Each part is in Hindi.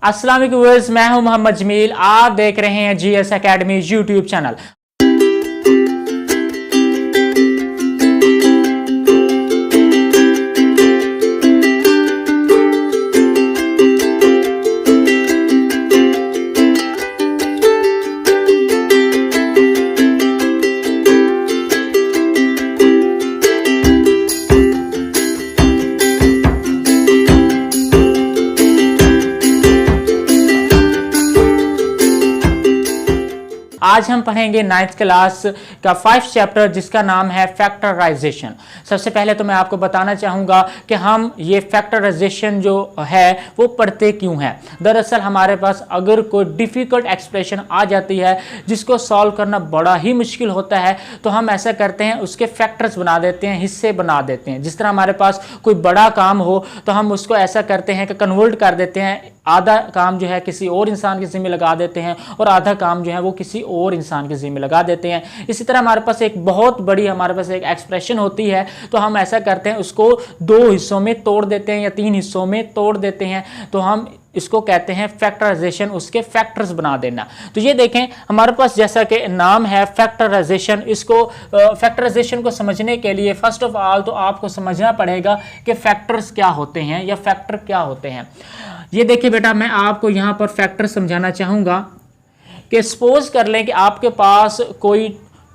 अस्सलाम वालेकुम व्यूअर्स, मैं हूं मोहम्मद जमील। आप देख रहे हैं जीएस एकेडमी यूट्यूब चैनल। आज हम पढ़ेंगे 9th क्लास का 5th चैप्टर जिसका नाम है फैक्टराइजेशन। सबसे पहले तो मैं आपको बताना चाहूँगा कि हम ये फैक्टराइजेशन जो है वो पढ़ते क्यों हैं। दरअसल हमारे पास अगर कोई डिफ़िकल्ट एक्सप्रेशन आ जाती है जिसको सॉल्व करना बड़ा ही मुश्किल होता है तो हम ऐसा करते हैं, उसके फैक्टर्स बना देते हैं, हिस्से बना देते हैं। जिस तरह हमारे पास कोई बड़ा काम हो तो हम उसको ऐसा करते हैं कि कन्वर्ट कर देते हैं, आधा काम जो है किसी और इंसान के ज़िम्मे लगा देते हैं और आधा काम जो है वो किसी और इंसान के ज़िम्मे लगा देते हैं। इसी तरह हमारे पास एक बहुत बड़ी हमारे पास एक एक्सप्रेशन होती है तो हम ऐसा करते हैं, उसको 2 हिस्सों में तोड़ देते हैं या 3 हिस्सों में तोड़ देते हैं। तो हम इसको कहते हैं फैक्टराइजेशन, उसके फैक्टर्स बना देना। तो ये देखें हमारे पास जैसा कि नाम है फैक्टराइजेशन, इसको फैक्टराइजेशन को समझने के लिए फर्स्ट ऑफ ऑल तो आपको समझना पड़ेगा कि फैक्टर्स क्या होते हैं या फैक्टर क्या होते हैं। ये देखिए बेटा, मैं आपको यहाँ पर फैक्टर समझाना चाहूँगा कि सपोज कर लें कि आपके पास कोई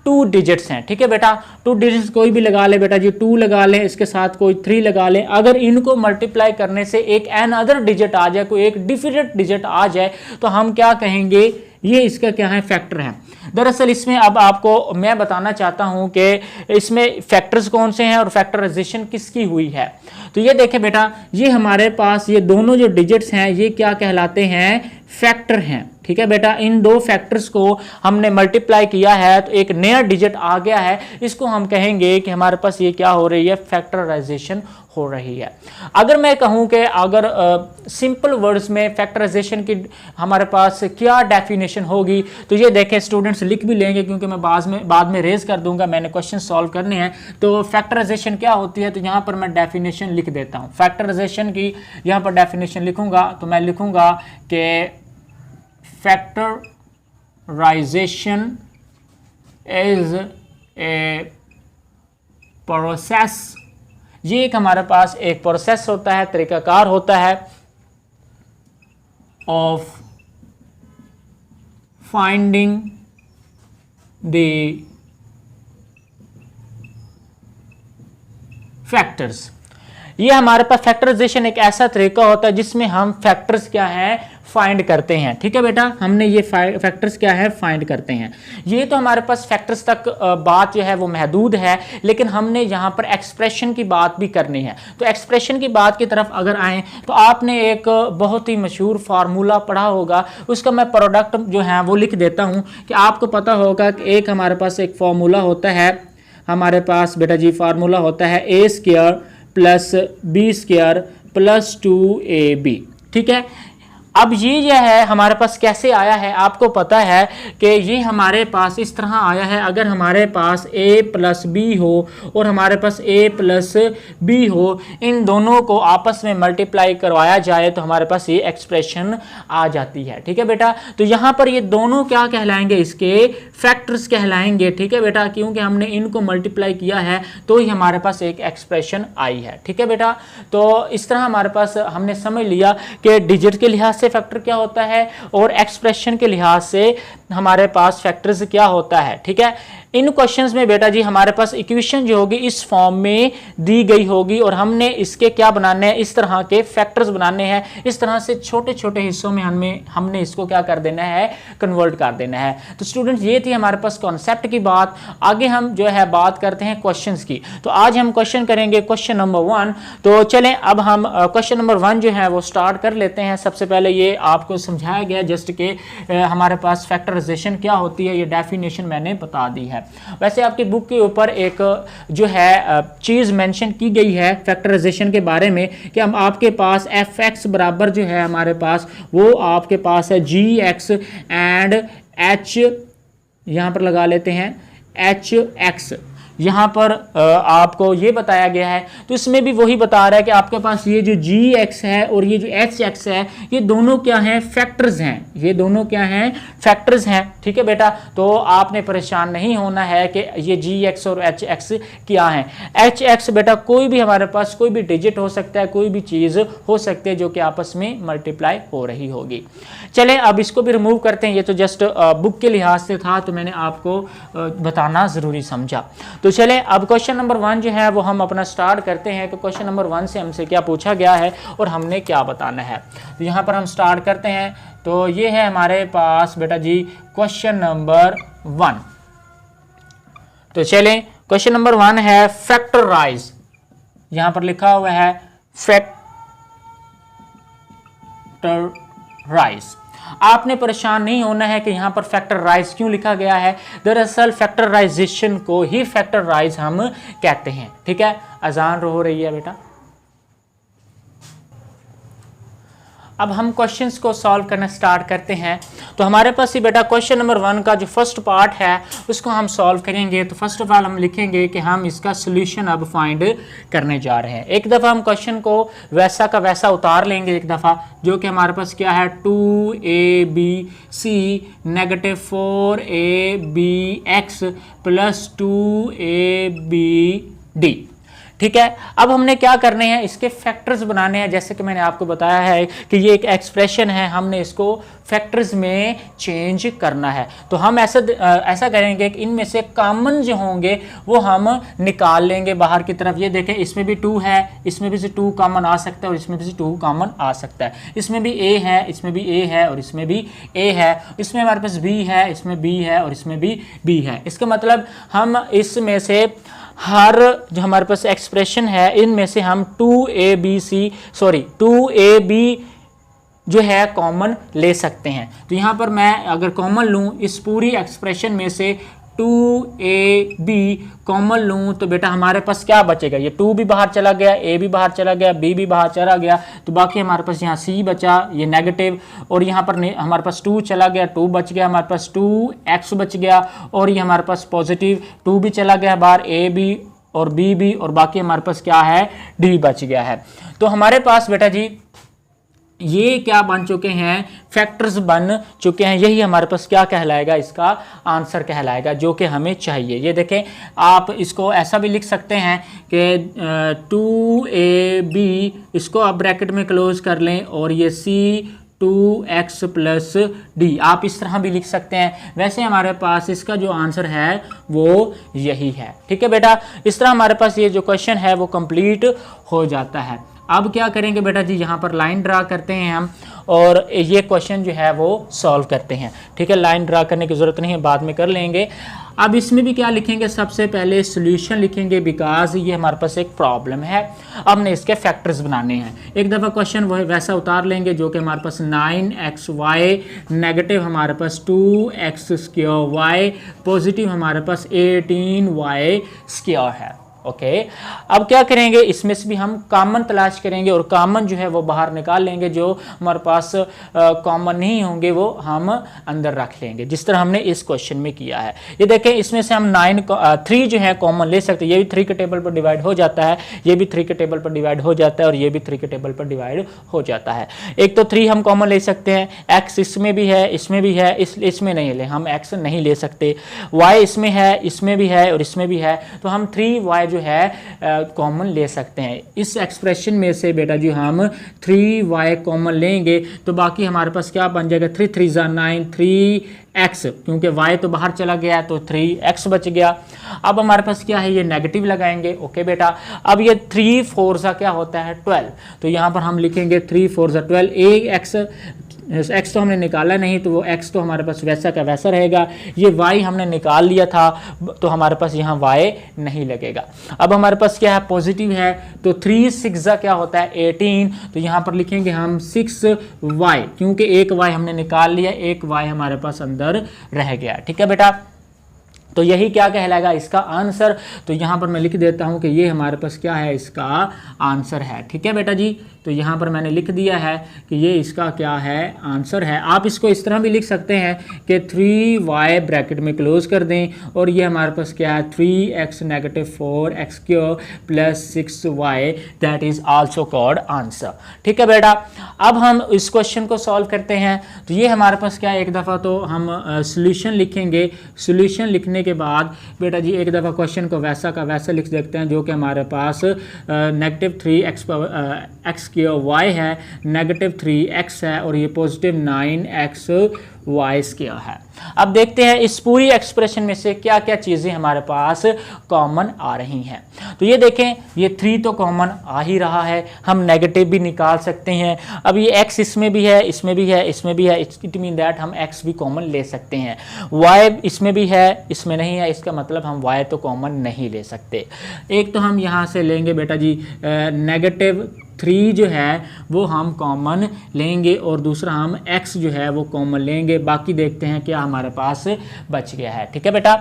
2 डिजिट्स हैं, ठीक है बेटा। 2 डिजिट्स कोई भी लगा ले बेटा जी, 2 लगा लें, इसके साथ कोई 3 लगा लें। अगर इनको मल्टीप्लाई करने से एक एन अदर डिजिट आ जाए, कोई एक डिफरेंट डिजिट आ जाए तो हम क्या कहेंगे, ये इसका क्या है, फैक्टर है। दरअसल इसमें अब आपको मैं बताना चाहता हूं कि इसमें फैक्टर्स कौन से हैं और फैक्टराइजेशन किसकी हुई है। तो ये देखें बेटा, ये हमारे पास ये दोनों जो डिजिट्स हैं ये क्या कहलाते हैं, फैक्टर हैं, ठीक है बेटा। इन 2 फैक्टर्स को हमने मल्टीप्लाई किया है तो एक नया डिजिट आ गया है, इसको हम कहेंगे कि हमारे पास ये क्या हो रही है, फैक्टराइजेशन हो रही है। अगर मैं कहूं कि अगर सिंपल वर्ड्स में फैक्टराइजेशन की हमारे पास क्या डेफिनेशन होगी तो ये देखें, स्टूडेंट्स लिख भी लेंगे क्योंकि मैं बाद में रेज कर दूंगा, मैंने क्वेश्चन सॉल्व करने हैं। तो फैक्टराइजेशन क्या होती है, तो यहाँ पर मैं डेफिनेशन लिख देता हूँ। फैक्टराइजेशन की यहाँ पर डेफिनेशन लिखूंगा तो मैं लिखूंगा कि फैक्टराइजेशन इज ए प्रोसेस, ये एक हमारे पास एक प्रोसेस होता है, तरीकाकार होता है ऑफ फाइंडिंग द फैक्टर्स। ये हमारे पास फैक्टराइजेशन एक ऐसा तरीका होता है जिसमें हम फैक्टर्स क्या हैं, फाइंड करते हैं, ठीक है बेटा। हमने ये फैक्टर्स क्या है, फाइंड करते हैं। ये तो हमारे पास फैक्टर्स तक बात जो है वो महदूद है, लेकिन हमने यहाँ पर एक्सप्रेशन की बात भी करनी है। तो एक्सप्रेशन की बात की तरफ अगर आएँ तो आपने एक बहुत ही मशहूर फार्मूला पढ़ा होगा, उसका मैं प्रोडक्ट जो है वो लिख देता हूँ कि आपको पता होगा कि एक हमारे पास एक फार्मूला होता है, हमारे पास बेटा जी फार्मूला होता है a² + b² + 2ab, ठीक है। अब ये जो है हमारे पास कैसे आया है, आपको पता है कि ये हमारे पास इस तरह आया है। अगर हमारे पास a + b हो और हमारे पास a + b हो, इन दोनों को आपस में मल्टीप्लाई करवाया जाए तो हमारे पास ये एक्सप्रेशन आ जाती है, ठीक है बेटा। तो यहाँ पर ये दोनों क्या कहलाएंगे, इसके फैक्टर्स कहलाएंगे, ठीक है बेटा, क्योंकि हमने इनको मल्टीप्लाई किया है तो ही हमारे पास एक एक्सप्रेशन आई है, ठीक है बेटा। तो इस तरह हमारे पास हमने समझ लिया कि डिजिट के लिहाज से फैक्टर क्या होता है और एक्सप्रेशन के लिहाज से हमारे पास फैक्टर्स क्या होता है, ठीक है। इन क्वेश्चंस में बेटा जी हमारे पास इक्वेशन जो होगी इस फॉर्म में दी गई होगी और हमने इसके क्या बनाने हैं, इस तरह के फैक्टर्स बनाने हैं। इस तरह से छोटे छोटे हिस्सों में हमने इसको क्या कर देना है, कन्वर्ट कर देना है। तो स्टूडेंट्स ये थी हमारे पास कॉन्सेप्ट की बात। आगे हम जो है बात करते हैं क्वेश्चंस की। तो आज हम क्वेश्चन करेंगे क्वेश्चन नंबर 1। तो चलें अब हम क्वेश्चन नंबर 1 जो है वो स्टार्ट कर लेते हैं। सबसे पहले ये आपको समझाया गया जस्ट के हमारे पास फैक्टराइजेशन क्या होती है, ये डेफिनेशन मैंने बता दी है। वैसे आपकी बुक के ऊपर एक जो है चीज़ मेंशन की गई है फैक्टराइजेशन के बारे में कि हम आपके पास fx बराबर जो है हमारे पास वो आपके पास है gx एंड h, यहाँ पर लगा लेते हैं hx, यहाँ पर आपको ये बताया गया है, तो इसमें भी वही बता रहा है कि आपके पास ये जो gx है और ये जो hx है, ये दोनों क्या हैं, फैक्टर्स हैं, ये दोनों क्या हैं, फैक्टर्स हैं। ठीक है बेटा, तो आपने परेशान नहीं होना है कि ये gx और hx क्या है। hx बेटा कोई भी हमारे पास कोई भी डिजिट हो सकता है, कोई भी चीज हो सकती है जो कि आपस में मल्टीप्लाई हो रही होगी। चले अब इसको भी रिमूव करते हैं, ये तो जस्ट बुक के लिहाज से था तो मैंने आपको बताना जरूरी समझा। तो चले अब क्वेश्चन नंबर 1 जो है वो हम अपना स्टार्ट करते हैं कि क्वेश्चन नंबर 1 से हमसे क्या पूछा गया है और हमने क्या बताना है। तो यहाँ पर हम स्टार्ट करते हैं। तो ये है हमारे पास बेटा जी क्वेश्चन नंबर 1। तो चलें क्वेश्चन नंबर 1 है फैक्टराइज, यहां पर लिखा हुआ है फैक्टराइज। आपने परेशान नहीं होना है कि यहां पर फैक्टराइज क्यों लिखा गया है। दरअसल फैक्टराइजेशन को ही फैक्टराइज हम कहते हैं। ठीक है, अजान हो रही है बेटा। अब हम क्वेश्चंस को सॉल्व करना स्टार्ट करते हैं। तो हमारे पास ये बेटा क्वेश्चन नंबर 1 का जो फर्स्ट पार्ट है उसको हम सॉल्व करेंगे। तो फर्स्ट ऑफ ऑल हम लिखेंगे कि हम इसका सोल्यूशन अब फाइंड करने जा रहे हैं। एक दफ़ा हम क्वेश्चन को वैसा का वैसा उतार लेंगे एक दफ़ा, जो कि हमारे पास क्या है 2abc negative 4abx plus 2abd। ठीक है, अब हमने क्या करने हैं, इसके फैक्टर्स बनाने हैं। जैसे कि मैंने आपको बताया है कि ये एक एक्सप्रेशन है, हमने इसको फैक्टर्स में चेंज करना है। तो हम ऐसा करेंगे कि इनमें से कॉमन जो होंगे वो हम निकाल लेंगे बाहर की तरफ। ये देखें, इसमें भी 2 है, इसमें भी से 2 कॉमन आ सकता है और इसमें भी से 2 कॉमन आ सकता है। इसमें भी a है, इसमें भी a है और इसमें भी a है। इसमें हमारे पास b है, इसमें b है और इसमें भी b है। इसका मतलब हम इसमें से हर जो हमारे पास एक्सप्रेशन है इनमें से हम 2ab जो है कॉमन ले सकते हैं। तो यहाँ पर मैं अगर कॉमन लूँ इस पूरी एक्सप्रेशन में से 2ab कॉमन लूँ तो बेटा हमारे पास क्या बचेगा, ये 2 भी बाहर चला गया, a भी बाहर चला गया, b भी बाहर चला गया, तो बाकी हमारे पास यहाँ c बचा, ये नेगेटिव, और यहाँ पर हमारे पास 2 चला गया, 2 बच गया, हमारे पास 2x बच गया, और ये हमारे पास पॉजिटिव 2 भी चला गया बाहर, a भी और b भी, और बाकी हमारे पास क्या है d बच गया है। तो हमारे पास बेटा जी ये क्या बन चुके हैं, फैक्टर्स बन चुके हैं। यही हमारे पास क्या कहलाएगा, इसका आंसर कहलाएगा जो कि हमें चाहिए। ये देखें, आप इसको ऐसा भी लिख सकते हैं कि 2ab इसको आप ब्रैकेट में क्लोज कर लें और ये c 2x प्लस डी, आप इस तरह भी लिख सकते हैं। वैसे हमारे पास इसका जो आंसर है वो यही है। ठीक है बेटा, इस तरह हमारे पास ये जो क्वेश्चन है वो कंप्लीट हो जाता है। अब क्या करेंगे बेटा जी, यहाँ पर लाइन ड्रा करते हैं हम और ये क्वेश्चन जो है वो सॉल्व करते हैं। ठीक है, लाइन ड्रा करने की ज़रूरत नहीं है, बाद में कर लेंगे। अब इसमें भी क्या लिखेंगे, सबसे पहले सॉल्यूशन लिखेंगे, बिकॉज ये हमारे पास एक प्रॉब्लम है। अब हमने इसके फैक्टर्स बनाने हैं। एक दफ़ा क्वेश्चन वो वैसा उतार लेंगे जो कि हमारे पास 9xy नेगेटिव हमारे पास 2x²y पॉजिटिव हमारे पास 18y² है। ओके, अब क्या करेंगे, इसमें से भी हम कॉमन तलाश करेंगे और कॉमन जो है वो बाहर निकाल लेंगे। जो हमारे पास कॉमन नहीं होंगे वो हम अंदर रख लेंगे, जिस तरह हमने इस क्वेश्चन में किया है। ये देखें, इसमें से हम 3 जो है कॉमन ले सकते हैं। ये भी 3 के टेबल पर डिवाइड हो जाता है, ये भी 3 के टेबल पर डिवाइड हो जाता है और ये भी 3 के टेबल पर डिवाइड हो जाता है। एक तो 3 हम कॉमन ले सकते हैं, x इसमें भी है, इसमें भी है, इसमें नहीं ले, हम x नहीं ले सकते, y इसमें है, इसमें भी है और इसमें भी है, तो हम 3y जो है कॉमन ले सकते हैं। इस एक्सप्रेशन में से बेटा जी हम 3y कॉमन लेंगे तो बाकी हमारे पास क्या बन जाएगा, 3 3 9 3x, क्योंकि y तो बाहर चला गया तो 3x बच गया। अब हमारे पास क्या है, ये नेगेटिव लगाएंगे। ओके बेटा, अब ये 3 4 क्या होता है 12, तो यहाँ पर हम लिखेंगे 3 4 12। x तो हमने निकाला नहीं तो वो x तो हमारे पास वैसा का वैसा रहेगा। ये y हमने निकाल लिया था तो हमारे पास यहाँ y नहीं लगेगा। अब हमारे पास क्या है, पॉजिटिव है, तो 3 6 क्या होता है 18, तो यहाँ पर लिखेंगे हम 6y, क्योंकि एक y हमने निकाल लिया, एक y हमारे पास अंदर रह गया। ठीक है बेटा, तो यही क्या कहलाएगा इसका आंसर। तो यहाँ पर मैं लिख देता हूँ कि ये हमारे पास क्या है, इसका आंसर है। ठीक है बेटा जी, तो यहाँ पर मैंने लिख दिया है कि ये इसका क्या है, आंसर है। आप इसको इस तरह भी लिख सकते हैं कि 3y ब्रैकेट में क्लोज कर दें और ये हमारे पास क्या है 3x - 4x³ + 6y, that is also called answer. ठीक है बेटा, अब हम इस क्वेश्चन को सॉल्व करते हैं। तो ये हमारे पास क्या है, एक दफ़ा तो हम सोल्यूशन लिखेंगे। सोल्यूशन लिखने के बाद बेटा जी एक दफ़ा क्वेश्चन को वैसा का वैसा लिख सकते हैं जो कि हमारे पास -3x² है, -3x है और ये +9xy² है। अब देखते हैं इस पूरी एक्सप्रेशन में से क्या क्या चीज़ें हमारे पास कॉमन आ रही हैं। तो ये देखें, ये 3 तो कॉमन आ ही रहा है, हम नेगेटिव भी निकाल सकते हैं। अब ये x इसमें भी है, इसमें भी है, इसमें भी है, इट मीन दैट हम x भी कॉमन ले सकते हैं। y इसमें भी है, इसमें नहीं है, इसका मतलब हम y तो कॉमन नहीं ले सकते। एक तो हम यहाँ से लेंगे बेटा जी -3 जो है वो हम कॉमन लेंगे और दूसरा हम x जो है वो कॉमन लेंगे। बाकी देखते हैं क्या हमारे पास बच गया है। ठीक है बेटा,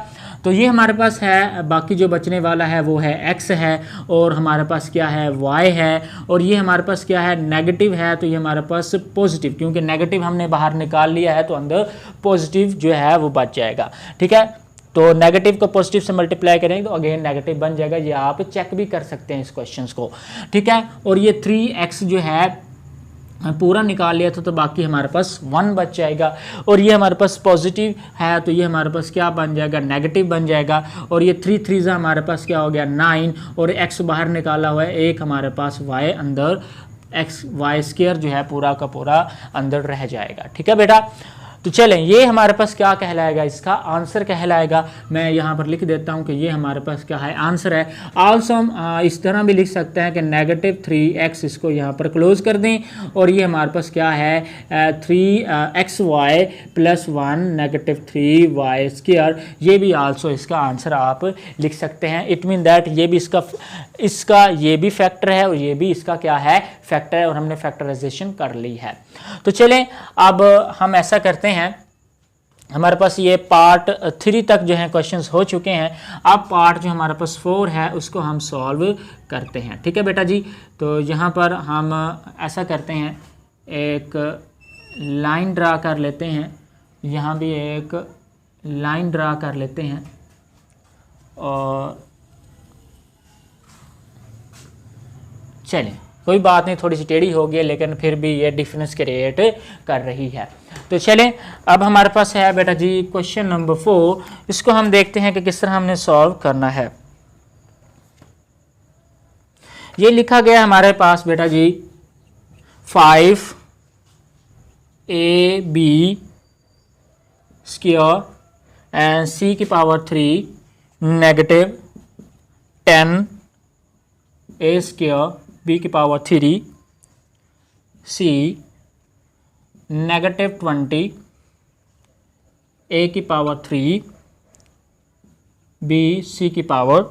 तो ये हमारे पास है, बाकी जो बचने वाला है वो है x है और हमारे पास क्या है y है और ये हमारे पास क्या है नेगेटिव है, तो ये हमारे पास पॉजिटिव, क्योंकि नेगेटिव हमने बाहर निकाल लिया है तो अंदर पॉजिटिव जो है वो बच जाएगा। ठीक है, तो नेगेटिव को पॉजिटिव से मल्टीप्लाई करेंगे तो अगेन नेगेटिव बन जाएगा। ये आप चेक भी कर सकते हैं इस क्वेश्चंस को। ठीक है, और ये 3x जो है पूरा निकाल लिया था तो बाकी हमारे पास 1 बच जाएगा और ये हमारे पास पॉजिटिव है तो ये हमारे पास क्या बन जाएगा, नेगेटिव बन जाएगा। और ये 3 3 हमारे पास क्या हो गया 9 और x बाहर निकाला हुआ है, एक हमारे पास y अंदर y² जो है पूरा का पूरा अंदर रह जाएगा। ठीक है बेटा, तो चलें ये हमारे पास क्या कहलाएगा, इसका आंसर कहलाएगा। मैं यहाँ पर लिख देता हूँ कि ये हमारे पास क्या है, आंसर है। आल्सो हम इस तरह भी लिख सकते हैं कि -3x इसको यहाँ पर क्लोज कर दें और ये हमारे पास क्या है 3xy + 1 -3y², ये भी आल्सो इसका आंसर आप लिख सकते हैं। इट मीन दैट ये भी इसका ये भी फैक्टर है और ये भी इसका क्या है, फैक्टर है और हमने फैक्टराइजेशन कर ली है। तो चलें अब हम ऐसा करते हैं, हमारे पास ये पार्ट 3 तक जो है क्वेश्चंस हो चुके हैं। अब पार्ट जो हमारे पास 4 है उसको हम सॉल्व करते हैं। ठीक है बेटा जी, तो यहाँ पर हम ऐसा करते हैं, एक लाइन ड्रा कर लेते हैं, यहाँ भी एक लाइन ड्रा कर लेते हैं और चलें कोई बात नहीं, थोड़ी सी टेढ़ी हो गई लेकिन फिर भी ये डिफरेंस क्रिएट कर रही है। तो चलें अब हमारे पास है बेटा जी क्वेश्चन नंबर 4, इसको हम देखते हैं कि किस तरह हमने सॉल्व करना है। ये लिखा गया हमारे पास बेटा जी 5ab² and c⁻³ -10a² b⁻³ c -20 a⁻³ b c⁻²।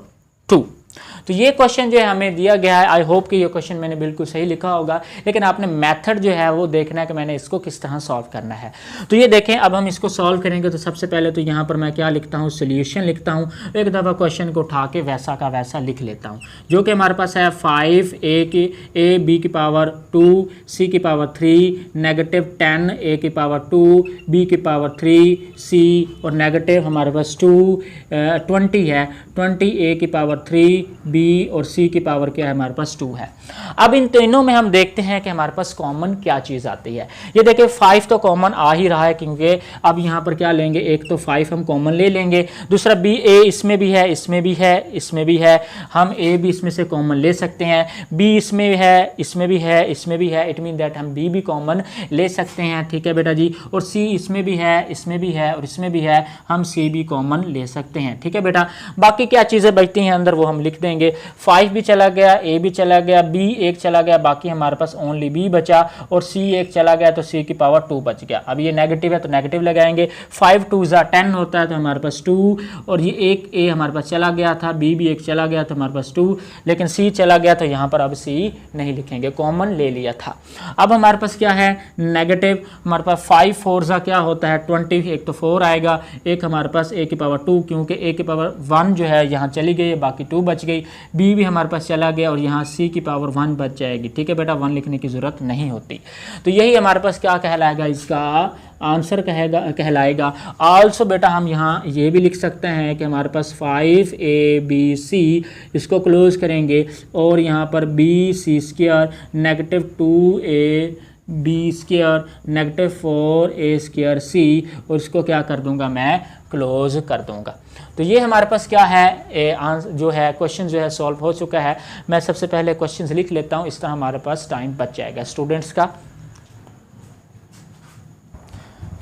तो ये क्वेश्चन जो है हमें दिया गया है। आई होप कि ये क्वेश्चन मैंने बिल्कुल सही लिखा होगा, लेकिन आपने मेथड जो है वो देखना है कि मैंने इसको किस तरह सॉल्व करना है। तो ये देखें, अब हम इसको सॉल्व करेंगे तो सबसे पहले तो यहाँ पर मैं क्या लिखता हूँ, सोल्यूशन लिखता हूँ। एक दफ़ा क्वेश्चन को उठा के वैसा का वैसा लिख लेता हूँ, जो कि हमारे पास है 5ab² c⁻3 -10 a⁻² b⁻³ c और नेगेटिव हमारे पास 20 है, 20 a⁻³ b और c की पावर क्या है हमारे पास 2 है। अब इन तीनों में हम देखते हैं कि हमारे पास कॉमन क्या चीज़ आती है। ये देखिए 5 तो कॉमन आ ही रहा है, क्योंकि अब यहाँ पर क्या लेंगे, एक तो 5 हम कॉमन ले लेंगे, दूसरा b a इसमें भी है, इसमें भी है, इसमें भी है, हम a भी इसमें से कॉमन ले सकते हैं, b इसमें है, इसमें भी है, इसमें भी है, इट मीन दैट हम b भी कॉमन ले सकते हैं। ठीक है बेटा जी, और c इसमें भी है, इसमें भी है और इसमें भी है, हम c भी कॉमन ले सकते हैं। ठीक है बेटा, बाकी क्या चीज़ें बचती हैं अंदर वो हम लिख देंगे। लिखेंगे, 5 भी चला गया, ए भी चला गया, बी एक चला गया, बाकी हमारे पास ओनली बी बचा, और सी एक चला गया तो सी की पावर 2 बच गया। अब ये नेगेटिव है तो नेगेटिव लगाएंगे, 5 2 10 होता है तो हमारे पास 2, और ये एक ए हमारे पास चला गया था, बी भी एक चला गया तो हमारे पास 2, लेकिन सी चला गया तो यहाँ पर अब सी नहीं लिखेंगे, कॉमन ले लिया था। अब हमारे पास क्या है नेगेटिव, हमारे पास 5 4 क्या होता है 20, एक तो 4 आएगा, एक हमारे पास ए की पावर 2, क्योंकि ए की पावर 1 जो है यहाँ चली गई, बाकी 2 बच गई, बी भी हमारे पास चला गया और यहाँ सी की पावर 1 बच जाएगी। ठीक है बेटा, 1 लिखने की ज़रूरत नहीं होती। तो यही हमारे पास क्या कहलाएगा, इसका आंसर कहलाएगा। आल्सो बेटा हम यहाँ ये भी लिख सकते हैं कि हमारे पास 5abc, इसको क्लोज करेंगे और यहाँ पर bc² negative 2ab² negative 4a² और इसको क्या कर दूंगा मैं, क्लोज कर दूंगा। तो ये हमारे पास क्या है जो है क्वेश्चन जो है सॉल्व हो चुका है। मैं सबसे पहले क्वेश्चंस लिख लेता हूँ, इस तरह हमारे पास टाइम बच जाएगा स्टूडेंट्स का।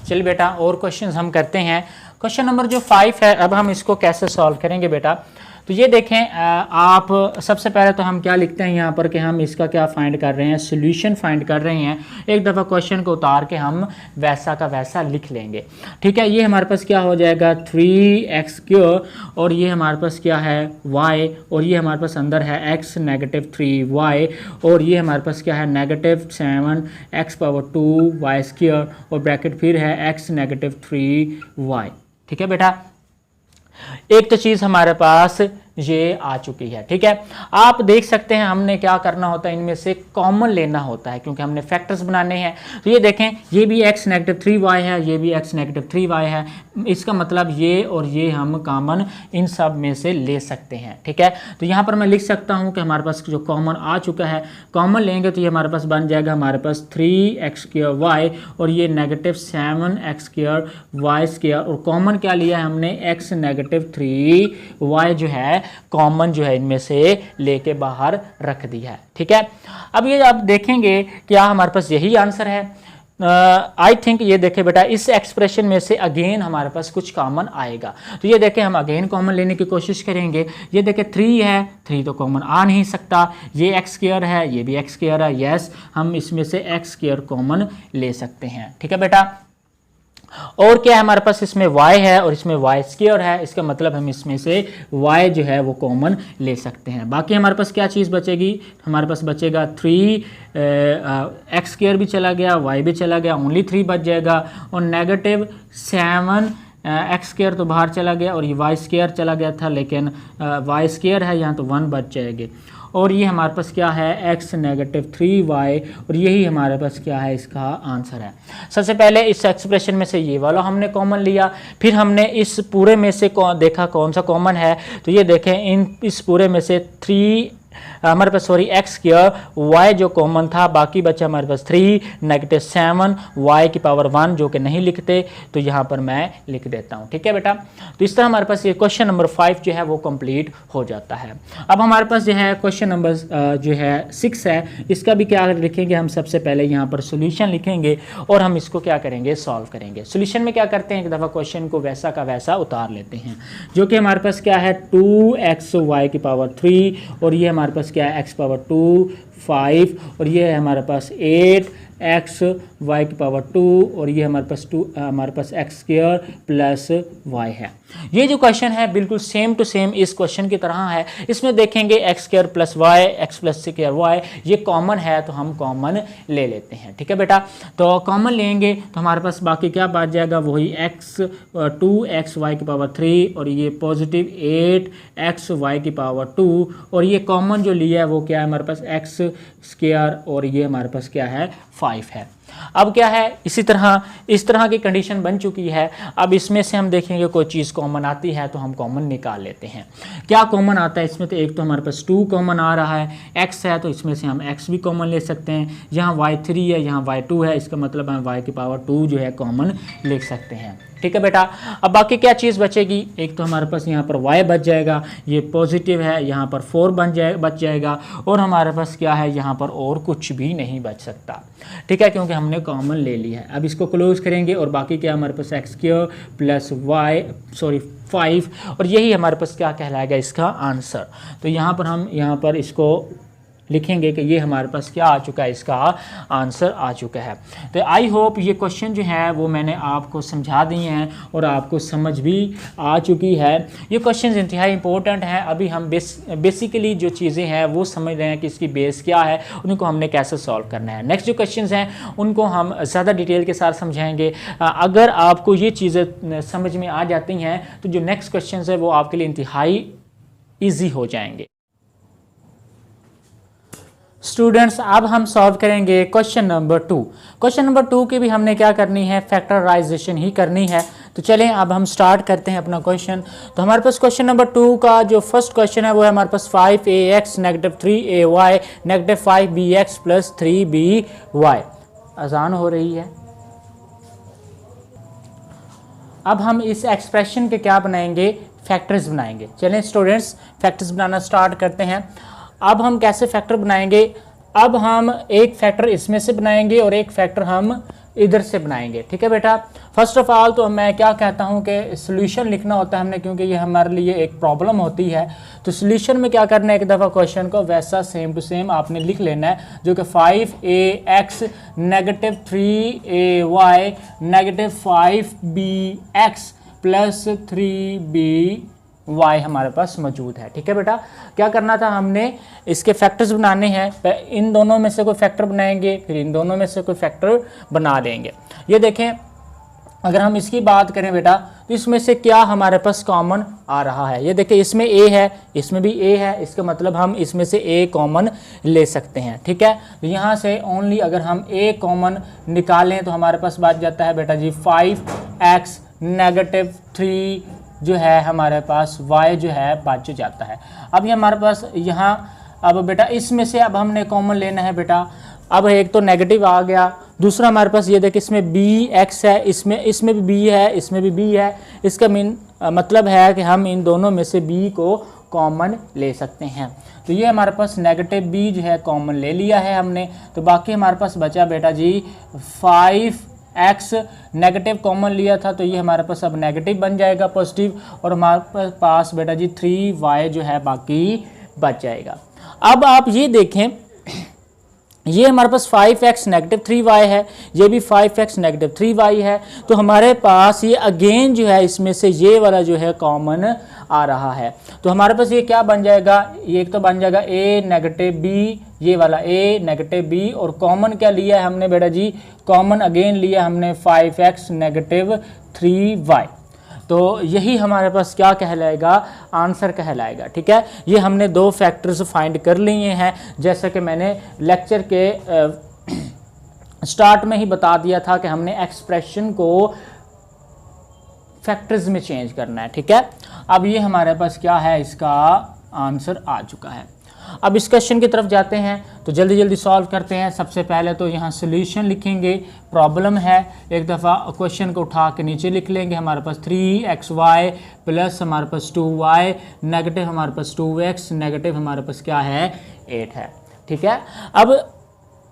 चलिए बेटा और क्वेश्चंस हम करते हैं। क्वेश्चन नंबर जो 5 है, अब हम इसको कैसे सॉल्व करेंगे बेटा, तो ये देखें आप सबसे पहले तो हम क्या लिखते हैं यहाँ पर कि हम इसका क्या फाइंड कर रहे हैं, सोल्यूशन फाइंड कर रहे हैं। एक दफ़ा क्वेश्चन को उतार के हम वैसा का वैसा लिख लेंगे। ठीक है, ये हमारे पास क्या हो जाएगा 3x² और ये हमारे पास क्या है y, और ये हमारे पास अंदर है x नेगेटिव 3y, और ये हमारे पास क्या है नेगेटिव 7x⁻2y² और ब्रैकेट फिर है x नेगेटिव 3y। ठीक है बेटा, एक तो चीज़ हमारे पास ये आ चुकी है। ठीक है, आप देख सकते हैं हमने क्या करना होता है, इनमें से कॉमन लेना होता है क्योंकि हमने फैक्टर्स बनाने हैं। तो ये देखें, ये भी x नेगेटिव 3y है, ये भी x नेगेटिव 3y है, इसका मतलब ये और ये हम कॉमन इन सब में से ले सकते हैं। ठीक है, तो यहाँ पर मैं लिख सकता हूँ कि हमारे पास जो कॉमन आ चुका है, कॉमन लेंगे तो ये हमारे पास बन जाएगा हमारे पास 3x² और ये नेगेटिव 7x² और कॉमन क्या लिया है हमने x नेगेटिव 3y जो है कॉमन जो है इनमें से लेके बाहर रख दिया है। ठीक है, अब ये आप देखेंगे क्या हमारे पास यही आंसर है। आई थिंक ये देखें बेटा, इस एक्सप्रेशन में से अगेन हमारे पास कुछ कॉमन आएगा। तो ये देखें हम अगेन कॉमन लेने की कोशिश करेंगे। ये देखें 3 है, 3 तो कॉमन आ नहीं सकता, ये x² है, ये भी x² है, यस हम इसमें से x² कॉमन ले सकते हैं। ठीक है बेटा, और क्या है हमारे पास इसमें y है और इसमें y² है, इसका मतलब हम इसमें से y जो है वो कॉमन ले सकते हैं। बाकी हमारे पास क्या चीज़ बचेगी, हमारे पास बचेगा 3x² भी चला गया, y भी चला गया, ओनली 3 बच जाएगा, और नेगेटिव 7x² तो बाहर चला गया और ये y² चला गया था, लेकिन y² है यहाँ तो 1 बच जाएंगे, और ये हमारे पास क्या है x नेगेटिव 3y और यही हमारे पास क्या है इसका आंसर है। सबसे पहले इस एक्सप्रेशन में से ये वाला हमने कॉमन लिया, फिर हमने इस पूरे में से देखा कौन सा कॉमन है। तो ये देखें इस पूरे में से 3 हमारे पास x² y जो कॉमन था, बाकी बचा हमारे पास 3 नेगेटिव 7 y की पावर 1 जो कि नहीं लिखते, तो यहाँ पर मैं लिख देता हूँ। ठीक है बेटा, तो इस तरह हमारे पास ये क्वेश्चन नंबर 5 जो है वो कंप्लीट हो जाता है। अब हमारे पास जो है क्वेश्चन नंबर जो है 6 है, इसका भी क्या लिखेंगे हम, सबसे पहले यहाँ पर सोल्यूशन लिखेंगे और हम इसको क्या करेंगे सॉल्व करेंगे। सोल्यूशन में क्या करते हैं, एक दफ़ा क्वेश्चन को वैसा का वैसा उतार लेते हैं, जो कि हमारे पास क्या है 2xy की पावर 3 और ये हमारे पास क्या है x पावर 2 5 और ये है हमारे पास 8xy की पावर 2 और ये हमारे पास x² प्लस y है। ये जो क्वेश्चन है बिल्कुल सेम टू सेम इस क्वेश्चन की तरह है। इसमें देखेंगे x² plus y, x plus y ये कॉमन है तो हम कॉमन ले लेते हैं। ठीक है बेटा, तो कॉमन लेंगे तो हमारे पास बाकी क्या बच जाएगा, वही 2xy की पावर 3 और ये पॉजिटिव 8xy की पावर 2 और ये कॉमन जो लिया है वो क्या है हमारे पास x² और ये हमारे पास क्या है 5 है। अब क्या है, इसी तरह इस तरह की कंडीशन बन चुकी है। अब इसमें से हम देखेंगे कोई चीज़ कॉमन आती है तो हम कॉमन निकाल लेते हैं। क्या कॉमन आता है इसमें, तो एक तो हमारे पास 2 कॉमन आ रहा है, x है तो इसमें से हम x भी कॉमन ले सकते हैं, यहाँ y3 है, यहाँ y2 है, इसका मतलब हम y की पावर 2 जो है कॉमन ले सकते हैं। ठीक है बेटा, अब बाकी क्या चीज़ बचेगी, एक तो हमारे पास यहाँ पर y बच जाएगा, ये पॉजिटिव है, यहाँ पर 4 बच जाएगा और हमारे पास क्या है यहाँ पर और कुछ भी नहीं बच सकता। ठीक है, क्योंकि हमने कॉमन ले लिया है। अब इसको क्लोज करेंगे और बाकी क्या हमारे पास एक्स क्यूब प्लस वाई 5 और यही हमारे पास क्या कहलाएगा इसका आंसर। तो यहाँ पर हम यहाँ पर इसको लिखेंगे कि ये हमारे पास क्या आ चुका है, इसका आंसर आ चुका है। तो आई होप ये क्वेश्चन जो है वो मैंने आपको समझा दिए हैं और आपको समझ भी आ चुकी है। ये क्वेश्चन इंतहाई इंपॉर्टेंट हैं। अभी हम बेसिकली जो चीज़ें हैं वो समझ रहे हैं कि इसकी बेस क्या है, उनको हमने कैसे सॉल्व करना है। नेक्स्ट जो क्वेश्चन हैं उनको हम ज़्यादा डिटेल के साथ समझाएंगे। अगर आपको ये चीज़ें समझ में आ जाती हैं तो जो नेक्स्ट क्वेश्चन है वो आपके लिए इंतहाई ईजी हो जाएंगे। स्टूडेंट्स अब हम सॉल्व करेंगे क्वेश्चन नंबर 2। क्वेश्चन नंबर 2 की भी हमने क्या करनी है, फैक्टराइजेशन ही करनी है। तो चलें अब हम स्टार्ट करते हैं अपना क्वेश्चन। तो हमारे पास क्वेश्चन नंबर 2 का जो फर्स्ट क्वेश्चन है वो है हमारे पास 5ax negative 3ay negative 5bx plus 3by। आसान हो रही है। अब हम इस एक्सप्रेशन के क्या बनाएंगे, फैक्टर्स बनाएंगे। चलें स्टूडेंट्स फैक्टर्स बनाना स्टार्ट करते हैं। अब हम कैसे फैक्टर बनाएंगे, अब हम एक फैक्टर इसमें से बनाएंगे और एक फैक्टर हम इधर से बनाएंगे। ठीक है बेटा। फर्स्ट ऑफ ऑल तो मैं क्या कहता हूँ कि सोल्यूशन लिखना होता है हमने, क्योंकि ये हमारे लिए एक प्रॉब्लम होती है। तो सोल्यूशन में क्या करना है, एक दफ़ा क्वेश्चन को वैसा सेम टू सेम आपने लिख लेना है, जो कि 5ax negative 3ay negative 5bx plus 3by हमारे पास मौजूद है। ठीक है बेटा। क्या करना था, हमने इसके फैक्टर्स बनाने हैं। इन दोनों में से कोई फैक्टर बनाएंगे, फिर इन दोनों में से कोई फैक्टर बना देंगे। ये देखें, अगर हम इसकी बात करें बेटा तो इसमें से क्या हमारे पास कॉमन आ रहा है। ये देखिए इसमें a है, इसमें भी a है, इसका मतलब हम इसमें से a कॉमन ले सकते हैं। ठीक है। तो यहाँ से ओनली अगर हम a कॉमन निकालें तो हमारे पास बच जाता है बेटा जी 5x नेगेटिव 3 जो है हमारे पास y जो है बच जाता है। अब ये हमारे पास यहाँ, अब बेटा इसमें से अब हमने कॉमन लेना है बेटा। अब एक तो नेगेटिव आ गया, दूसरा हमारे पास ये देखिए इसमें bx है, इसमें भी b है, इसमें भी b है। इसका मतलब है कि हम इन दोनों में से b को कॉमन ले सकते हैं। तो ये हमारे पास नेगेटिव b जो है कॉमन ले लिया है हमने। तो बाकी हमारे पास बचा बेटा जी 5x नेगेटिव कॉमन लिया था, तो ये हमारे पास अब नेगेटिव बन जाएगा पॉजिटिव, और हमारे पास बेटा जी 3y जो है बाकी बच जाएगा। अब आप ये देखें, ये हमारे पास 5x नेगेटिव 3y है, ये भी 5x नेगेटिव 3y है। तो हमारे पास ये अगेन जो है इसमें से ये वाला जो है कॉमन आ रहा है। तो हमारे पास ये क्या बन जाएगा, ये एक तो बन जाएगा a नेगेटिव b, ये वाला a नेगेटिव b, और कॉमन क्या लिया है हमने बेटा जी, कॉमन अगेन लिया हमने 5x नेगेटिव 3y। तो यही हमारे पास क्या कहलाएगा, आंसर कहलाएगा। ठीक है। ये हमने दो फैक्टर्स फाइंड कर लिए हैं, जैसा कि मैंने लेक्चर के स्टार्ट में ही बता दिया था कि हमने एक्सप्रेशन को फैक्टर्स में चेंज करना है। ठीक है। अब ये हमारे पास क्या है, इसका आंसर आ चुका है। अब इस क्वेश्चन की तरफ जाते हैं, तो जल्दी जल्दी सॉल्व करते हैं। सबसे पहले तो यहाँ सोल्यूशन लिखेंगे, प्रॉब्लम है, एक दफ़ा क्वेश्चन को उठा के नीचे लिख लेंगे। हमारे पास 3xy प्लस हमारे पास 2y नेगेटिव हमारे पास 2x नेगेटिव हमारे पास क्या है 8 है। ठीक है। अब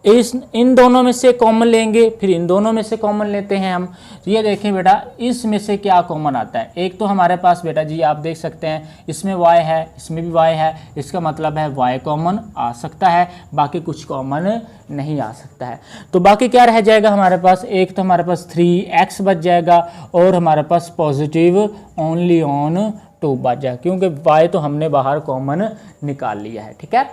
इन दोनों में से कॉमन लेंगे, फिर इन दोनों में से कॉमन लेते हैं हम। तो ये देखें बेटा, इसमें से क्या कॉमन आता है। एक तो हमारे पास बेटा जी आप देख सकते हैं इसमें y है, इसमें भी y है, इसका मतलब है y कॉमन आ सकता है, बाकी कुछ कॉमन नहीं आ सकता है। तो बाकी क्या रह जाएगा हमारे पास, एक तो हमारे पास 3x बच जाएगा और हमारे पास पॉजिटिव ओनली ऑन 2 बच जाए, क्योंकि y तो हमने बाहर कॉमन निकाल लिया है। ठीक है।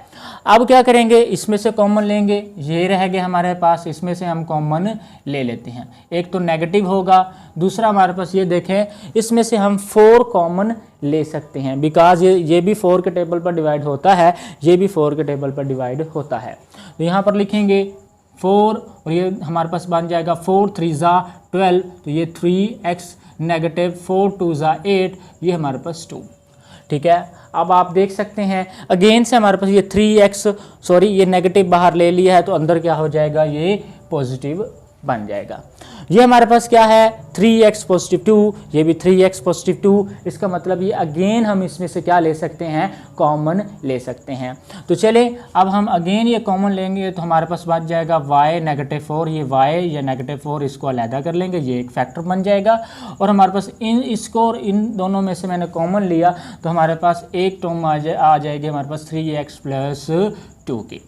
अब क्या करेंगे, इसमें से कॉमन लेंगे, ये रह गए हमारे पास, इसमें से हम कॉमन ले लेते हैं। एक तो नेगेटिव होगा, दूसरा हमारे पास ये देखें इसमें से हम 4 कॉमन ले सकते हैं, बिकॉज ये भी 4 के टेबल पर डिवाइड होता है, ये भी 4 के टेबल पर डिवाइड होता है। तो यहाँ पर लिखेंगे 4 और ये हमारे पास बन जाएगा 4 3 ज़ा 12, तो ये 3x नेगेटिव 4 2 ज़ा 8, ये हमारे पास 2। ठीक है। अब आप देख सकते हैं अगेन से हमारे पास ये 3x ये नेगेटिव बाहर ले लिया है, तो अंदर क्या हो जाएगा, ये पॉजिटिव बन जाएगा। ये हमारे पास क्या है 3x पॉजिटिव 2, ये भी 3x पॉजिटिव 2। इसका मतलब ये अगेन हम इसमें से क्या ले सकते हैं, कॉमन ले सकते हैं। तो चले अब हम अगेन ये कॉमन लेंगे तो हमारे पास बच जाएगा y नेगेटिव 4, ये y या नेगेटिव 4 इसको अलहदा कर लेंगे, ये एक फैक्टर बन जाएगा। और हमारे पास इसको और इन दोनों में से मैंने कॉमन लिया तो हमारे पास एक टर्म आ जाएगी हमारे पास 3x प्लस 2 की।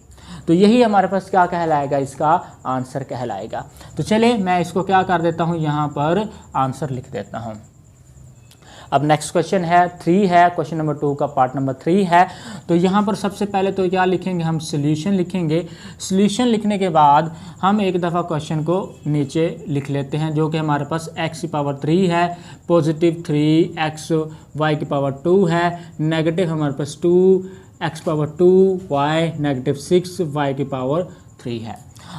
तो यही हमारे पास क्या कहलाएगा, इसका आंसर कहलाएगा। तो चले मैं इसको क्या कर देता हूँ, यहाँ पर आंसर लिख देता हूँ। अब नेक्स्ट क्वेश्चन है 3 है, क्वेश्चन नंबर 2 का पार्ट नंबर 3 है। तो यहाँ पर सबसे पहले तो क्या लिखेंगे, हम सोल्यूशन लिखेंगे। सोल्यूशन लिखने के बाद हम एक दफ़ा क्वेश्चन को नीचे लिख लेते हैं, जो कि हमारे पास x की पावर 3 है, पॉजिटिव 3x y की पावर 2 है, नेगेटिव हमारे पास 2x power 2 y negative 6 y की पावर 3 है।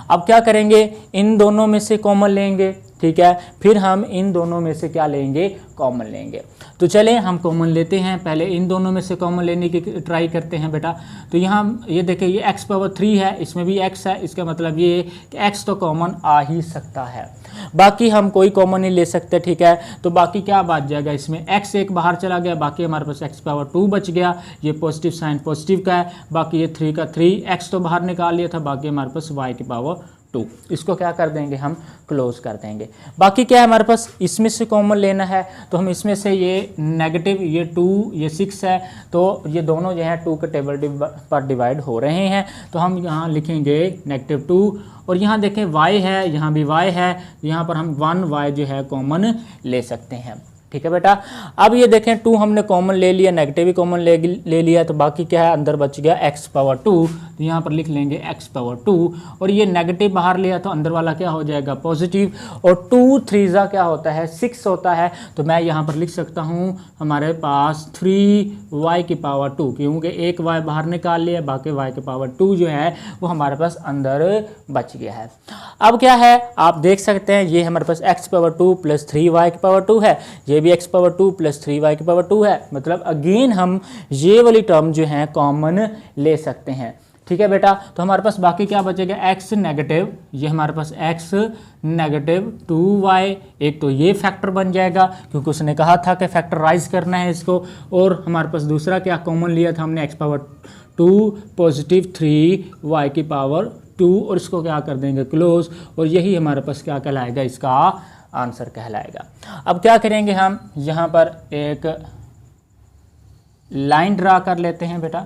अब क्या करेंगे, इन दोनों में से कॉमन लेंगे, ठीक है, फिर हम इन दोनों में से क्या लेंगे, कॉमन लेंगे। तो चलें हम कॉमन लेते हैं, पहले इन दोनों में से कॉमन लेने की ट्राई करते हैं बेटा। तो यहाँ ये देखिए ये x पावर 3 है, इसमें भी x है, इसका मतलब ये कि x तो कॉमन आ ही सकता है, बाकी हम कोई कॉमन नहीं ले सकते, ठीक है। तो बाकी क्या बच जाएगा, इसमें x एक बाहर चला गया, बाकी हमारे पास x पावर 2 बच गया, ये पॉजिटिव साइन पॉजिटिव का है, बाकी ये 3 का 3, x तो बाहर निकाल लिया था, बाकी हमारे पास y की पावर 2। इसको क्या कर देंगे, हम क्लोज कर देंगे। बाकी क्या है हमारे पास, इसमें से कॉमन लेना है, तो हम इसमें से ये नेगेटिव ये 2 ये 6 है, तो ये दोनों जो है 2 के टेबल पर डिवाइड हो रहे हैं, तो हम यहाँ लिखेंगे नेगेटिव 2। और यहाँ देखें y है, यहाँ भी y है, यहाँ पर हम 1y जो है कॉमन ले सकते हैं, ठीक है बेटा। अब ये देखें 2 हमने कॉमन ले लिया, नेगेटिव भी कॉमन ले लिया, तो बाकी क्या है, अंदर बच गया x पावर 2, तो यहाँ पर लिख लेंगे x पावर 2। और ये नेगेटिव बाहर लिया तो अंदर वाला क्या हो जाएगा, पॉजिटिव। और 2 3 क्या होता है, 6 होता है, तो मैं यहाँ पर लिख सकता हूँ हमारे पास 3y की पावर 2, क्योंकि एक y बाहर निकाल लिया, बाकी y की पावर 2 जो है वो हमारे पास अंदर बच गया है। अब क्या है, आप देख सकते हैं ये हमारे पास x पावर 2 प्लस 3y की पावर 2 है, ये भी x पावर 2 प्लस 3y की पावर 2 है, मतलब अगेन हम ये वाली टर्म जो है कॉमन ले सकते हैं, ठीक है बेटा। तो हमारे पास बाकी क्या बचेगा, x नेगेटिव, ये हमारे पास x नेगेटिव 2y, एक तो ये फैक्टर बन जाएगा क्योंकि उसने कहा था कि फैक्टराइज करना है इसको। और हमारे पास दूसरा क्या कॉमन लिया था हमने, x पावर 2 पॉजिटिव 3y की पावर 2, और इसको क्या कर देंगे क्लोज, और यही हमारे पास क्या कहलाएगा, इसका आंसर कहलाएगा। अब क्या करेंगे, हम यहाँ पर एक लाइन ड्रा कर लेते हैं बेटा।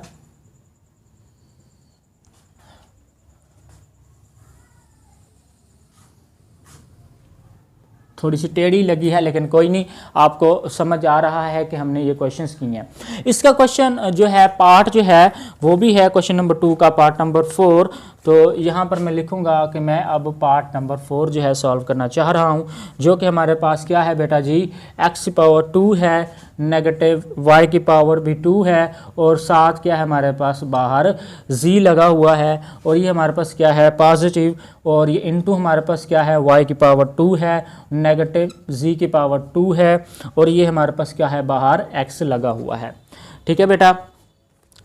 थोड़ी सी टेढ़ी लगी है लेकिन कोई नहीं, आपको समझ आ रहा है कि हमने ये क्वेश्चंस किए हैं। इसका क्वेश्चन जो है पार्ट जो है वो भी है क्वेश्चन नंबर 2 का पार्ट नंबर 4। तो यहाँ पर मैं लिखूँगा कि मैं अब पार्ट नंबर 4 जो है सॉल्व करना चाह रहा हूँ, जो कि हमारे पास क्या है बेटा जी, x पावर 2 है, नेगेटिव y की पावर भी 2 है, और साथ क्या है हमारे पास बाहर z लगा हुआ है, और ये हमारे पास क्या है पॉजिटिव, और ये इनटू हमारे पास क्या है y की पावर 2 है, नेगेटिव z की पावर 2 है, और ये हमारे पास क्या है बाहर x लगा हुआ है, ठीक है बेटा।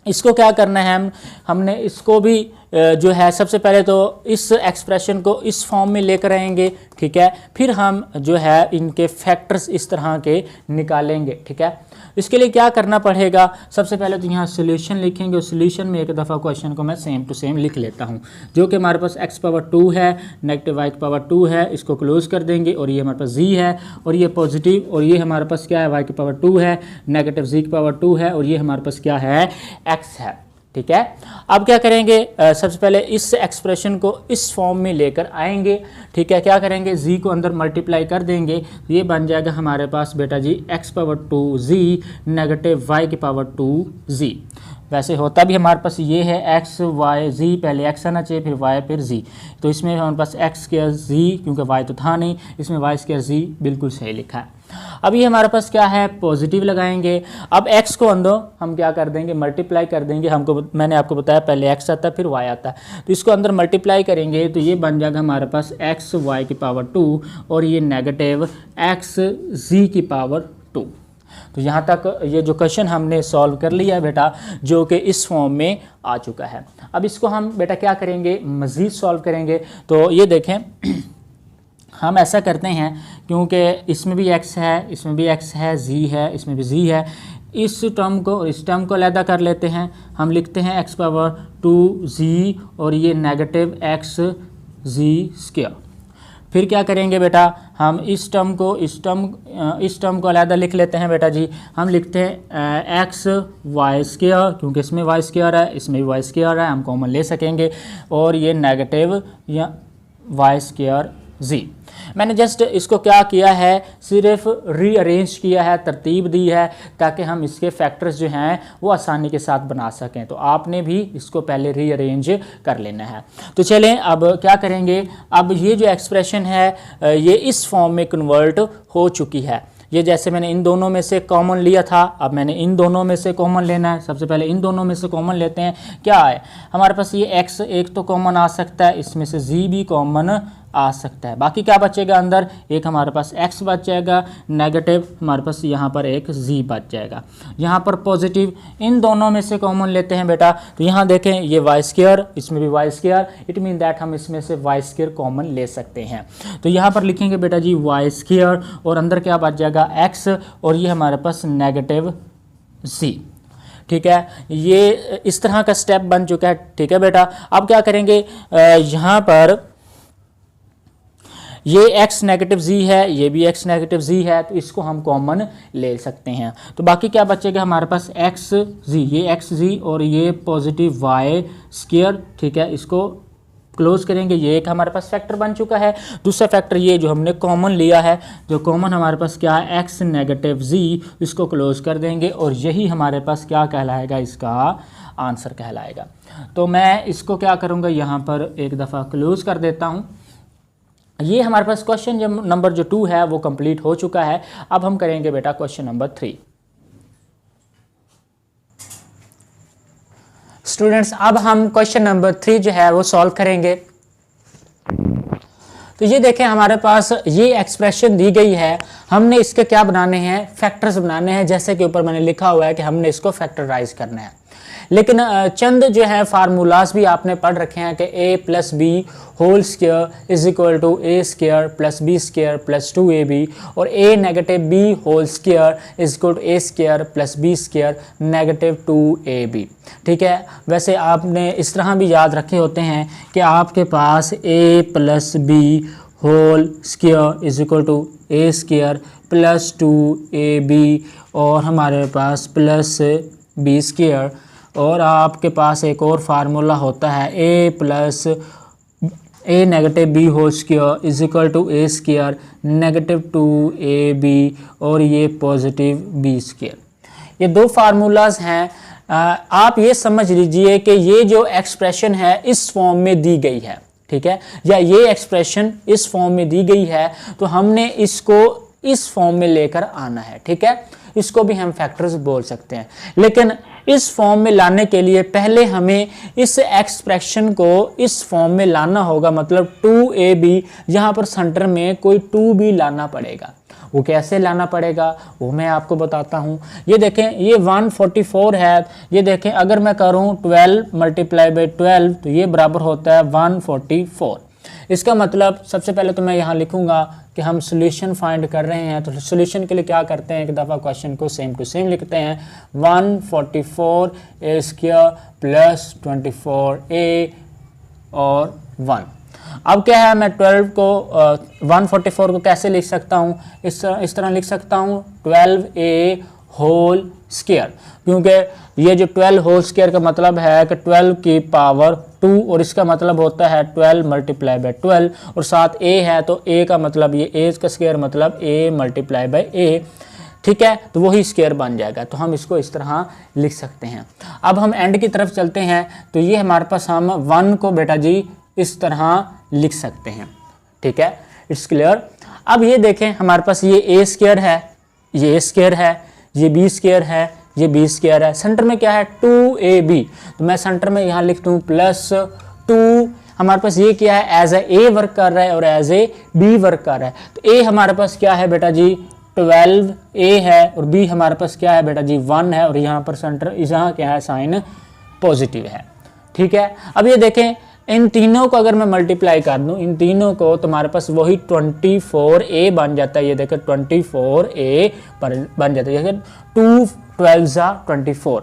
इसको क्या करना है, हमने इसको भी जो है सबसे पहले तो इस एक्सप्रेशन को इस फॉर्म में लेकर आएंगे, ठीक है, फिर हम जो है इनके फैक्टर्स इस तरह के निकालेंगे, ठीक है। इसके लिए क्या करना पड़ेगा, सबसे पहले तो यहाँ सोल्यूशन लिखेंगे, और सोल्यूशन में एक दफ़ा क्वेश्चन को मैं सेम टू सेम लिख लेता हूँ, जो कि हमारे पास x पावर 2 है, नेगेटिव y की पावर 2 है, इसको क्लोज कर देंगे, और ये हमारे पास z है, और ये पॉजिटिव, और ये हमारे पास क्या है y की पावर 2 है, नेगेटिव z की पावर 2 है, और ये हमारे पास क्या है x है, ठीक है। अब क्या करेंगे, सबसे पहले इस एक्सप्रेशन को इस फॉर्म में लेकर आएंगे, ठीक है। क्या करेंगे, z को अंदर मल्टीप्लाई कर देंगे, ये बन जाएगा हमारे पास बेटा जी x power 2z negative y की पावर 2z। वैसे होता भी हमारे पास ये है x y z, पहले x आना चाहिए फिर y फिर z, तो इसमें हमारे पास x स्क्वायर z, क्योंकि y तो था नहीं, इसमें y स्क्वायर z बिल्कुल सही लिखा है। अब ये हमारे पास क्या है पॉजिटिव लगाएंगे। अब x को अंदर हम क्या कर देंगे, मल्टीप्लाई कर देंगे। हमको मैंने आपको बताया पहले x आता है फिर y आता है, तो इसको अंदर मल्टीप्लाई करेंगे तो ये बन जाएगा हमारे पास x y की पावर 2, और ये नेगेटिव x z की पावर 2। तो यहाँ तक ये जो क्वेश्चन हमने सॉल्व कर लिया है बेटा, जो कि इस फॉर्म में आ चुका है। अब इसको हम बेटा क्या करेंगे, मज़ीद सॉल्व करेंगे। तो ये देखें हम ऐसा करते हैं क्योंकि इसमें भी x है, इसमें भी x है, z है, इसमें भी z है, इस टर्म को और इस टर्म को अलग कर लेते हैं। हम लिखते हैं x पावर 2z और ये नेगेटिव x z स्क्वायर। फिर क्या करेंगे बेटा, हम इस टर्म को अलग लिख लेते हैं बेटा जी। हम लिखते हैं x y स्क्वायर, क्योंकि इसमें y स्क्वायर है, इसमें भी y स्क्वायर है, हम कॉमन ले सकेंगे, और ये नेगेटिव या y स्क्वायर z। मैंने जस्ट इसको क्या किया है, सिर्फ रीअरेंज किया है, तरतीब दी है, ताकि हम इसके फैक्टर्स जो हैं वो आसानी के साथ बना सकें। तो आपने भी इसको पहले रीअरेंज कर लेना है। तो चलें अब क्या करेंगे, अब ये जो एक्सप्रेशन है ये इस फॉर्म में कन्वर्ट हो चुकी है। ये जैसे मैंने इन दोनों में से कॉमन लिया था, अब मैंने इन दोनों में से कॉमन लेना है। सबसे पहले इन दोनों में से कॉमन लेते हैं। क्या है हमारे पास, ये x एक तो कॉमन आ सकता है, इसमें से z भी कॉमन आ सकता है। बाकी क्या बचेगा अंदर, एक हमारे पास x बच जाएगा, नेगेटिव हमारे पास यहाँ पर एक z बच जाएगा। यहाँ पर पॉजिटिव इन दोनों में से कॉमन लेते हैं बेटा, तो यहाँ देखें ये y स्क्वायर, इसमें भी y square, it mean that हम इसमें से y स्क्वायर कॉमन ले सकते हैं। तो यहाँ पर लिखेंगे बेटा जी y स्क्वायर और अंदर क्या बच जाएगा x और ये हमारे पास नेगेटिव z। ठीक है, ये इस तरह का स्टेप बन चुका है। ठीक है बेटा, अब क्या करेंगे, यहाँ पर ये x नेगेटिव z है, ये भी x नेगेटिव z है, तो इसको हम कॉमन ले सकते हैं। तो बाकी क्या बचेगा हमारे पास x z, ये x z और ये पॉजिटिव y स्क्वायर। ठीक है, इसको क्लोज करेंगे, ये एक हमारे पास फैक्टर बन चुका है। दूसरा फैक्टर ये जो हमने कॉमन लिया है, जो कॉमन हमारे पास क्या है x नेगेटिव z, इसको क्लोज कर देंगे और यही हमारे पास क्या कहलाएगा, इसका आंसर कहलाएगा। तो मैं इसको क्या करूँगा, यहाँ पर एक दफ़ा क्लोज कर देता हूँ। ये हमारे पास क्वेश्चन नंबर जो 2 है वो कंप्लीट हो चुका है। अब हम करेंगे बेटा क्वेश्चन नंबर 3। स्टूडेंट्स, अब हम क्वेश्चन नंबर 3 जो है वो सॉल्व करेंगे। तो ये देखें हमारे पास ये एक्सप्रेशन दी गई है, हमने इसके क्या बनाने हैं, फैक्टर्स बनाने हैं। जैसे कि ऊपर मैंने लिखा हुआ है कि हमने इसको फैक्टराइज करना है। लेकिन चंद जो है फार्मूलाज भी आपने पढ़ रखे हैं कि a plus b whole square is equal to a square plus b square plus 2ab और a negative b whole square is equal to a square plus b square negative 2ab। ठीक है, वैसे आपने इस तरह भी याद रखे होते हैं कि आपके पास a plus b whole square is equal to a square plus 2ab और हमारे पास प्लस b स्क्वायर, और आपके पास एक और फार्मूला होता है a plus a negative b whole square is equal to a square negative 2ab और ये पॉजिटिव b स्क्वायर। ये दो फार्मूलाज हैं। आप ये समझ लीजिए कि ये जो एक्सप्रेशन है इस फॉर्म में दी गई है। ठीक है, या ये एक्सप्रेशन इस फॉर्म में दी गई है, तो हमने इसको इस फॉर्म में लेकर आना है। ठीक है, इसको भी हम फैक्टर्स बोल सकते हैं। लेकिन इस फॉर्म में लाने के लिए पहले हमें इस एक्सप्रेशन को इस फॉर्म में लाना होगा, मतलब 2ab, यहाँ पर सेंटर में कोई 2b लाना पड़ेगा। वो कैसे लाना पड़ेगा वो मैं आपको बताता हूँ। ये देखें ये 144 है, ये देखें अगर मैं करूँ 12 मल्टीप्लाई बाई 12 तो ये बराबर होता है 144। इसका मतलब सबसे पहले तो मैं यहाँ लिखूंगा कि हम सॉल्यूशन फाइंड कर रहे हैं। तो सॉल्यूशन के लिए क्या करते हैं, एक दफ़ा क्वेश्चन को सेम टू सेम लिखते हैं। 144 a स्क्वायर प्लस 24a और 1। अब क्या है, मैं 12 को 144 को कैसे लिख सकता हूँ, इस तरह लिख सकता हूँ 12a होल स्क्वायर, क्योंकि ये जो 12 होल स्क्वायर का मतलब है कि 12 की पावर 2 और इसका मतलब होता है 12 मल्टीप्लाई बाई 12 और साथ a है तो a का मतलब ये a का स्क्वायर मतलब a मल्टीप्लाई बाई a। ठीक है, तो वही स्क्वायर बन जाएगा। तो हम इसको इस तरह लिख सकते हैं। अब हम एंड की तरफ चलते हैं, तो ये हमारे पास हम 1 को बेटा जी इस तरह लिख सकते हैं। ठीक है, इट्स क्लियर। अब ये देखें हमारे पास ये a स्क्वायर है, ये a स्क्वायर है, ये b स्क्वायर है, ये b स्क्वायर है, सेंटर में क्या है 2ab, तो मैं सेंटर में यहाँ लिख दूँ प्लस 2। हमारे पास ये क्या है, एज ए वर्क कर रहा है और एज ए b वर्क कर रहा है। तो a हमारे पास क्या है बेटा जी 12a है और b हमारे पास क्या है बेटा जी 1 है और यहाँ पर सेंटर यहाँ क्या है साइन पॉजिटिव है। ठीक है, अब ये देखें इन तीनों को अगर मैं मल्टीप्लाई कर दूं, इन तीनों को, तो हमारे पास वही 24a बन जाता है। ये देखो 24a बन जाता है, 2 12 24।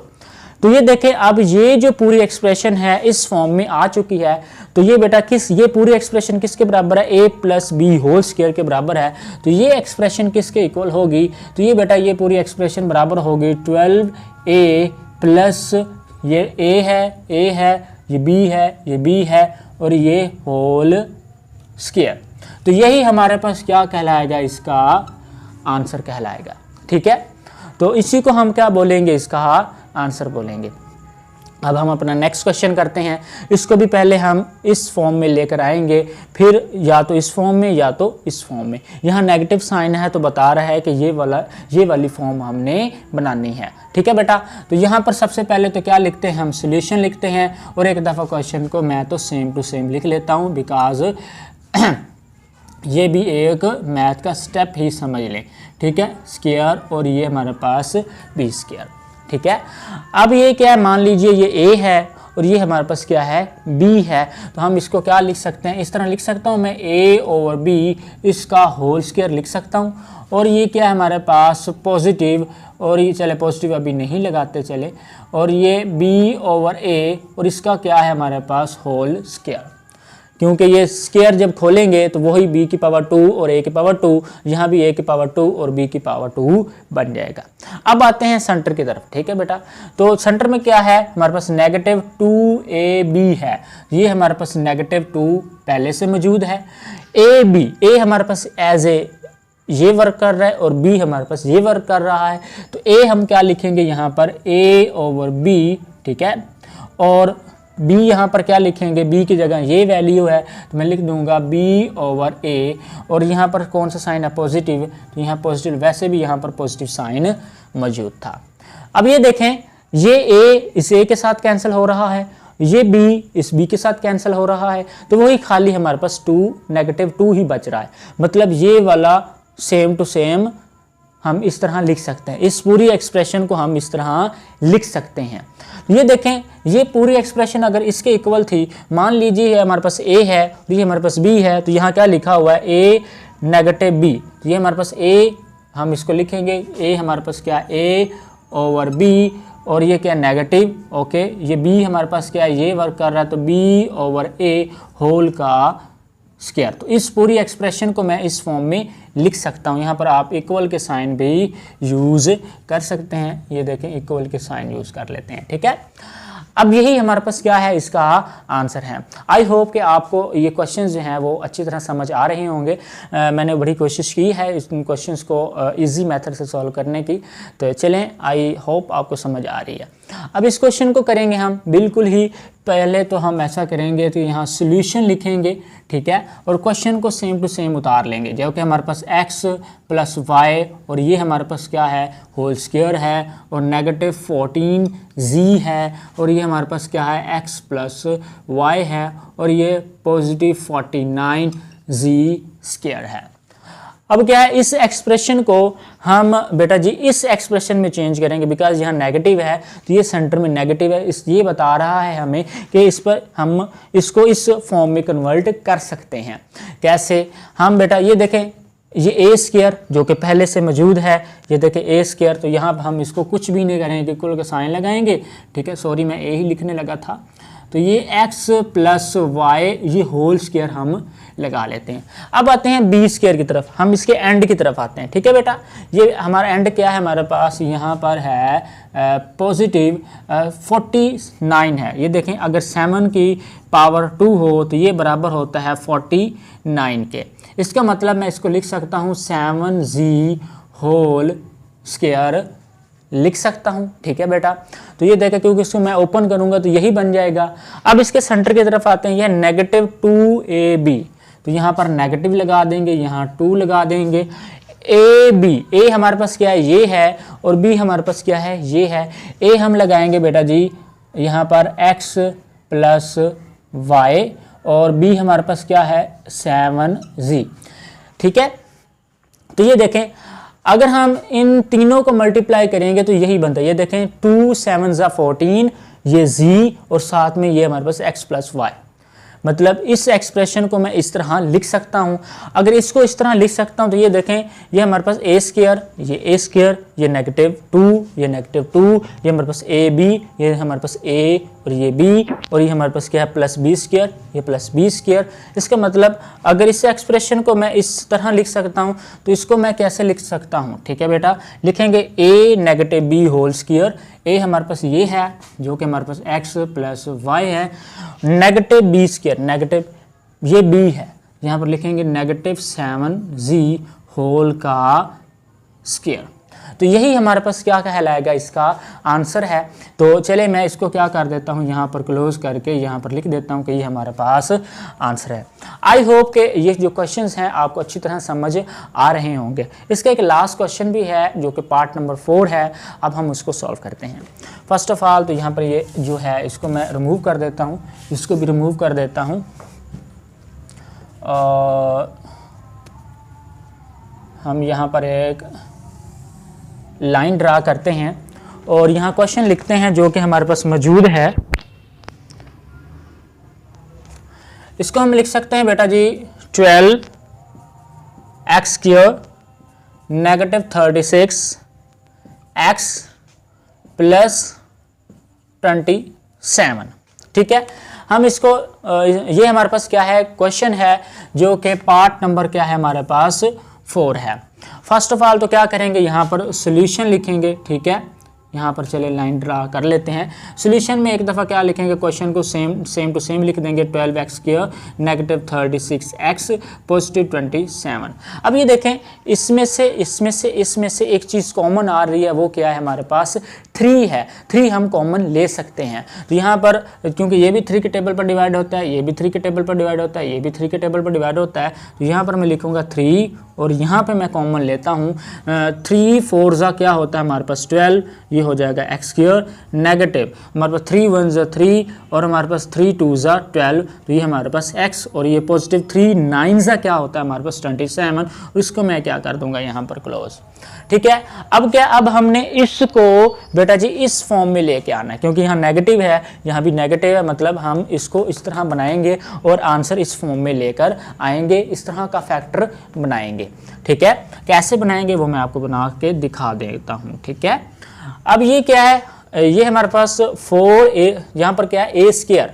तो ये देखें, अब ये जो पूरी एक्सप्रेशन है इस फॉर्म में आ चुकी है। तो ये बेटा ये पूरी एक्सप्रेशन किसके बराबर है? a plus b whole square के बराबर है। तो ये एक्सप्रेशन किसके इक्वल होगी? तो ये बेटा ये पूरी एक्सप्रेशन बराबर होगी 12a प्लस ये a है, ये b है, ये b है और ये होल स्क्वायर। तो यही हमारे पास क्या कहलाएगा? इसका आंसर कहलाएगा। ठीक है, तो इसी को हम क्या बोलेंगे? इसका आंसर बोलेंगे। अब हम अपना नेक्स्ट क्वेश्चन करते हैं। इसको भी पहले हम इस फॉर्म में लेकर आएंगे, फिर या तो इस फॉर्म में या तो इस फॉर्म में। यहाँ नेगेटिव साइन है तो बता रहा है कि ये वाली फॉर्म हमने बनानी है। ठीक है बेटा, तो यहाँ पर सबसे पहले तो क्या लिखते हैं? हम सोल्यूशन लिखते हैं और एक दफ़ा क्वेश्चन को मैं तो सेम टू सेम लिख लेता हूँ, बिकॉज ये भी एक मैथ का स्टेप ही समझ लें। ठीक है, स्क्वायर और ये हमारे पास बी स्क्वायर। ठीक है, अब ये क्या है? मान लीजिए ये a है और ये हमारे पास क्या है? b है। तो हम इसको क्या लिख सकते हैं? इस तरह लिख सकता हूँ मैं, a ओवर b इसका होल स्क्वायर लिख सकता हूँ। और ये क्या है हमारे पास? पॉजिटिव, और ये चले पॉजिटिव अभी नहीं लगाते चले, और ये b ओवर a और इसका क्या है हमारे पास? Whole square. क्योंकि ये स्क्वायर जब खोलेंगे तो वही b की पावर 2 और a की पावर 2, यहाँ भी a की पावर 2 और b की पावर 2 बन जाएगा। अब आते हैं सेंटर की तरफ। ठीक है बेटा, तो सेंटर में क्या है हमारे पास? नेगेटिव 2ab है। ये हमारे पास नेगेटिव 2 पहले से मौजूद है। a हमारे पास एज ए ये वर्क कर रहा है और b हमारे पास ये वर्क कर रहा है। तो a हम क्या लिखेंगे यहाँ पर? a over b। ठीक है, और b यहाँ पर क्या लिखेंगे? b की जगह ये वैल्यू है तो मैं लिख दूंगा b ओवर a, और यहाँ पर कौन सा साइन है? पॉजिटिव, तो यहाँ पॉजिटिव, वैसे भी यहाँ पर पॉजिटिव साइन मौजूद था। अब ये देखें, ये a इस a के साथ कैंसिल हो रहा है, ये b इस b के साथ कैंसिल हो रहा है, तो वही खाली हमारे पास नेगेटिव 2 ही बच रहा है। मतलब ये वाला सेम टू सेम हम इस तरह लिख सकते हैं। इस पूरी एक्सप्रेशन को हम इस तरह लिख सकते हैं। ये देखें, ये पूरी एक्सप्रेशन अगर इसके इक्वल थी, मान लीजिए हमारे पास a है और ये हमारे पास b है, तो यहाँ क्या लिखा हुआ है? a negative b। तो ये हमारे पास a, हम इसको लिखेंगे a हमारे पास क्या? a ओवर b, और ये क्या? नेगेटिव। ओके, ये b हमारे पास क्या है? ये वर्क कर रहा है, तो b ओवर a होल का स्क्वायर। तो इस पूरी एक्सप्रेशन को मैं इस फॉर्म में लिख सकता हूँ। यहाँ पर आप इक्वल के साइन भी यूज़ कर सकते हैं। ये देखें, इक्वल के साइन यूज़ कर लेते हैं। ठीक है, अब यही हमारे पास क्या है? इसका आंसर है। आई होप कि आपको ये क्वेश्चंस जो हैं वो अच्छी तरह समझ आ रहे होंगे। मैंने बड़ी कोशिश की है इस क्वेश्चंस को इजी मेथड से सॉल्व करने की। तो चलें, आई होप आपको समझ आ रही है। अब इस क्वेश्चन को करेंगे हम बिल्कुल ही पहले तो हम ऐसा करेंगे तो यहाँ सोल्यूशन लिखेंगे। ठीक है, और क्वेश्चन को सेम टू सेम उतार लेंगे, जो कि हमारे पास x प्लस वाई, और ये हमारे पास क्या है? होल स्क्वायर है, और नेगेटिव 14z है, और ये हमारे पास क्या है? x प्लस वाई है, और ये पॉजिटिव 49z स्क्वायर है। अब क्या है? इस एक्सप्रेशन को हम बेटा जी इस एक्सप्रेशन में चेंज करेंगे, बिकॉज यहाँ नेगेटिव है तो ये सेंटर में नेगेटिव है। ये बता रहा है हमें कि इस पर हम इसको इस फॉर्म में कन्वर्ट कर सकते हैं। कैसे? हम बेटा ये देखें, ये ए स्क्वायर जो कि पहले से मौजूद है, ये देखें ए स्क्वायर, तो यहाँ पर हम इसको कुछ भी नहीं करेंगे, इक्वल का साइन लगाएंगे। ठीक है, सॉरी मैं ए ही लिखने लगा था। तो ये x प्लस वाई ये होल स्क्वायर हम लगा लेते हैं। अब आते हैं बी स्क्वायर की तरफ, हम इसके एंड की तरफ आते हैं। ठीक है बेटा, ये हमारा एंड क्या है? हमारे पास यहाँ पर है पॉजिटिव 49 है। ये देखें, अगर 7 की पावर 2 हो तो ये बराबर होता है 49 के। इसका मतलब मैं इसको लिख सकता हूँ 7z होल स्क्वायर लिख सकता हूँ। ठीक है बेटा, तो ये देखा, क्योंकि इसको मैं ओपन करूंगा तो यही बन जाएगा। अब इसके सेंटर की तरफ आते हैं, यह नेगेटिव 2ab, तो यहाँ पर नेगेटिव लगा देंगे, यहाँ 2 लगा देंगे। ए हमारे पास क्या है? ये है, और बी हमारे पास क्या है? ये है। ए हम लगाएंगे बेटा जी यहाँ पर x प्लस वाई, और बी हमारे पास क्या है? 7z। ठीक है, तो ये देखें, अगर हम इन तीनों को मल्टीप्लाई करेंगे तो यही बनता है। ये देखें, 2 7 14, ये z, और साथ में ये हमारे पास x प्लस वाई। मतलब इस एक्सप्रेशन को मैं इस तरह लिख सकता हूँ। अगर इसको इस तरह लिख सकता हूँ तो ये देखें, ये हमारे पास ए स्क्वायर, ये -2, ये -2, ये हमारे पास ए बी, ये हमारे पास ए और ये बी, और ये हमारे पास क्या है -b स्क्वायर, ये +b स्क्वायर। इसका मतलब अगर इस एक्सप्रेशन को मैं इस तरह लिख सकता हूँ तो इसको मैं कैसे लिख सकता हूँ? ठीक है बेटा, लिखेंगे a -b whole square. a हमारे पास ये है जो कि हमारे पास x + y है, -b स्क्वायर, नेगेटिव ये b है, यहाँ पर लिखेंगे -7g होल का स्क्वायर। तो यही हमारे पास क्या कहलाएगा, इसका आंसर है। तो चले मैं इसको क्या कर देता हूँ, यहाँ पर क्लोज करके यहाँ पर लिख देता हूँ कि ये हमारे पास आंसर है। आई होप कि ये जो क्वेश्चंस हैं आपको अच्छी तरह समझ आ रहे होंगे। इसका एक लास्ट क्वेश्चन भी है जो कि पार्ट नंबर 4 है। अब हम उसको सॉल्व करते हैं। फर्स्ट ऑफ ऑल तो यहाँ पर ये जो है इसको मैं रिमूव कर देता हूँ, इसको भी रिमूव कर देता हूँ। हम यहाँ पर एक लाइन ड्रा करते हैं और यहाँ क्वेश्चन लिखते हैं जो कि हमारे पास मौजूद है। इसको हम लिख सकते हैं बेटा जी 12x² -36 x + 27। ठीक है, हम इसको ये हमारे पास क्या है, क्वेश्चन है जो कि पार्ट नंबर क्या है हमारे पास 4 है। फर्स्ट ऑफ ऑल तो क्या करेंगे, यहाँ पर सॉल्यूशन लिखेंगे। ठीक है, यहाँ पर चले लाइन ड्रा कर लेते हैं। सॉल्यूशन में एक दफ़ा क्या लिखेंगे, क्वेश्चन को सेम टू सेम लिख देंगे। 12x² -36x + 27। अब ये देखें, इसमें से एक चीज़ कॉमन आ रही है, वो क्या है हमारे पास 3 है। 3 हम कॉमन ले सकते हैं। तो यहाँ पर क्योंकि ये भी 3 के टेबल पर डिवाइड होता है, ये भी 3 के टेबल पर डिवाइड होता है, ये भी 3 के टेबल पर डिवाइड होता है, तो यहाँ पर मैं लिखूँगा 3 और यहाँ पे मैं कॉमन लेता हूँ 3 4 क्या होता है हमारे पास 12, ये हो जाएगा x² नेगेटिव हमारे पास 3 1 3 और हमारे पास 3 2 12, तो ये हमारे पास x, और ये पॉजिटिव 3 9 क्या होता है हमारे पास 27, और इसको मैं क्या कर दूंगा यहाँ पर क्लोज। ठीक है, अब क्या, अब हमने इसको बेटा जी इस फॉर्म में लेके आना है, क्योंकि यहाँ नेगेटिव है, यहाँ भी नेगेटिव है, मतलब हम इसको इस तरह बनाएंगे और आंसर इस फॉर्म में लेकर आएंगे, इस तरह का फैक्टर बनाएंगे। ठीक है, कैसे बनाएंगे वो मैं आपको बना के दिखा देता हूँ। ठीक है, अब ये क्या है, ये हमारे पास 4a, यहाँ पर क्या है a²,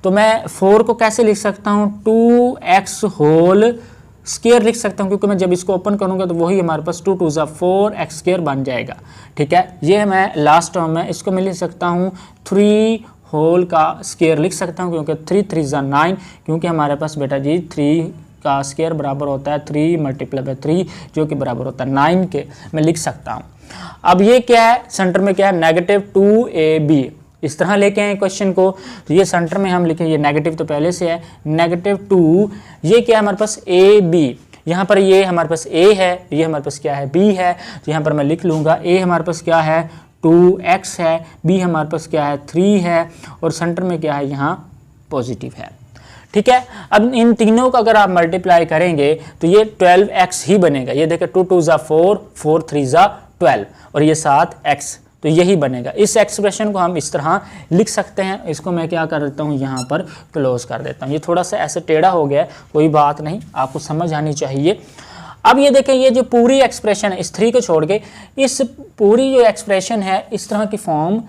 तो मैं 4 को कैसे लिख सकता हूँ 2x होल स्क्वायर लिख सकता हूँ, क्योंकि मैं जब इसको ओपन करूँगा तो वही हमारे पास 2 2 4x² बन जाएगा। ठीक है, ये मैं लास्ट टर्म है, इसको मैं लिख सकता हूँ 3 होल का स्क्वायर लिख सकता हूँ, क्योंकि 3 3 9, क्योंकि हमारे पास बेटा जी 3 का स्क्वायर बराबर होता है 3 × 3 जो कि बराबर होता है 9 के, मैं लिख सकता हूँ। अब ये क्या है, सेंटर में क्या है -2ab, इस तरह लेके आए क्वेश्चन को, तो ये सेंटर में हम लिखें, ये नेगेटिव तो पहले से है, -2, ये क्या है हमारे पास ab, यहाँ पर ये हमारे पास a है, ये हमारे पास क्या है b है, तो यहाँ पर मैं लिख लूँगा a हमारे पास क्या है 2x है, b हमारे पास क्या है 3 है, और सेंटर में क्या है यहाँ पॉजिटिव है। ठीक है, अब इन तीनों का अगर आप मल्टीप्लाई करेंगे तो ये 12x ही बनेगा। ये देखें 2 2 4 4 3 12 और ये 7x, तो यही बनेगा। इस एक्सप्रेशन को हम इस तरह लिख सकते हैं। इसको मैं क्या कर देता हूँ, यहाँ पर क्लोज कर देता हूँ। ये थोड़ा सा ऐसे टेढ़ा हो गया, कोई बात नहीं, आपको समझ आनी चाहिए। अब ये देखें, ये जो पूरी एक्सप्रेशन है, इस 3 को छोड़ के इस पूरी जो एक्सप्रेशन है इस तरह की फॉर्म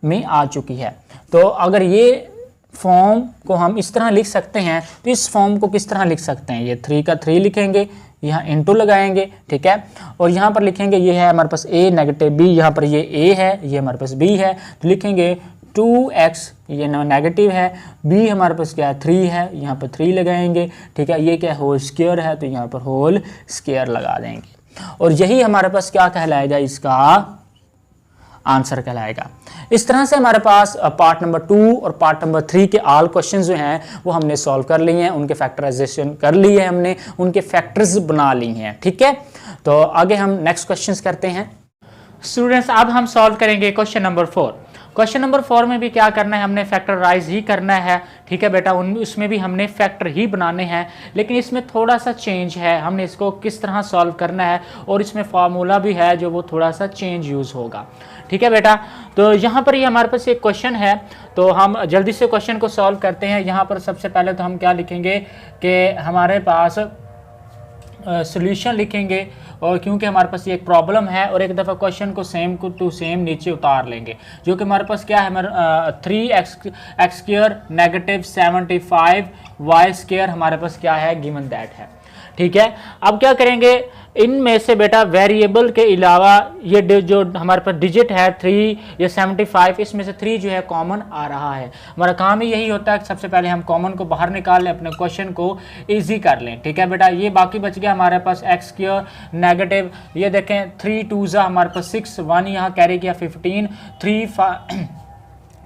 में आ चुकी है। तो अगर ये फॉर्म को हम इस तरह लिख सकते हैं, तो इस फॉर्म को किस तरह लिख सकते हैं, ये 3 का 3 लिखेंगे, यहाँ इंटू लगाएंगे। ठीक है, और यहाँ पर लिखेंगे, ये है हमारे पास a -b, यहाँ पर ये a है, ये हमारे पास b है, तो लिखेंगे 2x, ये नेगेटिव है, b हमारे पास क्या है 3 है, यहाँ पर 3 लगाएंगे। ठीक है, ये क्या है होल स्क्वायर है, तो यहाँ पर होल स्क्वायर लगा देंगे, और यही हमारे पास क्या कहलाएगा, इसका आंसर कहलाएगा। इस तरह से हमारे पास पार्ट नंबर 2 और पार्ट नंबर 3 के ऑल क्वेश्चंस जो हैं वो हमने सॉल्व कर लिए हैं, उनके फैक्टराइजेशन कर लिए हैं हमने, उनके फैक्टर्स बना लिए हैं। ठीक है, तो आगे हम नेक्स्ट क्वेश्चंस करते हैं। स्टूडेंट्स, अब हम सॉल्व करेंगे क्वेश्चन नंबर 4। क्वेश्चन नंबर 4 में भी क्या करना है, हमने फैक्टराइज ही करना है, ठीक है बेटा। उसमें भी हमने फैक्टर ही बनाने हैं, लेकिन इसमें थोड़ा सा चेंज है, हमने इसको किस तरह सॉल्व करना है, और इसमें फार्मूला भी है जो वो थोड़ा सा चेंज यूज़ होगा, ठीक है बेटा। तो यहाँ पर ये हमारे पास एक क्वेश्चन है, तो हम जल्दी से क्वेश्चन को सॉल्व करते हैं। यहाँ पर सबसे पहले तो हम क्या लिखेंगे कि हमारे पास सॉल्यूशन लिखेंगे, और क्योंकि हमारे पास ये एक प्रॉब्लम है, और एक दफ़ा क्वेश्चन को सेम टू सेम नीचे उतार लेंगे, जो कि हमारे पास क्या है, हमारे 3x² नेगेटिव 75 y² हमारे पास क्या है, गिवन दैट है, ठीक है। अब क्या करेंगे, इनमें से बेटा वेरिएबल के अलावा ये जो हमारे पास डिजिट है 3 या 75, इसमें से 3 जो है कॉमन आ रहा है। हमारा काम ही यही होता है कि सबसे पहले हम कॉमन को बाहर निकाल लें, अपने क्वेश्चन को इजी कर लें, ठीक है बेटा। ये बाकी बच गया हमारे पास x² नेगेटिव, ये देखें 3 2 हमारे पास 6, 1 यहाँ कैरी किया 15,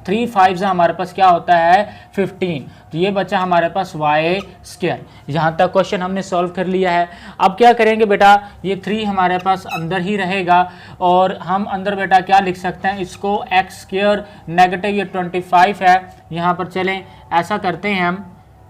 3 5 हमारे पास क्या होता है 15, तो ये बचा हमारे पास y²। यहाँ तक क्वेश्चन हमने सॉल्व कर लिया है। अब क्या करेंगे बेटा, ये 3 हमारे पास अंदर ही रहेगा, और हम अंदर बेटा क्या लिख सकते हैं, इसको x² नेगेटिव ये 25 है, यहाँ पर चलें ऐसा करते हैं, हम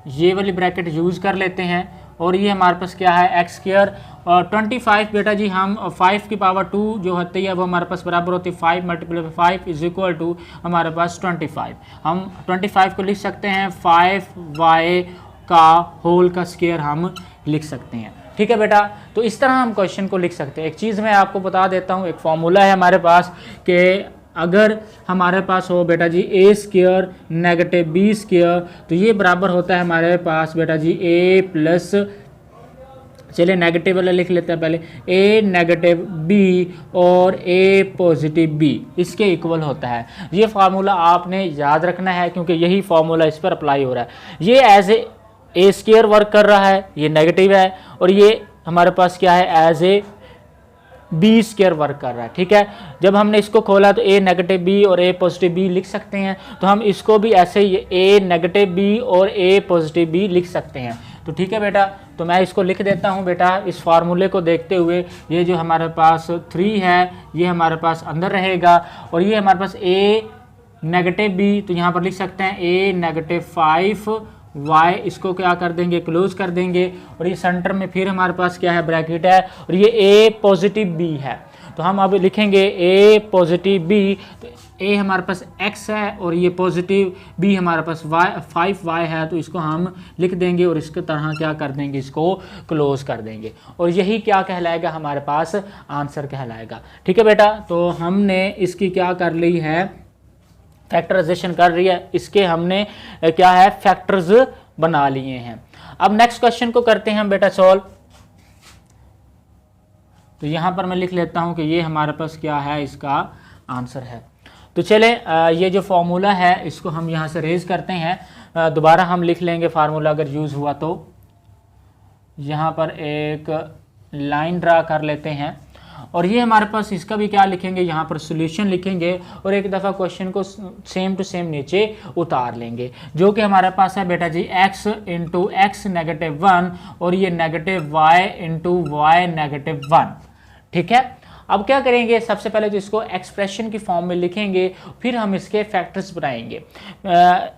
ये वाली ब्रैकेट यूज़ कर लेते हैं, और ये हमारे पास क्या है x² और 25 बेटा जी, हम 5 की पावर 2 जो होती है वो हमारे पास बराबर होती है 5 × 5 इज इक्वल टू हमारे पास 25। हम 25 को लिख सकते हैं 5y का होल का स्क्वायर हम लिख सकते हैं, ठीक है बेटा। तो इस तरह हम क्वेश्चन को लिख सकते हैं। एक चीज़ मैं आपको बता देता हूँ, एक फॉर्मूला है हमारे पास कि अगर हमारे पास हो बेटा जी a² नेगेटिव b², तो ये बराबर होता है हमारे पास बेटा जी a प्लस, चलिए नेगेटिव वाला लिख लेते हैं पहले, a नेगेटिव b और a पॉजिटिव b इसके इक्वल होता है। ये फार्मूला आपने याद रखना है, क्योंकि यही फार्मूला इस पर अप्लाई हो रहा है। ये एज a² वर्क कर रहा है, ये नेगेटिव है, और ये हमारे पास क्या है एज ए b² वर्क कर रहा है, ठीक है। जब हमने इसको खोला तो a नेगेटिव b और a पॉजिटिव b लिख सकते हैं, तो हम इसको भी ऐसे ही a नेगेटिव b और a पॉजिटिव b लिख सकते हैं, तो ठीक है बेटा। तो मैं इसको लिख देता हूं बेटा, इस फार्मूले को देखते हुए, ये जो हमारे पास 3 है ये हमारे पास अंदर रहेगा, और ये हमारे पास a नेगेटिव b, तो यहाँ पर लिख सकते हैं a नेगेटिव 5y, इसको क्या कर देंगे, क्लोज कर देंगे, और ये सेंटर में फिर हमारे पास क्या है, ब्रैकेट है, और ये a पॉजिटिव b है, तो हम अब लिखेंगे a पॉजिटिव b, तो a हमारे पास x है और ये पॉजिटिव b हमारे पास 5y है, तो इसको हम लिख देंगे और इसके तरह क्या कर देंगे, इसको क्लोज कर देंगे, और यही क्या कहलाएगा, हमारे पास आंसर कहलाएगा, ठीक है बेटा। तो हमने इसकी क्या कर ली है, फैक्टराइजेशन कर रही है, इसके हमने क्या है फैक्टर्स बना लिए हैं। अब नेक्स्ट क्वेश्चन को करते हैं हम बेटा सॉल्व। तो यहाँ पर मैं लिख लेता हूँ कि ये हमारे पास क्या है, इसका आंसर है। तो चले ये जो फॉर्मूला है इसको हम यहाँ से रेज करते हैं, दोबारा हम लिख लेंगे फार्मूला अगर यूज़ हुआ तो। यहाँ पर एक लाइन ड्रा कर लेते हैं, और ये हमारे पास इसका भी क्या लिखेंगे, यहाँ पर सॉल्यूशन लिखेंगे, और एक दफ़ा क्वेश्चन को सेम टू सेम नीचे उतार लेंगे, जो कि हमारे पास है बेटा जी x × x नेगेटिव 1 और ये नेगेटिव y × y नेगेटिव 1, ठीक है। अब क्या करेंगे, सबसे पहले तो इसको एक्सप्रेशन की फॉर्म में लिखेंगे, फिर हम इसके फैक्टर्स बनाएंगे।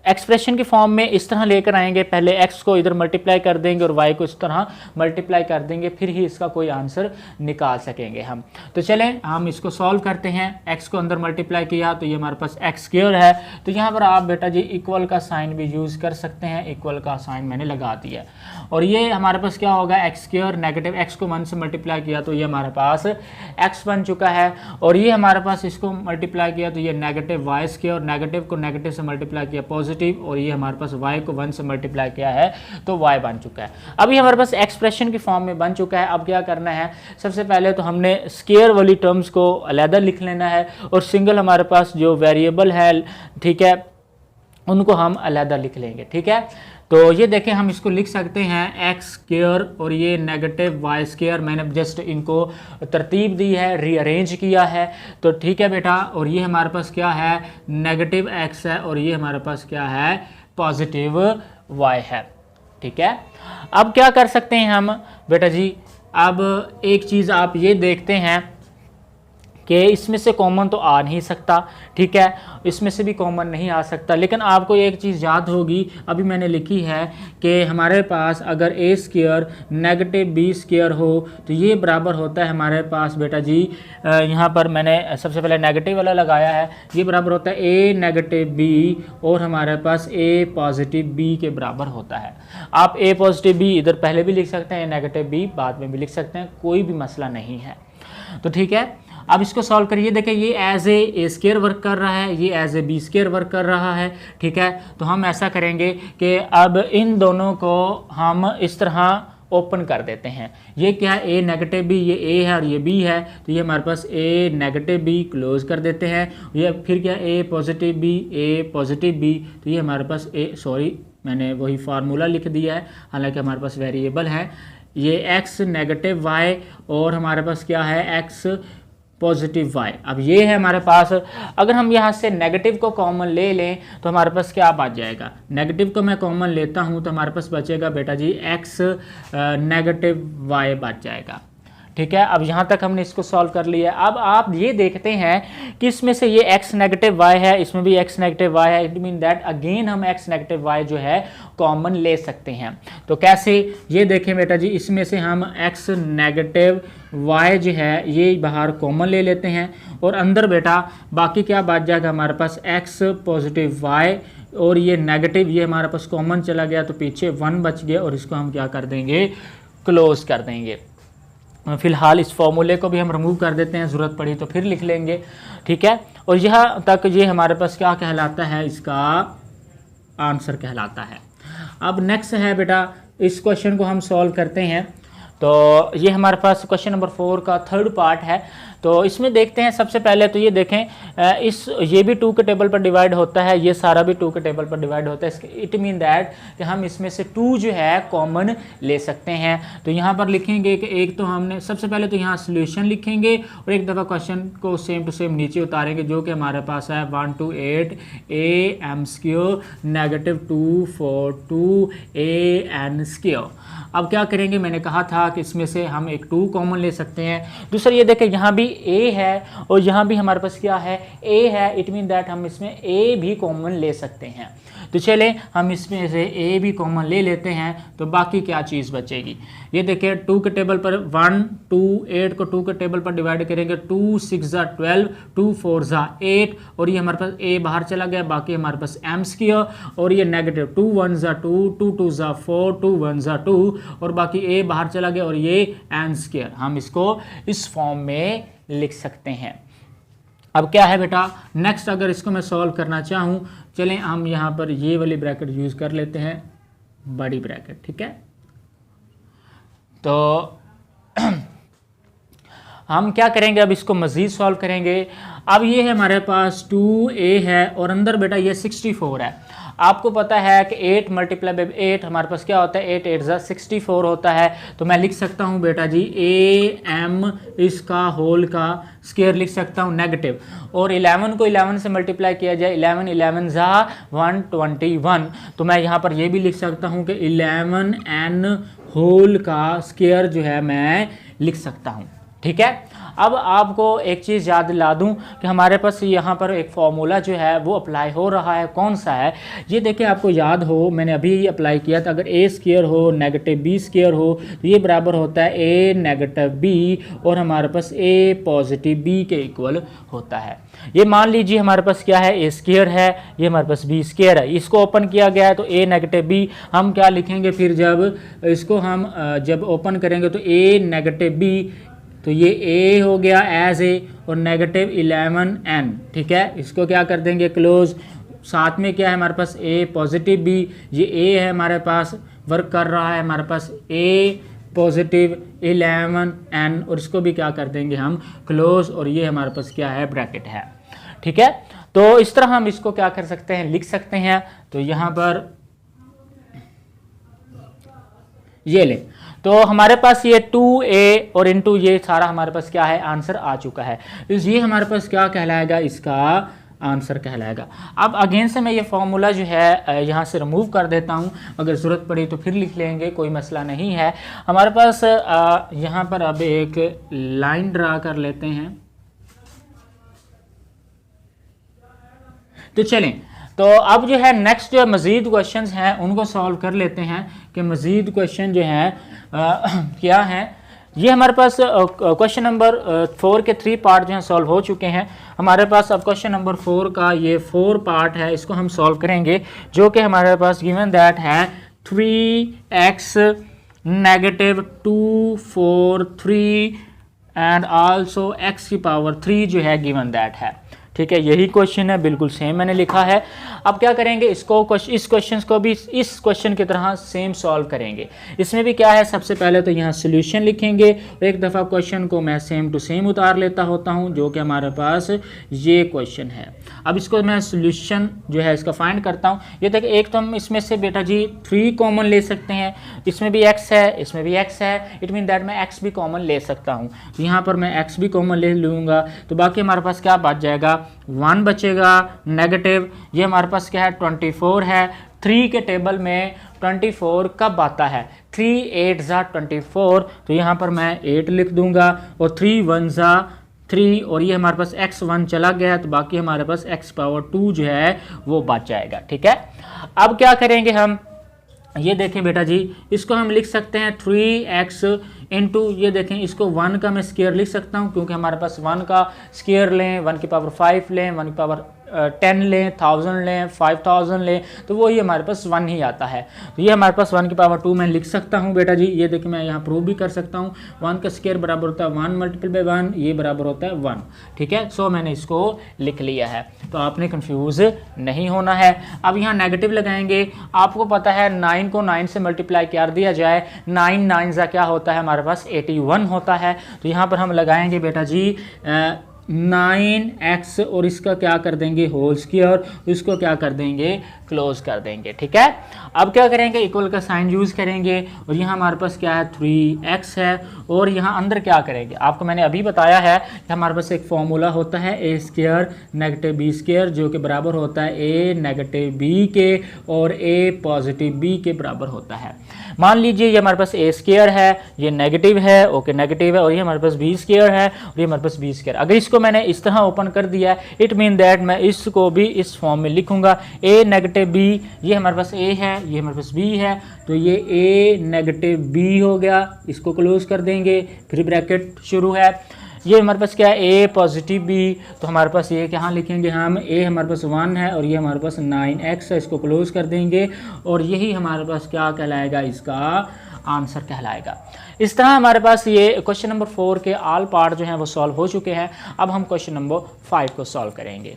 एक्सप्रेशन की फॉर्म में इस तरह लेकर आएंगे, पहले x को इधर मल्टीप्लाई कर देंगे और y को इस तरह मल्टीप्लाई कर देंगे, फिर ही इसका कोई आंसर निकाल सकेंगे हम। तो चलें हम इसको सॉल्व करते हैं। x को अंदर मल्टीप्लाई किया तो ये हमारे पास x² है, तो यहाँ पर आप बेटा जी इक्वल का साइन भी यूज़ कर सकते हैं, इक्वल का साइन मैंने लगा दिया, और ये हमारे पास क्या होगा x² नेगेटिव, x को 1 से मल्टीप्लाई किया तो ये हमारे पास x बन चुका है, और ये हमारे पास इसको मल्टीप्लाई किया तो ये नेगेटिव y², और नेगेटिव को नेगेटिव से मल्टीप्लाई किया पॉजिटिव, और ये हमारे पास y को 1 से मल्टीप्लाई किया है तो y बन चुका है। अभी हमारे पास एक्सप्रेशन की फॉर्म में बन चुका है। अब क्या करना है, सबसे पहले तो हमने स्क्वायर वाली टर्म्स को अलग लिख लेना है, और सिंगल हमारे पास जो वेरिएबल है, ठीक है, उनको हम अलग लिख लेंगे, ठीक है। तो ये देखें हम इसको लिख सकते हैं x² और ये नेगेटिव y², मैंने जस्ट इनको तरतीब दी है, रीअरेंज किया है, तो ठीक है बेटा। और ये हमारे पास क्या है, नेगेटिव x है, और ये हमारे पास क्या है, पॉजिटिव y है, ठीक है। अब क्या कर सकते हैं हम बेटा जी, अब एक चीज़ आप ये देखते हैं कि इसमें से कॉमन तो आ नहीं सकता, ठीक है, इसमें से भी कॉमन नहीं आ सकता। लेकिन आपको एक चीज़ याद होगी, अभी मैंने लिखी है कि हमारे पास अगर ए स्क्वायर नेगेटिव बी स्क्वायर हो तो ये बराबर होता है हमारे पास बेटा जी, यहाँ पर मैंने सबसे पहले नेगेटिव वाला लगाया है, ये बराबर होता है ए नेगेटिव बी और हमारे पास ए पॉजिटिव बी के बराबर होता है। आप ए पॉजिटिव बी इधर पहले भी लिख सकते हैं, ए नेगेटिव बी बाद में भी लिख सकते हैं, कोई भी मसला नहीं है। तो ठीक है, अब इसको सॉल्व करिए। देखिए ये एज ए स्क्वायर वर्क कर रहा है, ये as a b square work कर रहा है, ठीक है। तो हम ऐसा करेंगे कि अब इन दोनों को हम इस तरह ओपन कर देते हैं। ये क्या है, ए नेगेटिव बी, ये ए है और ये बी है, तो ये हमारे पास ए नेगेटिव बी क्लोज कर देते हैं। ये फिर क्या, ए पॉजिटिव बी, ए पॉजिटिव बी, तो ये हमारे पास मैंने वही फार्मूला लिख दिया है, हालांकि हमारे पास वेरिएबल है, ये x नेगेटिव y और हमारे पास क्या है x पॉजिटिव y। अब ये है हमारे पास, अगर हम यहाँ से नेगेटिव को कॉमन ले लें तो हमारे पास क्या बच जाएगा, नेगेटिव को मैं कॉमन लेता हूँ तो हमारे पास बचेगा बेटा जी x नेगेटिव y बच जाएगा, ठीक है। अब यहाँ तक हमने इसको सॉल्व कर लिया। अब आप ये देखते हैं कि इसमें से ये x नेगेटिव y है, इसमें भी x नेगेटिव y है, इट मीन दैट अगेन हम x नेगेटिव y जो है कॉमन ले सकते हैं। तो कैसे, ये देखें बेटा जी, इसमें से हम x नेगेटिव y जो है ये बाहर कॉमन ले लेते हैं और अंदर बेटा बाकी क्या बच जाएगा हमारे पास x पॉजिटिव y और ये नेगेटिव, ये हमारे पास कॉमन चला गया तो पीछे 1 बच गया और इसको हम क्या कर देंगे, क्लोज कर देंगे। फिलहाल इस फॉर्मूले को भी हम रिमूव कर देते हैं, ज़रूरत पड़ी तो फिर लिख लेंगे, ठीक है। और यहाँ तक ये हमारे पास क्या कहलाता है, इसका आंसर कहलाता है। अब नेक्स्ट है बेटा, इस क्वेश्चन को हम सॉल्व करते हैं। तो ये हमारे पास क्वेश्चन नंबर 4 का थर्ड पार्ट है। तो इसमें देखते हैं, सबसे पहले तो ये देखें, ये भी 2 के टेबल पर डिवाइड होता है, ये सारा भी 2 के टेबल पर डिवाइड होता है। इट मीन दैट कि हम इसमें से 2 जो है कॉमन ले सकते हैं। तो यहाँ पर लिखेंगे कि एक तो हमने सबसे पहले तो यहाँ सोल्यूशन लिखेंगे और एक दफ़ा क्वेश्चन को सेम टू सेम नीचे उतारेंगे, जो कि हमारे पास है 1 to 8 am² नेगेटिव 2 4 2 an²। अब क्या करेंगे, मैंने कहा था कि इसमें से हम एक 2 कॉमन ले सकते हैं। दूसरा ये देखें, यहाँ भी a है और यहाँ भी हमारे पास क्या है, a है, इट मीन दैट हम इसमें a भी कॉमन ले सकते हैं। तो चले हम इसमें से a भी कॉमन ले लेते हैं, तो बाकी क्या चीज़ बचेगी। ये देखिए 2 के टेबल पर 1 2 8 को 2 के टेबल पर डिवाइड करेंगे, 2 6 12 2 4 8 और ये हमारे पास a बाहर चला गया, बाकी हमारे पास m² और ये नेगेटिव 2 1 2 2 2 4 2 1 2 और बाकी a बाहर चला गया और ये n²। हम इसको इस फॉर्म में लिख सकते हैं। अब क्या है बेटा, नेक्स्ट अगर इसको मैं सॉल्व करना चाहूँ, चलें हम यहाँ पर ये वाली ब्रैकेट यूज़ कर लेते हैं, बड़ी ब्रैकेट, ठीक है। तो हम क्या करेंगे, अब इसको मज़ीद सॉल्व करेंगे। अब ये है हमारे पास 2a है और अंदर बेटा ये 64 है। आपको पता है कि 8 मल्टीप्लाई बाई 8 हमारे पास क्या होता है, 8 8 64 होता है। तो मैं लिख सकता हूँ बेटा जी am इसका होल का स्क्वायर लिख सकता हूँ नेगेटिव, और 11 को 11 से मल्टीप्लाई किया जाए, 11 11 121। तो मैं यहाँ पर ये भी लिख सकता हूँ कि 11n होल का स्क्वायर जो है मैं लिख सकता हूँ, ठीक है। अब आपको एक चीज़ याद दिला दूं कि हमारे पास यहाँ पर एक फॉर्मूला जो है वो अप्लाई हो रहा है, कौन सा है ये देखिए, आपको याद हो मैंने अभी ही अप्लाई किया था। अगर a² हो नेगेटिव b² हो तो ये बराबर होता है a नेगेटिव b और हमारे पास a पॉजिटिव b के इक्वल होता है। ये मान लीजिए हमारे पास क्या है, a² है, ये हमारे पास b² है, इसको ओपन किया गया है तो a नेगेटिव b हम क्या लिखेंगे, फिर जब इसको हम जब ओपन करेंगे तो a नेगेटिव b, तो ये a हो गया एज ए और नेगेटिव 11n, ठीक है। इसको क्या कर देंगे, क्लोज। साथ में क्या है हमारे पास a पॉजिटिव b, ये a है हमारे पास वर्क कर रहा है, हमारे पास a पॉजिटिव 11n और इसको भी क्या कर देंगे हम क्लोज, और ये हमारे पास क्या है, ब्रैकेट है, ठीक है। तो इस तरह हम इसको क्या कर सकते हैं, लिख सकते हैं। तो यहाँ पर ये ले, तो हमारे पास ये 2a और इनटू ये सारा हमारे पास क्या है, आंसर आ चुका है। तो ये हमारे पास क्या कहलाएगा, इसका आंसर कहलाएगा। अब अगेन से मैं ये फॉर्मूला जो है यहाँ से रिमूव कर देता हूँ, अगर ज़रूरत पड़ी तो फिर लिख लेंगे, कोई मसला नहीं है। हमारे पास यहाँ पर अब एक लाइन ड्रा कर लेते हैं। तो चलें, तो अब जो है नेक्स्ट जो मज़ीद क्वेश्चंस हैं उनको सॉल्व कर लेते हैं कि मज़ीद क्वेश्चन जो हैं क्या हैं। ये हमारे पास क्वेश्चन नंबर 4 के 3 पार्ट जो हैं सॉल्व हो चुके हैं। हमारे पास अब क्वेश्चन नंबर 4 का ये 4 पार्ट है, इसको हम सॉल्व करेंगे, जो कि हमारे पास गिवन दैट है 3x negative 2 4 3 and also x की पावर 3 जो है गिवन दैट है। ठीक है, यही क्वेश्चन है, बिल्कुल सेम मैंने लिखा है। अब क्या करेंगे, इसको इस क्वेश्चन को भी इस क्वेश्चन की तरह सेम सॉल्व करेंगे। इसमें भी क्या है, सबसे पहले तो यहाँ सोल्यूशन लिखेंगे, एक दफ़ा क्वेश्चन को मैं सेम टू सेम उतार लेता होता हूँ, जो कि हमारे पास ये क्वेश्चन है। अब इसको मैं सोल्यूशन जो है इसका फाइंड करता हूँ। ये देखिए, एक तो हम इसमें से बेटा जी 3 कॉमन ले सकते हैं, इसमें भी x है, इसमें भी x है, इट मीन दैट मैं x भी कॉमन ले सकता हूँ। तो यहाँ पर मैं x भी कॉमन ले लूँगा, तो बाकी हमारे पास क्या बच जाएगा, 1 बचेगा नेगेटिव। ये हमारे पास क्या है, 24 है। 3 के टेबल में 24 कब आता है, 3 8 ज़ा 24, तो यहाँ पर मैं 8 लिख दूंगा, और 3 1 ज़ा 3, और ये हमारे पास x1 चला गया, तो बाकी हमारे पास x पावर 2 जो है वो बच जाएगा। ठीक है, अब क्या करेंगे हम, ये देखें बेटा जी, इसको हम लिख सकते हैं 3x इंटू, ये देखें इसको 1 का मैं स्क्वायर लिख सकता हूँ, क्योंकि हमारे पास 1 का स्क्वायर लें, 1 की पावर 5 लें, 1 की पावर 10 लें, 1000 लें, 5000 लें, तो वही हमारे पास 1 ही आता है। तो ये हमारे पास 1 की पावर 2 मैं लिख सकता हूँ बेटा जी। ये देखिए, मैं यहाँ प्रूव भी कर सकता हूँ, 1 का स्क्वायर बराबर होता है 1 मल्टीपल बाय 1, ये बराबर होता है 1। ठीक है, सो मैंने इसको लिख लिया है, तो आपने कंफ्यूज नहीं होना है। अब यहाँ नेगेटिव लगाएंगे, आपको पता है 9 को 9 से मल्टीप्लाई कर दिया जाए, 9 9 ज़ा क्या होता है, हमारे पास 81 होता है। तो यहाँ पर हम लगाएंगे बेटा जी 9x, और इसका क्या कर देंगे, होल स्क्वायर, इसको क्या कर देंगे, क्लोज कर देंगे। ठीक है, अब क्या करेंगे, इक्वल का साइन यूज़ करेंगे, और यहाँ हमारे पास क्या है 3x है, और यहाँ अंदर क्या करेंगे, आपको मैंने अभी बताया है कि हमारे पास एक फॉर्मूला होता है a square negative b square, जो कि बराबर होता है a नेगेटिव b के और a पॉजिटिव b के बराबर होता है। मान लीजिए ये हमारे पास a स्क्वायर है, ये नेगेटिव है, ओके नेगेटिव है, और ये हमारे पास b स्क्वायर है, और ये हमारे पास b स्क्वायर। अगर इसको मैंने इस तरह ओपन कर दिया, इट मीन दैट मैं इसको भी इस फॉर्म में लिखूंगा, a नेगेटिव b, ये हमारे पास a है, ये हमारे पास b है, तो ये a नेगेटिव b हो गया, इसको क्लोज कर देंगे, फिर ब्रैकेट शुरू है। ये हमारे पास क्या है, a पॉजिटिव b, तो हमारे पास ये कहाँ लिखेंगे हम, a हमारे पास 1 है, और ये हमारे पास 9x है, इसको क्लोज कर देंगे, और यही हमारे पास क्या कहलाएगा, इसका आंसर कहलाएगा। इस तरह हमारे पास ये क्वेश्चन नंबर 4 के ऑल पार्ट जो हैं वो सॉल्व हो चुके हैं। अब हम क्वेश्चन नंबर 5 को सॉल्व करेंगे।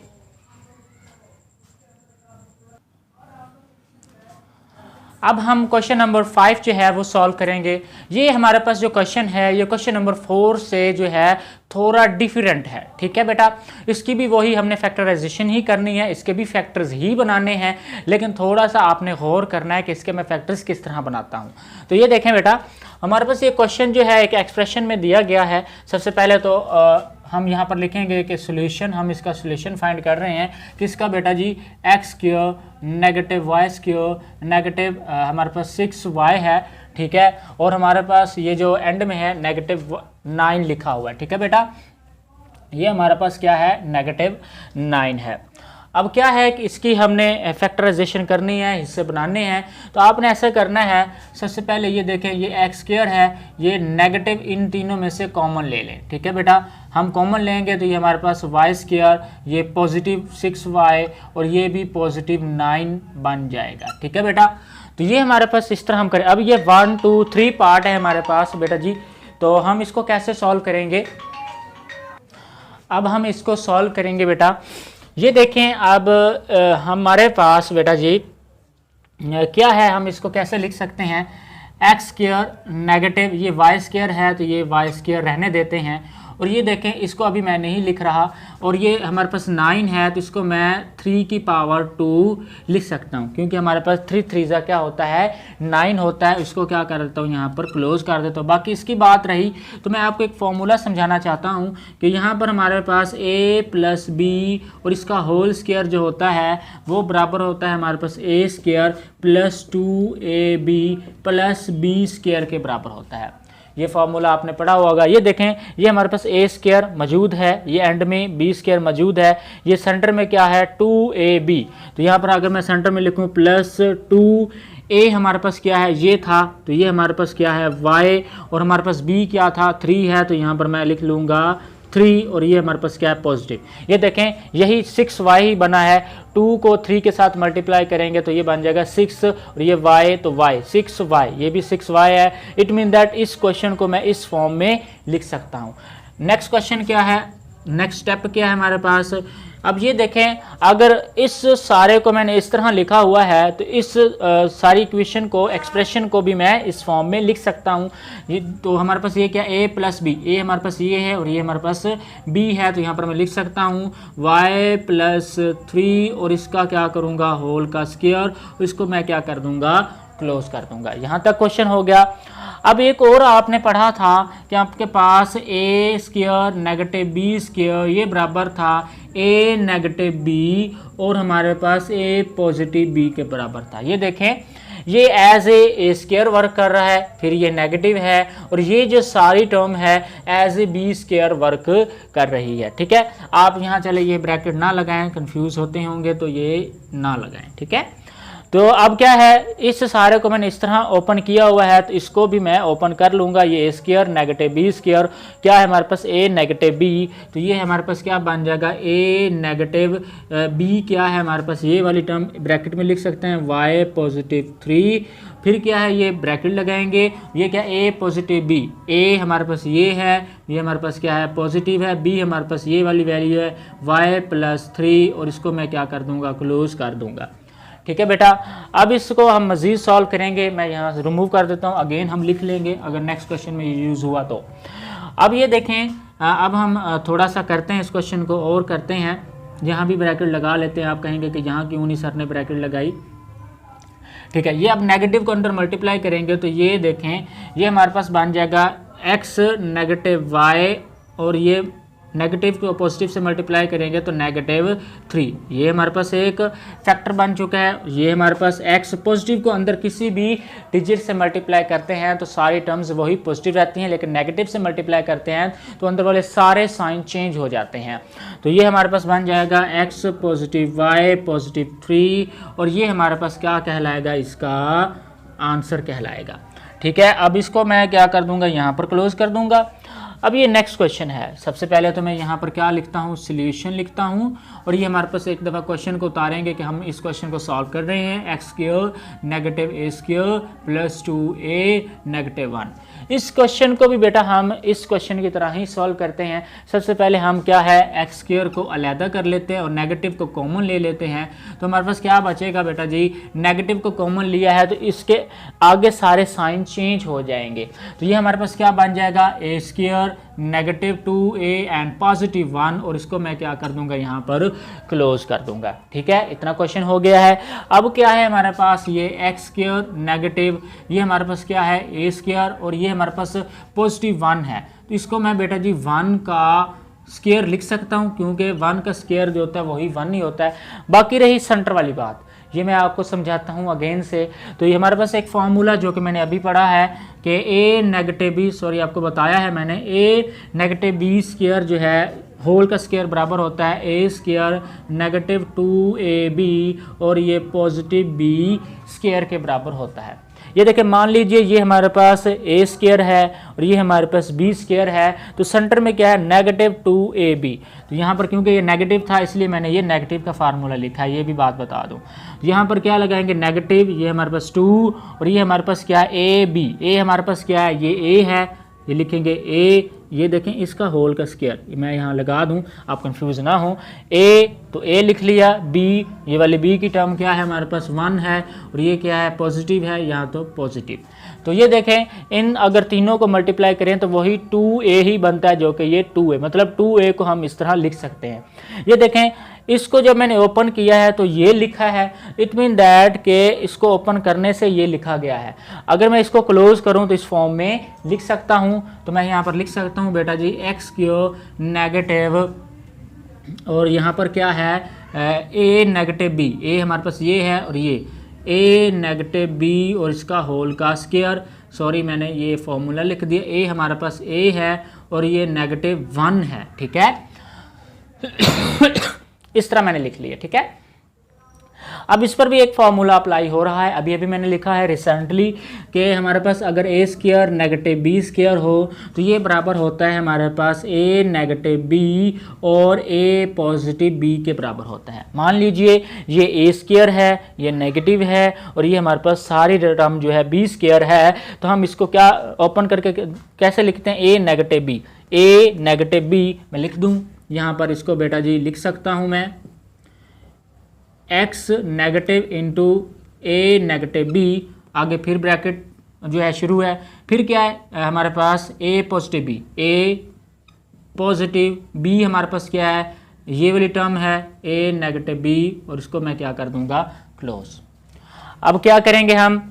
अब हम क्वेश्चन नंबर 5 जो है वो सॉल्व करेंगे। ये हमारे पास जो क्वेश्चन है, ये क्वेश्चन नंबर 4 से जो है थोड़ा डिफरेंट है। ठीक है बेटा, इसकी भी वही हमने फैक्टराइजेशन ही करनी है, इसके भी फैक्टर्स ही बनाने हैं, लेकिन थोड़ा सा आपने गौर करना है कि इसके मैं फैक्टर्स किस तरह बनाता हूँ। तो ये देखें बेटा, हमारे पास ये क्वेश्चन जो है एक एक्सप्रेशन में दिया गया है। सबसे पहले तो हम यहाँ पर लिखेंगे कि सोल्यूशन, हम इसका सोल्यूशन फाइंड कर रहे हैं किसका बेटा जी, x square negative y square negative हमारे पास 6y है। ठीक है, और हमारे पास ये जो एंड में है नेगेटिव 9 लिखा हुआ है। ठीक है बेटा, ये हमारे पास क्या है, नेगेटिव 9 है। अब क्या है कि इसकी हमने फैक्टराइजेशन करनी है, हिस्से बनाने हैं। तो आपने ऐसा करना है, सबसे पहले ये देखें, ये एक्स स्क्वायर है, ये नेगेटिव इन तीनों में से कॉमन ले लें। ठीक है बेटा, हम कॉमन लेंगे तो ये हमारे पास वाई स्क्वायर, ये पॉजिटिव 6y, और ये भी पॉजिटिव 9 बन जाएगा। ठीक है बेटा, तो ये हमारे पास इस तरह हम करें। अब ये 1 2 3 पार्ट है हमारे पास बेटा जी, तो हम इसको कैसे सॉल्व करेंगे। अब हम इसको सॉल्व करेंगे बेटा, ये देखें, अब हमारे पास बेटा जी क्या है, हम इसको कैसे लिख सकते हैं, एक्स स्क्वायर नेगेटिव, ये वाई स्क्वायर है, तो ये वाई स्क्वायर रहने देते हैं, और ये देखें इसको अभी मैं नहीं लिख रहा, और ये हमारे पास 9 है, तो इसको मैं 3 की पावर 2 लिख सकता हूँ, क्योंकि हमारे पास 3 3 क्या होता है, 9 होता है। इसको क्या कर देता हूँ, यहाँ पर क्लोज कर देता हूँ। बाकी इसकी बात रही, तो मैं आपको एक फॉर्मूला समझाना चाहता हूँ कि यहाँ पर हमारे पास a प्लस बी, और इसका होल स्क्वायर जो होता है वो बराबर होता है हमारे पास a square plus 2ab plus b square के बराबर होता है। ये फार्मूला आपने पढ़ा होगा। ये देखें, ये हमारे पास ए स्क्वायर मौजूद है, ये एंड में बी स्क्वायर मौजूद है, ये सेंटर में क्या है 2ab। तो यहाँ पर अगर मैं सेंटर में लिखूँ प्लस 2a, हमारे पास क्या है ये था, तो ये हमारे पास क्या है y, और हमारे पास b क्या था 3 है, तो यहाँ पर मैं लिख लूँगा 3, और ये हमारे पास क्या है पॉजिटिव। ये देखें यही 6y ही बना है, 2 को 3 के साथ मल्टीप्लाई करेंगे तो ये बन जाएगा 6, और ये y तो y 6y, ये भी 6y है। इट मीन दैट इस क्वेश्चन को मैं इस फॉर्म में लिख सकता हूँ। नेक्स्ट क्वेश्चन क्या है, नेक्स्ट स्टेप क्या है हमारे पास। अब ये देखें, अगर इस सारे को मैंने इस तरह लिखा हुआ है तो इस सारी इक्वेशन को, एक्सप्रेशन को भी मैं इस फॉर्म में लिख सकता हूँ। ये तो हमारे पास ये क्या a प्लस बी, ए हमारे पास ये है और ये हमारे पास b है, तो यहाँ पर मैं लिख सकता हूँ y प्लस 3, और इसका क्या करूँगा होल का स्क्वायर, इसको मैं क्या कर दूँगा क्लोज कर दूँगा। यहाँ तक क्वेश्चन हो गया। अब एक और आपने पढ़ा था कि आपके पास a square negative b square ये बराबर था a नेगेटिव b, और हमारे पास a पॉजिटिव b के बराबर था। ये देखें, ये एज ए स्क्वायर वर्क कर रहा है, फिर ये नेगेटिव है, और ये जो सारी टर्म है as a b square work कर रही है। ठीक है, आप यहाँ चले ये ब्रैकेट ना लगाएं, कंफ्यूज होते होंगे तो ये ना लगाएं। ठीक है, तो अब क्या है, इस सारे को मैंने इस तरह ओपन किया हुआ है, तो इसको भी मैं ओपन कर लूँगा। ये a square negative b square क्या है हमारे पास a नेगेटिव b, तो ये हमारे पास क्या बन जाएगा a नेगेटिव b, क्या है हमारे पास ये वाली टर्म ब्रैकेट में लिख सकते हैं y पॉजिटिव 3, फिर क्या है ये ब्रैकेट लगाएंगे, ये क्या a पॉजिटिव b, a हमारे पास ये है, ये हमारे पास क्या है पॉजिटिव है, b हमारे पास ये वाली वैल्यू है y प्लस 3, और इसको मैं क्या कर दूंगा क्लोज कर दूंगा। ठीक है बेटा, अब इसको हम मज़ीद सॉल्व करेंगे। मैं यहाँ से रिमूव कर देता हूँ, अगेन हम लिख लेंगे अगर नेक्स्ट क्वेश्चन में यूज़ हुआ तो। अब ये देखें, अब हम थोड़ा सा करते हैं इस क्वेश्चन को और करते हैं। यहाँ भी ब्रैकेट लगा लेते हैं। आप कहेंगे कि यहाँ क्यों नहीं सर ने ब्रैकेट लगाई। ठीक है, ये अब नेगेटिव को अंदर मल्टीप्लाई करेंगे तो ये देखें, ये हमारे पास बन जाएगा x नेगेटिव y, और ये नेगेटिव को पॉजिटिव से मल्टीप्लाई करेंगे तो नेगेटिव 3। ये हमारे पास एक फैक्टर बन चुका है। ये हमारे पास x पॉजिटिव को अंदर किसी भी डिजिट से मल्टीप्लाई करते हैं तो सारी टर्म्स वही पॉजिटिव रहती हैं, लेकिन नेगेटिव से मल्टीप्लाई करते हैं तो अंदर वाले सारे साइन चेंज हो जाते हैं। तो ये हमारे पास बन जाएगा x पॉजिटिव y पॉजिटिव 3, और ये हमारे पास क्या कहलाएगा, इसका आंसर कहलाएगा। ठीक है, अब इसको मैं क्या कर दूंगा, यहाँ पर क्लोज कर दूंगा। अब ये नेक्स्ट क्वेश्चन है। सबसे पहले तो मैं यहाँ पर क्या लिखता हूँ, सॉल्यूशन लिखता हूँ, और ये हमारे पास एक दफ़ा क्वेश्चन को उतारेंगे कि हम इस क्वेश्चन को सॉल्व कर रहे हैं। X square negative a square plus 2a negative 1। इस क्वेश्चन को भी बेटा हम इस क्वेश्चन की तरह ही सॉल्व करते हैं। सबसे पहले हम क्या है, एक्स स्क्वायर को अलहदा कर लेते हैं और नेगेटिव को कॉमन ले लेते हैं। तो हमारे पास क्या बचेगा बेटा जी, नेगेटिव को कॉमन लिया है तो इसके आगे सारे साइन चेंज हो जाएंगे। तो ये हमारे पास क्या बन जाएगा, a square negative 2a and positive 1, और इसको मैं क्या कर दूंगा, यहाँ पर क्लोज कर दूंगा। ठीक है, इतना क्वेश्चन हो गया है। अब क्या है हमारे पास, ये एक्स स्क्वायर नेगेटिव, ये हमारे पास क्या है a स्क्वायर, और ये हमारे पास पॉजिटिव 1 है। तो इसको मैं बेटा जी 1 का स्क्वायर लिख सकता हूँ, क्योंकि 1 का स्क्वायर जो होता है वही 1 ही होता है। बाकी रही सेंटर वाली बात, ये मैं आपको समझाता हूँ अगेन से। तो ये हमारे पास एक फार्मूला जो कि मैंने अभी पढ़ा है कि a नेगेटिव b, सॉरी आपको बताया है मैंने, a नेगेटिव b स्क्वायर जो है होल का स्क्वायर बराबर होता है a स्क्वायर नेगेटिव 2ab, और ये पॉजिटिव b स्क्वायर के बराबर होता है। ये देखिए, मान लीजिए ये हमारे पास a स्क्वायर है और ये हमारे पास b स्क्वायर है, तो सेंटर में क्या है नेगेटिव 2ab। तो यहाँ पर क्योंकि ये नेगेटिव था इसलिए मैंने ये नेगेटिव का फार्मूला लिखा है, ये भी बात बता दूँ। यहाँ पर क्या लगाएंगे नेगेटिव, ये हमारे पास 2, और ये हमारे पास क्या है a b, a हमारे पास क्या है, ये a है, ये लिखेंगे a, ये देखें इसका होल का स्क्वायर मैं यहाँ लगा दूँ, आप कंफ्यूज ना हो। a तो a लिख लिया, b ये वाली b की टर्म क्या है हमारे पास 1 है, और ये क्या है पॉजिटिव है, यहाँ तो पॉजिटिव। तो ये देखें, इन अगर तीनों को मल्टीप्लाई करें तो वही 2a ही बनता है, जो कि ये 2 है, मतलब 2a को हम इस तरह लिख सकते हैं। ये देखें, इसको जब मैंने ओपन किया है तो ये लिखा है, इट मीन दैट के इसको ओपन करने से ये लिखा गया है। अगर मैं इसको क्लोज करूं तो इस फॉर्म में लिख सकता हूं, तो मैं यहाँ पर लिख सकता हूं बेटा जी एक्स स्क्वायर नेगेटिव, और यहाँ पर क्या है a नेगेटिव b, a हमारे पास ये है और ये ए नेगेटिव बी और इसका होल का स्क्वायर, सॉरी मैंने ये फॉर्मूला लिख दिया, ए हमारे पास ए है और ये -1 है, ठीक है। इस तरह मैंने लिख लिया, ठीक है। अब इस पर भी एक फॉर्मूला अप्लाई हो रहा है, अभी अभी मैंने लिखा है रिसेंटली कि हमारे पास अगर ए स्क्वायर नेगेटिव बी स्क्वायर हो तो ये बराबर होता है हमारे पास ए नेगेटिव बी और ए पॉजिटिव बी के बराबर होता है। मान लीजिए ये ए स्क्वायर है, ये नेगेटिव है और ये हमारे पास सारी टर्म जो है बी स्क्वायर है, तो हम इसको क्या ओपन करके कैसे लिखते हैं, ए नेगेटिव बी, ए नेगेटिव बी मैं लिख दूँ यहाँ पर, इसको बेटा जी लिख सकता हूँ मैं x नेगेटिव इंटू ए नेगेटिव बी, आगे फिर ब्रैकेट जो है शुरू है, फिर क्या है हमारे पास ए पॉजिटिव बी, ए पॉजिटिव बी हमारे पास क्या है, ये वाली टर्म है ए नेगेटिव बी और इसको मैं क्या कर दूंगा क्लोज। अब क्या करेंगे हम,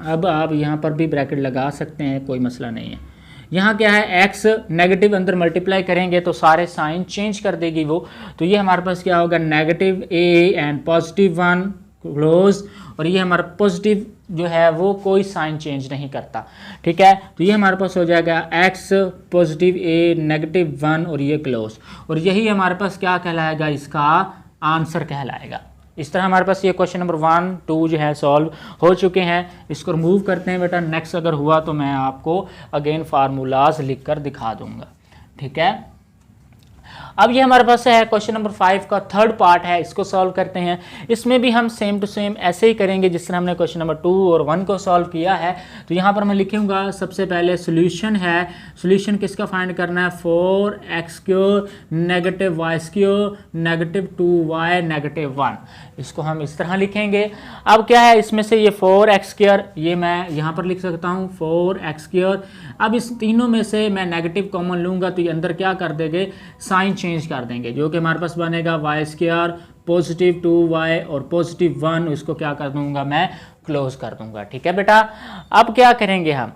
अब आप यहाँ पर भी ब्रैकेट लगा सकते हैं, कोई मसला नहीं है। यहाँ क्या है x नेगेटिव अंदर मल्टीप्लाई करेंगे तो सारे साइन चेंज कर देगी वो, तो ये हमारे पास क्या होगा नेगेटिव ए एंड +1 क्लोज, और ये हमारा पॉजिटिव जो है वो कोई साइन चेंज नहीं करता, ठीक है। तो ये हमारे पास हो जाएगा x पॉजिटिव ए -1 और ये क्लोज, और यही हमारे पास क्या कहलाएगा, इसका आंसर कहलाएगा। इस तरह हमारे पास ये क्वेश्चन नंबर 1, 2 जो है सॉल्व हो चुके हैं। इसको रिमूव करते हैं बेटा, नेक्स्ट अगर हुआ तो मैं आपको अगेन फार्मूलाज लिख कर दिखा दूंगा, ठीक है। अब ये हमारे पास है क्वेश्चन नंबर 5 का थर्ड पार्ट है, इसको सॉल्व करते हैं। इसमें भी हम सेम टू सेम ऐसे ही करेंगे जिस तरह हमने क्वेश्चन नंबर 2 और 1 को सॉल्व किया है। तो यहाँ पर मैं लिखूंगा सबसे पहले सोल्यूशन है, सोल्यूशन किसका फाइंड करना है, 4x² नेगेटिव y² -2y -1, इसको हम इस तरह लिखेंगे। अब क्या है इसमें से ये 4x², ये मैं यहाँ पर लिख सकता हूँ 4x²। अब इस तीनों में से मैं नेगेटिव कॉमन लूँगा तो ये अंदर क्या कर देंगे, साइन चेंज कर देंगे, जो कि हमारे पास बनेगा y² +2y और +1, इसको क्या कर दूंगा मैं क्लोज कर दूंगा, ठीक है बेटा। अब क्या करेंगे हम,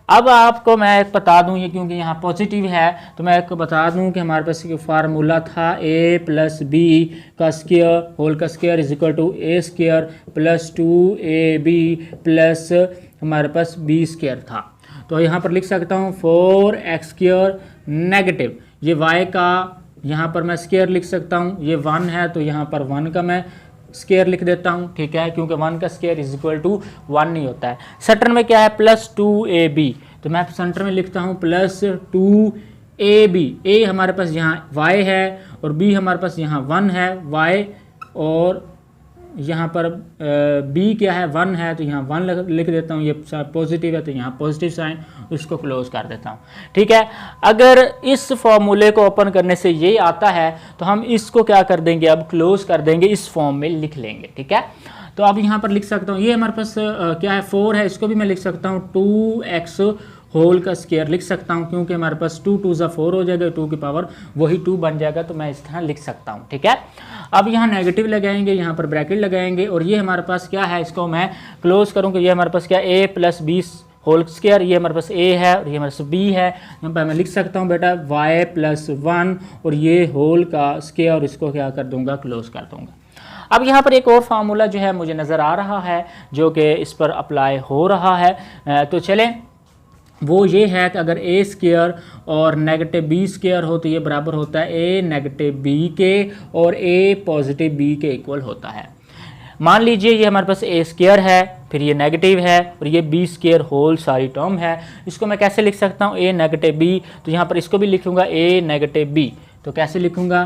अब आपको मैं एक बता दूं, ये क्योंकि यहाँ पॉजिटिव है तो मैं एक बता दूं कि हमारे पास ये फार्मूला था a + b का स्क्वायर होल का स्क्वायर = a² + 2ab प्लस हमारे पास b² था। तो यहाँ पर लिख सकता हूँ 4x² नेगेटिव, ये y का यहाँ पर मैं स्क्वायर लिख सकता हूँ, ये 1 है तो यहाँ पर 1 का मैं स्क्वायर लिख देता हूँ, ठीक है, क्योंकि 1 का स्क्वायर = 1 नहीं होता है। सेंटर में क्या है +2ab, तो मैं सेंटर में लिखता हूँ +2ab। a हमारे पास यहाँ y है और b हमारे पास यहाँ 1 है, y और यहाँ पर b क्या है 1 है तो यहाँ 1 लिख देता हूँ, ये पॉजिटिव है तो यहाँ पॉजिटिव साइन, उसको क्लोज कर देता हूँ, ठीक है। अगर इस फॉर्मूले को ओपन करने से ये आता है तो हम इसको क्या कर देंगे, अब क्लोज कर देंगे, इस फॉर्म में लिख लेंगे, ठीक है। तो अब यहाँ पर लिख सकता हूँ, ये हमारे पास क्या है 4 है, इसको भी मैं लिख सकता हूँ 2x होल का स्क्वायर लिख सकता हूँ, क्योंकि हमारे पास 2 2 ज़ा 4 हो जाएगा, 2 की पावर वही 2 बन जाएगा, तो मैं इस तरह लिख सकता हूँ, ठीक है। अब यहाँ नेगेटिव लगाएंगे, यहाँ पर ब्रैकेट लगाएंगे और ये हमारे पास क्या है, इसको मैं क्लोज करूँगा। ये हमारे पास क्या a + b होल स्क्वायर, ये हमारे पास a है और ये हमारे पास b है। यहाँ पर मैं लिख सकता हूँ बेटा y + 1 और ये होल का स्क्वायर, और इसको क्या कर दूंगा, क्लोज कर दूंगा। अब यहाँ पर एक और फार्मूला जो है मुझे नज़र आ रहा है जो कि इस पर अप्लाई हो रहा है, तो चलें, वो ये है कि अगर a² और नेगेटिव b² हो तो ये बराबर होता है a नेगेटिव b के और a पॉजिटिव b के इक्वल होता है। मान लीजिए ये हमारे पास a² है, फिर ये नेगेटिव है और ये b² होल सारी टर्म है, इसको मैं कैसे लिख सकता हूँ, a नेगेटिव b, तो यहाँ पर इसको भी लिखूँगा a नेगेटिव b, तो कैसे लिखूँगा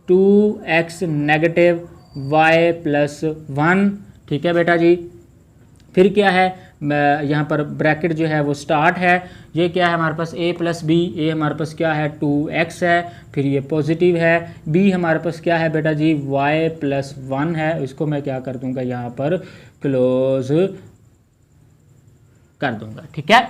2x नेगेटिव y + 1, ठीक है बेटा जी। फिर क्या है, यहाँ पर ब्रैकेट जो है वो स्टार्ट है, ये क्या है हमारे पास a + b, a हमारे पास क्या है 2x है, फिर ये पॉजिटिव है, b हमारे पास क्या है बेटा जी y + 1 है, इसको मैं क्या कर दूंगा यहाँ पर क्लोज कर दूंगा, ठीक है।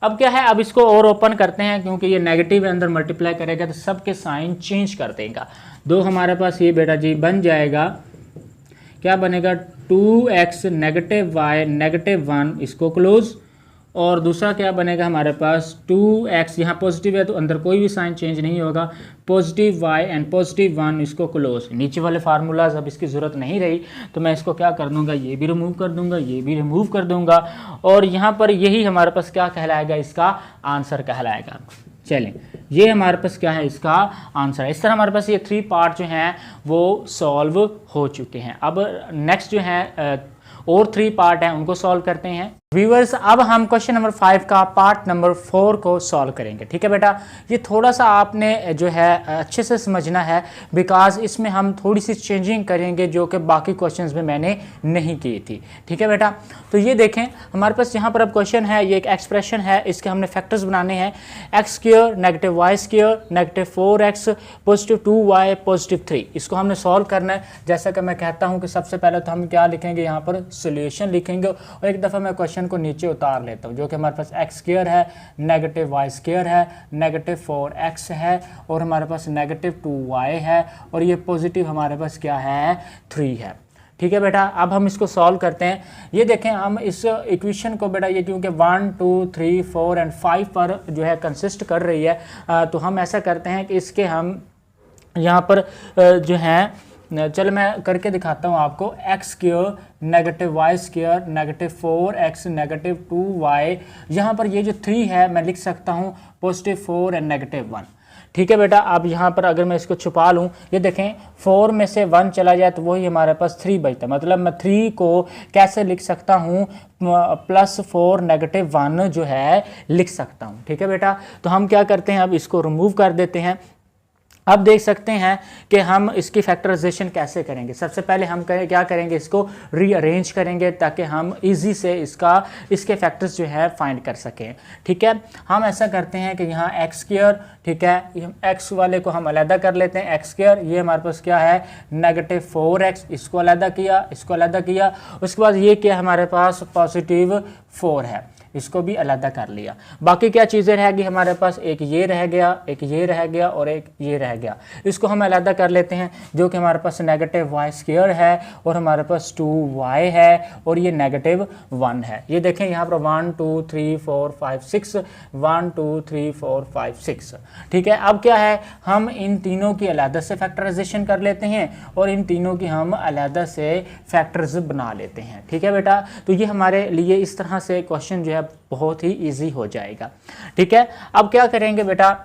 अब क्या है, अब इसको और ओपन करते हैं, क्योंकि ये नेगेटिव अंदर मल्टीप्लाई करेगा तो सबके साइन चेंज कर देगा। दो हमारे पास ये बेटा जी बन जाएगा, क्या बनेगा 2x नेगेटिव y -1, इसको क्लोज, और दूसरा क्या बनेगा हमारे पास 2x, यहाँ पॉजिटिव है तो अंदर कोई भी साइन चेंज नहीं होगा, पॉजिटिव y एंड पॉजिटिव 1 इसको क्लोज। नीचे वाले फार्मूलाज अब इसकी ज़रूरत नहीं रही तो मैं इसको क्या कर दूंगा, ये भी रिमूव कर दूंगा, ये भी रिमूव कर दूंगा और यहाँ पर यही हमारे पास क्या कहलाएगा, इसका आंसर कहलाएगा। चलें, ये हमारे पास क्या है, इसका आंसर है। इस तरह हमारे पास ये 3 पार्ट जो हैं वो सॉल्व हो चुके हैं। अब नेक्स्ट जो है और 3 पार्ट हैं उनको सॉल्व करते हैं। व्यूअर्स, अब हम क्वेश्चन नंबर 5 का पार्ट नंबर 4 को सॉल्व करेंगे। ठीक है बेटा, ये थोड़ा सा आपने जो है अच्छे से समझना है, बिकॉज इसमें हम थोड़ी सी चेंजिंग करेंगे जो कि बाकी क्वेश्चंस में मैंने नहीं की थी। ठीक है बेटा, तो ये देखें हमारे पास यहाँ पर अब क्वेश्चन है, ये एक एक्सप्रेशन है, इसके हमने फैक्टर्स बनाने हैं, x square negative y square negative 4x positive 2y positive 3। इसको हमने सॉल्व करना है। जैसा कि मैं कहता हूँ कि सबसे पहले तो हम क्या लिखेंगे, यहाँ पर सोल्यूशन लिखेंगे और एक दफ़ा मैं क्वेश्चन को नीचे उतार लेता हूँ, जो कि हमारे पास एक्स स्क्वायर है नेगेटिव वाई स्क्वायर है नेगेटिव 4x है और हमारे पास नेगेटिव 2y है और ये पॉजिटिव हमारे पास क्या है, 3 है। ठीक है बेटा, अब हम इसको सॉल्व करते हैं। ये देखें हम इस इक्वेशन को बेटा, ये क्योंकि 1 2 3 4 एंड 5 पर जो है कंसिस्ट कर रही है, तो हम ऐसा करते हैं कि इसके हम यहाँ पर जो हैं, चलो मैं करके दिखाता हूँ आपको। X square negative y square negative 4x negative 2y, यहाँ पर ये जो 3 है मैं लिख सकता हूँ पॉजिटिव 4 एंड नेगेटिव 1। ठीक है बेटा, अब यहाँ पर अगर मैं इसको छुपा लूँ, ये देखें 4 में से 1 चला जाए तो वही हमारे पास 3 बचता है। मतलब मैं 3 को कैसे लिख सकता हूँ, +4 नेगेटिव 1 जो है लिख सकता हूँ। ठीक है बेटा, तो हम क्या करते हैं, अब इसको रिमूव कर देते हैं। अब देख सकते हैं कि हम इसकी फैक्टराइजेशन कैसे करेंगे। सबसे पहले हम क्या करेंगे, इसको रीअरेंज करेंगे ताकि हम इजी से इसके फैक्टर्स जो है फाइंड कर सकें। ठीक है, हम ऐसा करते हैं कि यहाँ एक्स स्क्वायर, ठीक है, एक्स वाले को हम अलग कर लेते हैं, एक्स स्क्वायर, ये हमारे पास क्या है नेगेटिव 4x, इसको अलग किया, इसको अलग किया, उसके बाद ये क्या हमारे पास पॉजिटिव 4 है, इसको भी अलग कर लिया। बाकी क्या चीज़ें रहेगी हमारे पास, एक ये रह गया, एक ये रह गया और एक ये रह गया, इसको हम अलग कर लेते हैं, जो कि हमारे पास नेगेटिव वाई स्क्वायर है और हमारे पास 2y है और ये नेगेटिव 1 है। ये देखें यहाँ पर 1 2 3 4 5 6 1 2 3 4 5 6। ठीक है, अब क्या है, हम इन तीनों की अलग से फैक्टराइजेशन कर लेते हैं और इन तीनों की हम अलग से फैक्टर्स बना लेते हैं। ठीक है बेटा, तो ये हमारे लिए इस तरह से क्वेश्चन जो है बहुत ही इजी हो जाएगा। ठीक है, अब क्या करेंगे बेटा,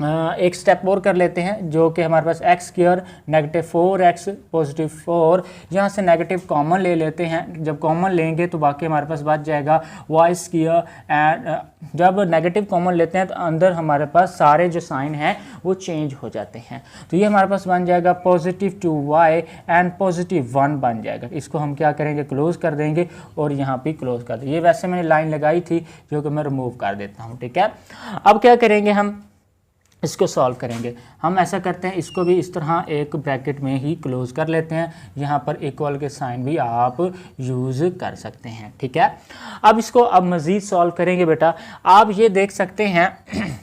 एक स्टेप और कर लेते हैं, जो कि हमारे पास x square negative 4x positive 4, यहाँ से नेगेटिव कॉमन ले लेते हैं। जब कॉमन लेंगे तो बाकी हमारे पास बच जाएगा वाई स्क्वायर एंड जब नेगेटिव कॉमन लेते हैं तो अंदर हमारे पास सारे जो साइन हैं वो चेंज हो जाते हैं। तो ये हमारे पास बन जाएगा पॉजिटिव 2y एंड पॉजिटिव 1 बन जाएगा। इसको हम क्या करेंगे, क्लोज कर देंगे और यहाँ पे क्लोज कर देंगे। ये वैसे मैंने लाइन लगाई थी जो कि मैं रिमूव कर देता हूँ। ठीक है, अब क्या करेंगे, हम इसको सॉल्व करेंगे। हम ऐसा करते हैं, इसको भी इस तरह एक ब्रैकेट में ही क्लोज कर लेते हैं। यहाँ पर इक्वल के साइन भी आप यूज़ कर सकते हैं। ठीक है, अब इसको अब मज़ीद सॉल्व करेंगे बेटा। आप ये देख सकते हैं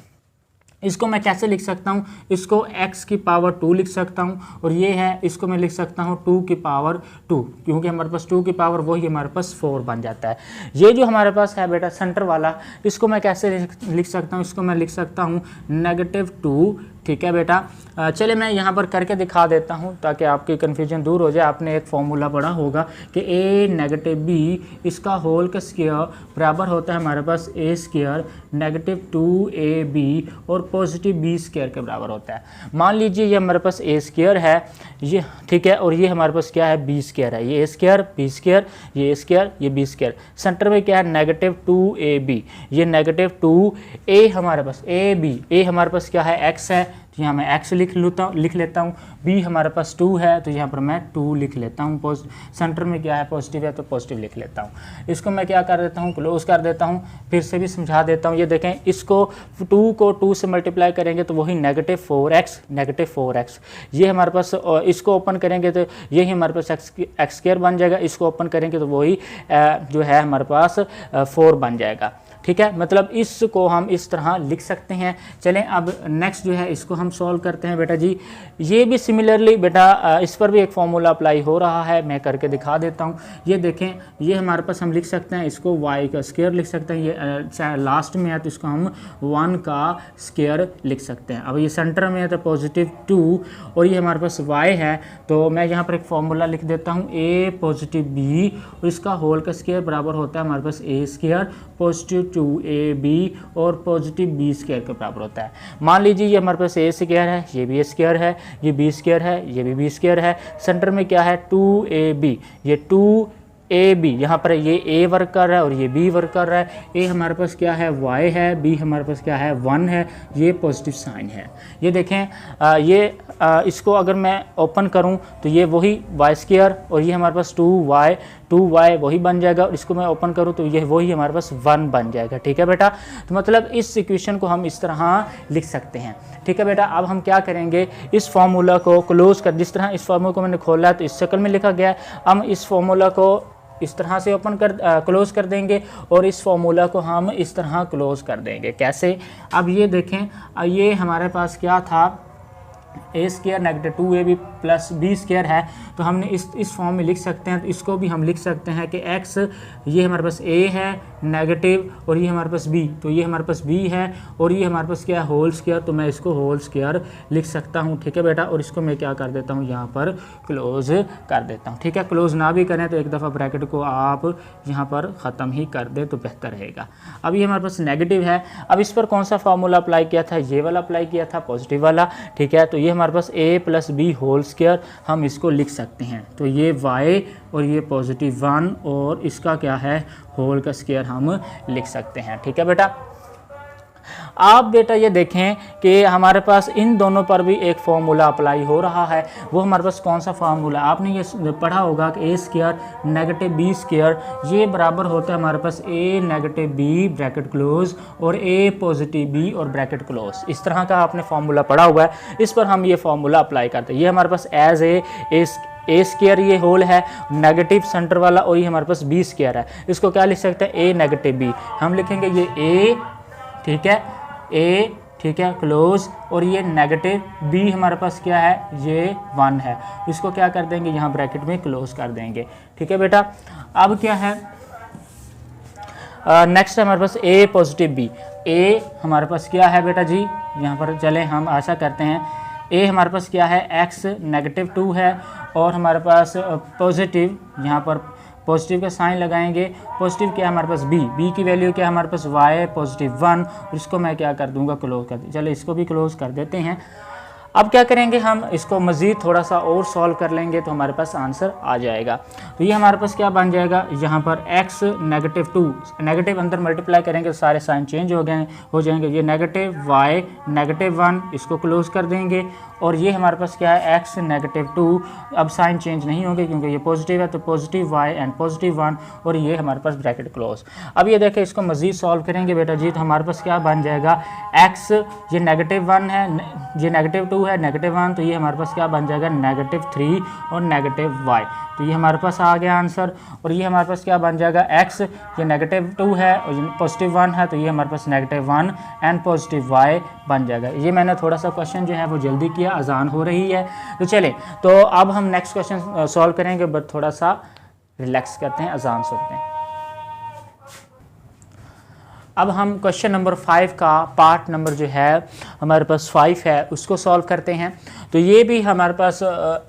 इसको मैं कैसे लिख सकता हूँ, इसको x की पावर 2 लिख सकता हूँ और ये है, इसको मैं लिख सकता हूँ 2 की पावर 2, क्योंकि हमारे पास 2 की पावर वही हमारे पास 4 बन जाता है। ये जो हमारे पास है बेटा सेंटर वाला, इसको मैं कैसे लिख सकता हूँ, इसको मैं लिख सकता हूँ -2। ठीक है बेटा, चले मैं यहाँ पर करके दिखा देता हूँ ताकि आपकी कन्फ्यूजन दूर हो जाए। आपने एक फॉर्मूला पढ़ा होगा कि a नेगेटिव b इसका होल का स्क्वायर बराबर होता है हमारे पास a स्क्वायर नेगेटिव 2ab और पॉजिटिव b स्क्वायर के बराबर होता है। मान लीजिए ये हमारे पास a स्क्वायर है, ये ठीक है, और ये हमारे पास क्या है b स्क्वायर है, ये a स्क्वायर b स्क्वायर, ये a स्क्वायर, ये b स्क्वायर। सेंटर में क्या है नेगेटिव 2ab, ये नेगेटिव 2a हमारे पास a हमारे पास क्या है x है, तो यहाँ मैं x लिख लेता हूँ। b हमारे पास 2 है तो यहाँ पर मैं 2 लिख लेता हूँ। सेंटर में क्या है पॉजिटिव है तो पॉजिटिव लिख लेता हूँ। इसको मैं क्या कर देता हूँ, क्लोज कर देता हूँ। फिर से भी समझा देता हूँ, ये देखें, इसको 2 को 2 से मल्टीप्लाई करेंगे तो वही नेगेटिव 4x, ये हमारे पास, इसको ओपन करेंगे तो यही हमारे पास एक्स स्क्वायर बन जाएगा। इसको ओपन करेंगे तो वही जो है हमारे पास 4 बन जाएगा। ठीक है, मतलब इसको हम इस तरह लिख सकते हैं। चलें अब नेक्स्ट जो है इसको हम सॉल्व करते हैं बेटा जी। ये भी सिमिलरली बेटा इस पर भी एक फॉर्मूला अप्लाई हो रहा है, मैं करके दिखा देता हूँ। ये देखें, ये हमारे पास हम लिख सकते हैं, इसको y का स्क्वायर लिख सकते हैं, ये लास्ट में है तो इसको हम 1 का स्क्वायर लिख सकते हैं। अब ये सेंटर में है तो +2 और ये हमारे पास y है, तो मैं यहाँ पर एक फॉर्मूला लिख देता हूँ a + b और इसका होल का स्क्वायर बराबर होता है हमारे पास a स्क्वायर +2ab और +b स्क्वायर के बराबर होता है। मान लीजिए ये हमारे पास a स्क्वायर है, ये भी a स्क्वायर है, ये b स्क्वायर है, ये भी b स्क्वायर है, सेंटर में क्या है 2ab, ये 2ab यहाँ पर ये a वर्क कर रहा है और ये b वर्क कर रहा है। a हमारे पास क्या है y है, b हमारे पास क्या है 1 है, ये पॉजिटिव साइन है। ये देखें इसको अगर मैं ओपन करूं तो ये वही y स्क्वायर और ये हमारे पास 2y वही बन जाएगा, और इसको मैं ओपन करूं तो ये वही हमारे पास 1 बन जाएगा। ठीक है बेटा, तो मतलब इस इक्वेशन को हम इस तरह लिख सकते हैं। ठीक है बेटा, अब हम क्या करेंगे, इस फार्मूला को क्लोज कर, जिस तरह इस फार्मूला को मैंने खोला है तो इस शक्ल में लिखा गया है, हम इस फार्मूला को इस तरह से ओपन कर क्लोज कर देंगे और इस फार्मूला को हम इस तरह क्लोज कर देंगे। कैसे, अब ये देखें, ये हमारे पास क्या था, a square -2ab + b square है, तो हमने इस फॉर्म में लिख सकते हैं। तो इसको भी हम लिख सकते हैं कि x ये हमारे पास a है नेगेटिव और ये हमारे पास b, तो ये हमारे पास b है और ये हमारे पास क्या है होल स्क्वायर, तो मैं इसको होल स्क्वायर लिख सकता हूँ। ठीक है बेटा, और इसको मैं क्या कर देता हूँ यहाँ पर क्लोज कर देता हूँ। ठीक है, क्लोज ना भी करें तो एक दफ़ा ब्रैकेट को आप यहाँ पर ख़त्म ही कर दें तो बेहतर रहेगा। अब ये हमारे पास नेगेटिव है, अब इस पर कौन सा फार्मूला अप्लाई किया था, ये वाला अप्लाई किया था, पॉजिटिव वाला। ठीक है, तो ये हमारे पास a + b होल स्क्वायर हम इसको लिख सकते हैं, तो ये y और ये +1 और इसका क्या है होल का स्क्वायर हम लिख सकते हैं। ठीक है बेटा, आप बेटा ये देखें कि हमारे पास इन दोनों पर भी एक फार्मूला अप्लाई हो रहा है। वो हमारे पास कौन सा फार्मूला, आपने ये पढ़ा होगा कि a स्क्वायर -b स्क्वायर ये बराबर होता है हमारे पास a -b ब्रैकेट क्लोज और a +b और ब्रैकेट क्लोज। इस तरह का आपने फार्मूला पढ़ा हुआ है, इस पर हम ये फार्मूला अप्लाई करते हैं। ये हमारे पास एज ए स्क्वायर ये होल है नेगेटिव सेंटर वाला और ये हमारे पास b स्क्वायर है, इसको क्या लिख सकते हैं a -b, हम लिखेंगे ये a, ठीक है a, ठीक है क्लोज, और ये नेगेटिव b हमारे पास क्या है ये 1 है, इसको क्या कर देंगे यहाँ ब्रैकेट में क्लोज कर देंगे। ठीक है बेटा, अब क्या है नेक्स्ट हमारे पास a + b, a हमारे पास क्या है बेटा जी, यहाँ पर चले हम ऐसा करते हैं, a हमारे पास क्या है x -2 है और हमारे पास पॉजिटिव, यहाँ पर पॉजिटिव का साइन लगाएंगे, पॉजिटिव क्या है हमारे पास b की वैल्यू क्या है हमारे पास y +1, और इसको मैं क्या कर दूंगा क्लोज कर, चलो इसको भी क्लोज कर देते हैं। अब क्या करेंगे, हम इसको मज़ीद थोड़ा सा और सॉल्व कर लेंगे तो हमारे पास आंसर आ जाएगा। तो ये हमारे पास क्या बन जाएगा, यहाँ पर x -2 नेगेटिव अंदर मल्टीप्लाई करेंगे तो सारे साइन चेंज हो जाएंगे, ये नेगेटिव y -1 इसको क्लोज कर देंगे, और ये हमारे पास क्या है x -2, अब साइन चेंज नहीं होंगे क्योंकि ये पॉजिटिव है, तो पॉजिटिव y एंड +1 और ये हमारे पास ब्रैकेट क्लोज। अब ये देखें इसको मज़ीद सॉल्व करेंगे बेटा जी, तो हमारे पास क्या बन जाएगा, x ये -1 है, ये -2 है, -1, तो ये हमारे पास क्या बन जाएगा -3 और -y, तो ये हमारे पास आ गया आंसर। और ये हमारे पास क्या बन जाएगा, x ये -2 है और +1 है, तो ये हमारे पास -1 एंड +y बन जाएगा। ये मैंने थोड़ा सा क्वेश्चन जो है वो जल्दी किया, अजान हो रही है, तो चले तो अब हम नेक्स्ट क्वेश्चन सॉल्व करेंगे, बट थोड़ा सा रिलैक्स करते हैं, अजान सुनते हैं। अब हम क्वेश्चन नंबर 5 का पार्ट नंबर जो है हमारे पास 5 है उसको सॉल्व करते हैं। तो ये भी हमारे पास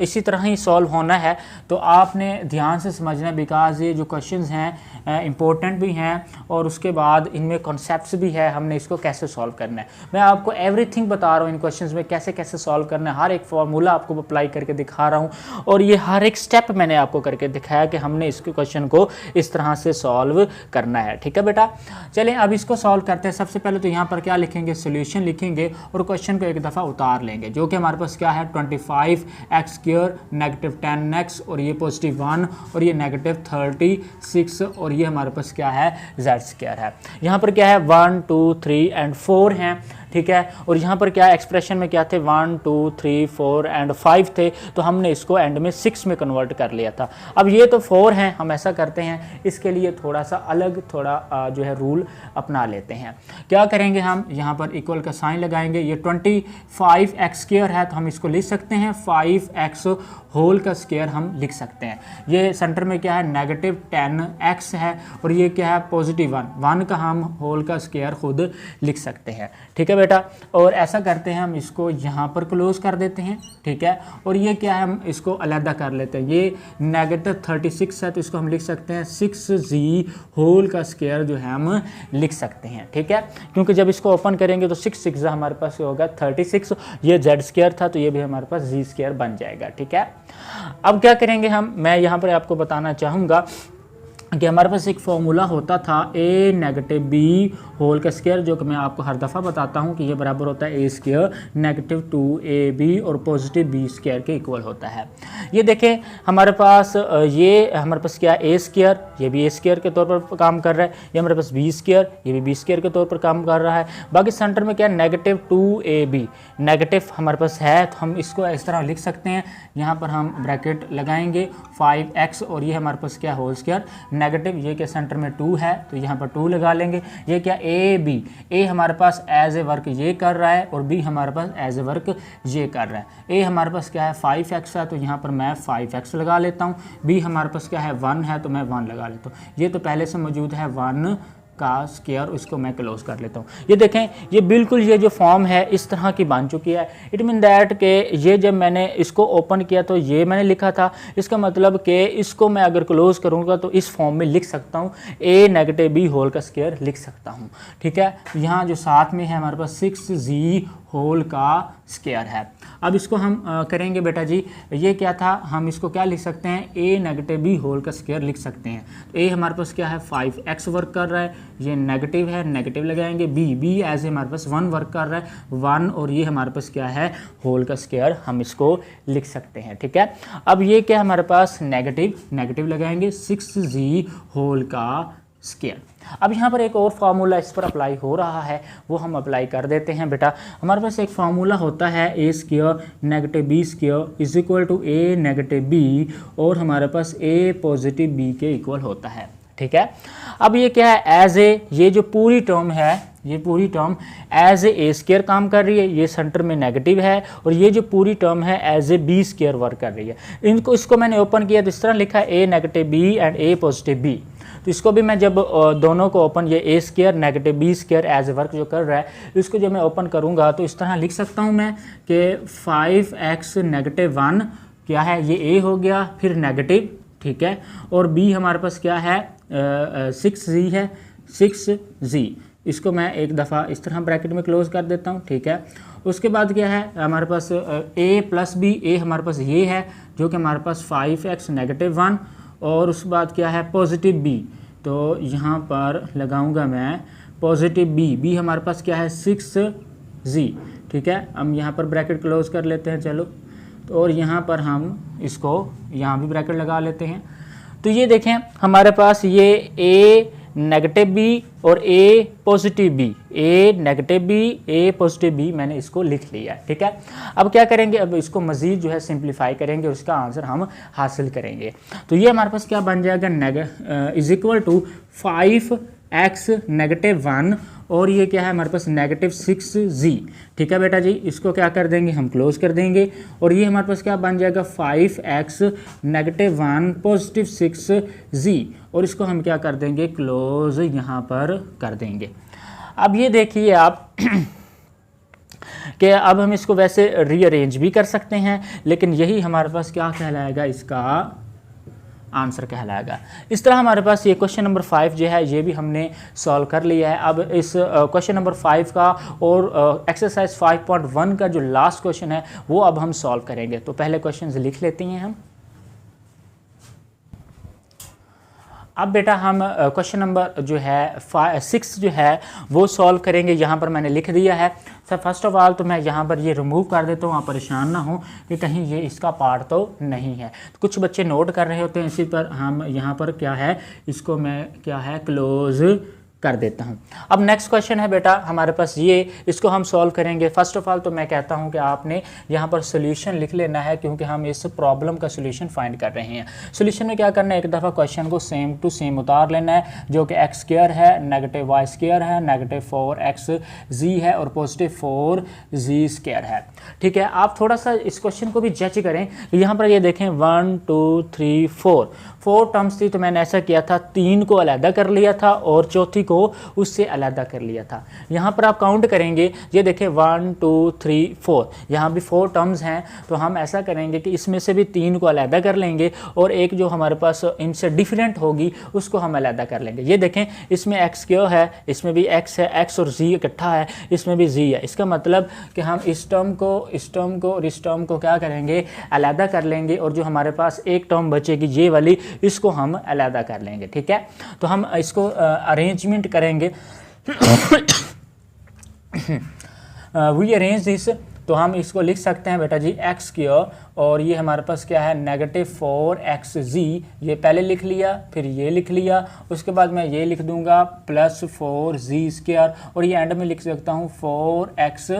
इसी तरह ही सॉल्व होना है, तो आपने ध्यान से समझना, बिकॉज ये जो क्वेश्चंस हैं इम्पोर्टेंट भी हैं और उसके बाद इनमें कॉन्सेप्ट्स भी है, हमने इसको कैसे सॉल्व करना है। मैं आपको एवरीथिंग बता रहा हूँ इन क्वेश्चंस में कैसे कैसे सॉल्व करना है, हर एक फार्मूला आपको अप्लाई करके दिखा रहा हूँ और ये हर एक स्टेप मैंने आपको करके दिखाया कि हमने इसके क्वेश्चन को इस तरह से सॉल्व करना है। ठीक है बेटा, चलें अब इसको सॉल्व करते हैं। सबसे पहले तो यहाँ पर क्या लिखेंगे, सोल्यूशन लिखेंगे और क्वेश्चन को एक दफ़ा उतार लेंगे, जो कि हमारे पास क्या है 25x² -10x और ये +1 और ये -36 और ये हमारे पास क्या है z² है। यहाँ पर क्या है 1 2 3 एंड 4 हैं, ठीक है। और यहाँ पर क्या एक्सप्रेशन में क्या थे 1 2 3 4 एंड 5 थे, तो हमने इसको एंड में 6 में कन्वर्ट कर लिया था। अब ये तो 4 हैं, हम ऐसा करते हैं इसके लिए थोड़ा सा अलग थोड़ा जो है रूल अपना लेते हैं। क्या करेंगे हम यहाँ पर इक्वल का साइन लगाएंगे। ये 25x स्क्वायर है तो हम इसको लिख सकते हैं 5x होल का स्क्वायर हम लिख सकते हैं। ये सेंटर में क्या है नेगेटिव 10x है और ये क्या है पॉजिटिव 1 का हम होल का स्क्वायर खुद लिख सकते हैं, ठीक है बेटा। और ऐसा करते हैं हम इसको यहाँ पर क्लोज कर देते हैं, ठीक है। और ये क्या है हम इसको अलग कर लेते हैं। ये नेगेटिव 36 है तो इसको हम लिख सकते हैं 6z होल का स्क्वायर जो है हम लिख सकते हैं, ठीक है। क्योंकि जब इसको ओपन करेंगे तो 6 6 हमारे पास होगा 36, ये z स्क्वायर था तो ये भी हमारे पास z स्क्वायर बन जाएगा, ठीक है। अब क्या करेंगे हम, मैं यहाँ पर आपको बताना चाहूँगा कि हमारे पास एक फॉर्मूला होता था a नेगेटिव b होल का स्क्वायर, जो कि मैं आपको हर दफ़ा बताता हूँ कि ये बराबर होता है a स्क्वायर नेगेटिव 2ab और पॉजिटिव b स्क्वायर के इक्वल होता है। ये देखें हमारे पास ये हमारे पास क्या a स्क्वायर, ये भी a स्क्वायर के तौर पर काम कर रहा है, ये हमारे पास b स्क्वायर, ये भी b स्क्वायर के तौर पर काम कर रहा है। बाकी सेंटर में क्या नेगेटिव 2ab नेगेटिव हमारे पास है तो हम इसको इस तरह लिख सकते हैं। यहाँ पर हम ब्रैकेट लगाएंगे 5x और ये हमारे पास क्या होल स्क्वायर नेगेटिव, ये के सेंटर में 2 है तो यहाँ पर 2 लगा लेंगे। ये क्या a हमारे पास एज ए वर्क ये कर रहा है और b हमारे पास एज ए वर्क ये कर रहा है। a हमारे पास क्या है 5x है तो यहाँ पर मैं 5x लगा लेता हूँ। b हमारे पास क्या है 1 है तो मैं 1 लगा लेता हूँ। ये तो पहले से मौजूद है 1 का स्क्वायर, इसको मैं क्लोज कर लेता हूँ। ये देखें ये बिल्कुल ये जो फॉर्म है इस तरह की बन चुकी है। इट मीन दैट के ये जब मैंने इसको ओपन किया तो ये मैंने लिखा था, इसका मतलब कि इसको मैं अगर क्लोज करूँगा तो इस फॉर्म में लिख सकता हूँ a नेगेटिव b होल का स्क्वायर लिख सकता हूँ, ठीक है। यहाँ जो साथ में है हमारे पास 6z होल का स्क्वायर है। अब इसको हम करेंगे बेटा जी, ये क्या था हम इसको क्या लिख सकते हैं a नेगेटिव b होल का स्क्वायर लिख सकते हैं। तो a हमारे पास क्या है 5x वर्क कर रहा है, ये नेगेटिव है नेगेटिव लगाएंगे। b एज हमारे पास 1 वर्क कर रहा है 1 और ये हमारे पास क्या है होल का स्क्वायर हम इसको लिख सकते हैं, ठीक है। अब ये क्या हमारे पास नेगेटिव लगाएंगे 6z होल का स्क्वायर। अब यहाँ पर एक और फार्मूला इस पर अप्लाई हो रहा है, वो हम अप्लाई कर देते हैं बेटा। हमारे पास एक फार्मूला होता है a square negative b square is equal to a negative b और हमारे पास a पॉजिटिव b के इक्वल होता है, ठीक है। अब ये क्या है एज ए, ये जो पूरी टर्म है ये पूरी टर्म एज ए स्क्वायर काम कर रही है, ये सेंटर में नेगेटिव है और ये जो पूरी टर्म है as a b square work कर रही है। इसको मैंने ओपन किया तो इस तरह लिखा है a negative b and a positive b। तो इसको भी मैं जब दोनों को ओपन, ये a square negative b square as a work जो कर रहा है, इसको जब मैं ओपन करूँगा तो इस तरह लिख सकता हूँ मैं कि 5x नेगेटिव 1 क्या है ये a हो गया फिर नेगेटिव, ठीक है। और b हमारे पास क्या है 6z है 6z। इसको मैं एक दफ़ा इस तरह ब्रैकेट में क्लोज कर देता हूँ, ठीक है। उसके बाद क्या है हमारे पास a प्लस b, a हमारे पास ये है जो कि हमारे पास 5x नेगेटिव 1 और उसके बाद क्या है पॉजिटिव b, तो यहाँ पर लगाऊंगा मैं पॉजिटिव b हमारे पास क्या है 6z, ठीक है। हम यहाँ पर ब्रैकेट क्लोज कर लेते हैं चलो, तो और यहाँ पर हम इसको यहाँ भी ब्रैकेट लगा लेते हैं। तो ये देखें हमारे पास ये a नेगेटिव b और a positive b, a negative b a positive b मैंने इसको लिख लिया है, ठीक है। अब क्या करेंगे, अब इसको मज़ीद जो है सिंप्लीफाई करेंगे और इसका आंसर हम हासिल करेंगे। तो ये हमारे पास क्या बन जाएगा is equal to 5x negative 1 और ये क्या है हमारे पास नेगेटिव 6z, ठीक है बेटा जी। इसको क्या कर देंगे हम क्लोज कर देंगे और ये हमारे पास क्या बन जाएगा 5x नेगेटिव 1 पॉजिटिव 6z और इसको हम क्या कर देंगे क्लोज यहाँ पर कर देंगे। अब ये देखिए आप कि अब हम इसको वैसे रीअरेंज भी कर सकते हैं, लेकिन यही हमारे पास क्या कहलाएगा, इसका आंसर कहलाएगा। इस तरह हमारे पास ये क्वेश्चन नंबर 5 जो है ये भी हमने सॉल्व कर लिया है। अब इस क्वेश्चन नंबर 5 का और एक्सरसाइज 5.1 का जो लास्ट क्वेश्चन है वो अब हम सॉल्व करेंगे। तो पहले क्वेश्चन लिख लेते हैं हम। अब बेटा हम क्वेश्चन नंबर जो है 6 जो है वो सॉल्व करेंगे। यहाँ पर मैंने लिख दिया है। सर फर्स्ट ऑफ ऑल तो मैं यहाँ पर ये रिमूव कर देता हूँ, आप परेशान ना हो कि कहीं ये इसका पार्ट तो नहीं है। तो कुछ बच्चे नोट कर रहे होते हैं, इसी पर हम यहाँ पर क्या है इसको मैं क्या है क्लोज कर देता हूँ। अब नेक्स्ट क्वेश्चन है बेटा हमारे पास ये, इसको हम सॉल्व करेंगे। फर्स्ट ऑफ ऑल तो मैं कहता हूँ कि आपने यहाँ पर सोल्यूशन लिख लेना है, क्योंकि हम इस प्रॉब्लम का सोल्यूशन फाइंड कर रहे हैं। सोल्यूशन में क्या करना है, एक दफ़ा क्वेश्चन को सेम टू सेम उतार लेना है, जो कि एक्स स्क्वायर है, नेगेटिव वाई स्क्वायर है, नेगेटिव 4xz है और पॉजिटिव 4z स्क्वायर है। ठीक है, आप थोड़ा सा इस क्वेश्चन को भी जज करें। यहाँ पर ये देखें 1 2 3 4 टर्म्स थी, तो मैंने ऐसा किया था, 3 को अलहदा कर लिया था और चौथी को उससे अलहदा कर लिया था। यहाँ पर आप काउंट करेंगे, ये देखें 1 2 3 4, यहाँ भी 4 टर्म्स हैं, तो हम ऐसा करेंगे कि इसमें से भी 3 को अलहदा कर लेंगे और एक जो हमारे पास इनसे डिफरेंट होगी उसको हम अलहदा कर लेंगे। ये देखें इसमें एक्स क्यों है, इसमें भी एक्स है, एक्स और जी इकट्ठा है, इसमें भी जी है। इसका मतलब कि हम इस टर्म को और इस टर्म को क्या करेंगे, अलहदा कर लेंगे, और जो हमारे पास एक टर्म बचेगी ये वाली, इसको हम अलहदा कर लेंगे। ठीक है, तो हम इसको अरेंजमेंट करेंगे। वी अरेंज दिस, तो हम इसको लिख सकते हैं बेटा जी एक्स क्यों, और ये हमारे पास क्या है नेगेटिव 4xz, ये पहले लिख लिया, फिर ये लिख लिया, उसके बाद मैं ये लिख दूंगा प्लस 4z स्क्वायर, और ये एंड में लिख सकता हूँ 4x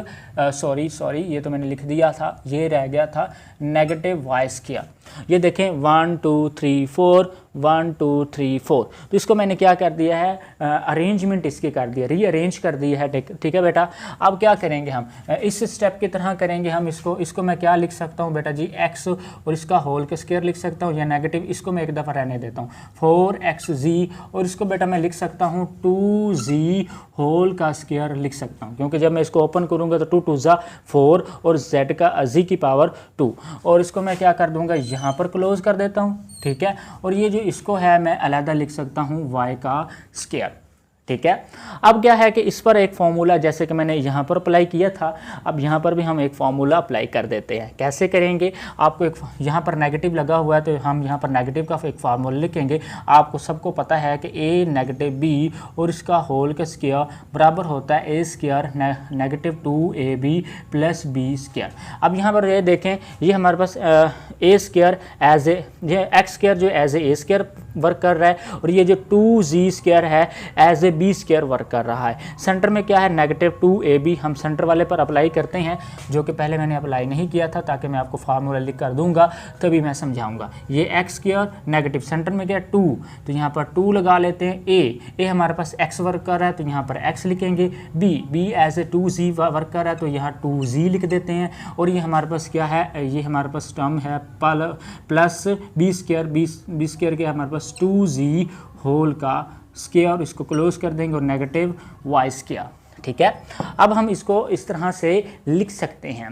सॉरी ये तो मैंने लिख दिया था, ये रह गया था नेगेटिव वाई स्क्वायर। ये देखें 1 2 3 4 1 2 3 4, तो इसको मैंने क्या कर दिया है, अरेंजमेंट इसकी कर दिया, रीअरेंज कर दिया है। ठीक है बेटा, अब क्या करेंगे हम, इस स्टेप की तरह करेंगे हम इसको मैं क्या लिख सकता हूँ बेटा जी, x और इसका होल का स्क्वायर लिख सकता हूँ, या नेगेटिव, इसको मैं एक दफ़ा रहने देता हूँ 4xz, और इसको बेटा मैं लिख सकता हूँ 2z होल का स्क्वायर लिख सकता हूँ, क्योंकि जब मैं इसको ओपन करूँगा तो 2 2 ज़ा 4 और z का z की पावर 2, और इसको मैं क्या कर दूँगा, यहाँ पर क्लोज कर देता हूँ। ठीक है, और ये जो इसको है मैं अलहदा लिख सकता हूँ y का स्क्वायर। ठीक है, अब क्या है कि इस पर एक फार्मूला, जैसे कि मैंने यहाँ पर अप्लाई किया था, अब यहाँ पर भी हम एक फार्मूला अप्लाई कर देते हैं। कैसे करेंगे, आपको एक यहाँ पर नेगेटिव लगा हुआ है, तो हम यहाँ पर नेगेटिव का एक फार्मूला लिखेंगे। आपको सबको पता है कि a नेगेटिव b और इसका होल का स्क्वायर बराबर होता है a square negative 2ab plus b square. अब यहाँ पर ये देखें, ये हमारे पास a स्क्वायर एज ए, ये x स्क्वायर जो एज ए स्क्वायर वर्क कर रहा है, और ये जो 2z स्क्वायर है as a b square work कर रहा है। सेंटर में क्या है नेगेटिव 2ab, हम सेंटर वाले पर अप्लाई करते हैं, जो कि पहले मैंने अप्लाई नहीं किया था, ताकि मैं आपको फार्मूला लिख कर दूंगा तभी मैं समझाऊंगा। ये x स्क्वायर नेगेटिव, सेंटर में क्या 2, तो यहाँ पर 2 लगा लेते हैं। a हमारे पास x वर्क कर रहा है, तो यहाँ पर x लिखेंगे। b as a 2z work कर रहा है, तो यहाँ 2z लिख देते हैं। और ये हमारे पास क्या है, ये हमारे पास टर्म है प्लस b स्क्वायर के हमारे पास 2z होल का स्क्वायर, इसको क्लोज कर देंगे, और नेगेटिव वाई स्क्वायर। ठीक है, अब हम इसको इस तरह से लिख सकते हैं।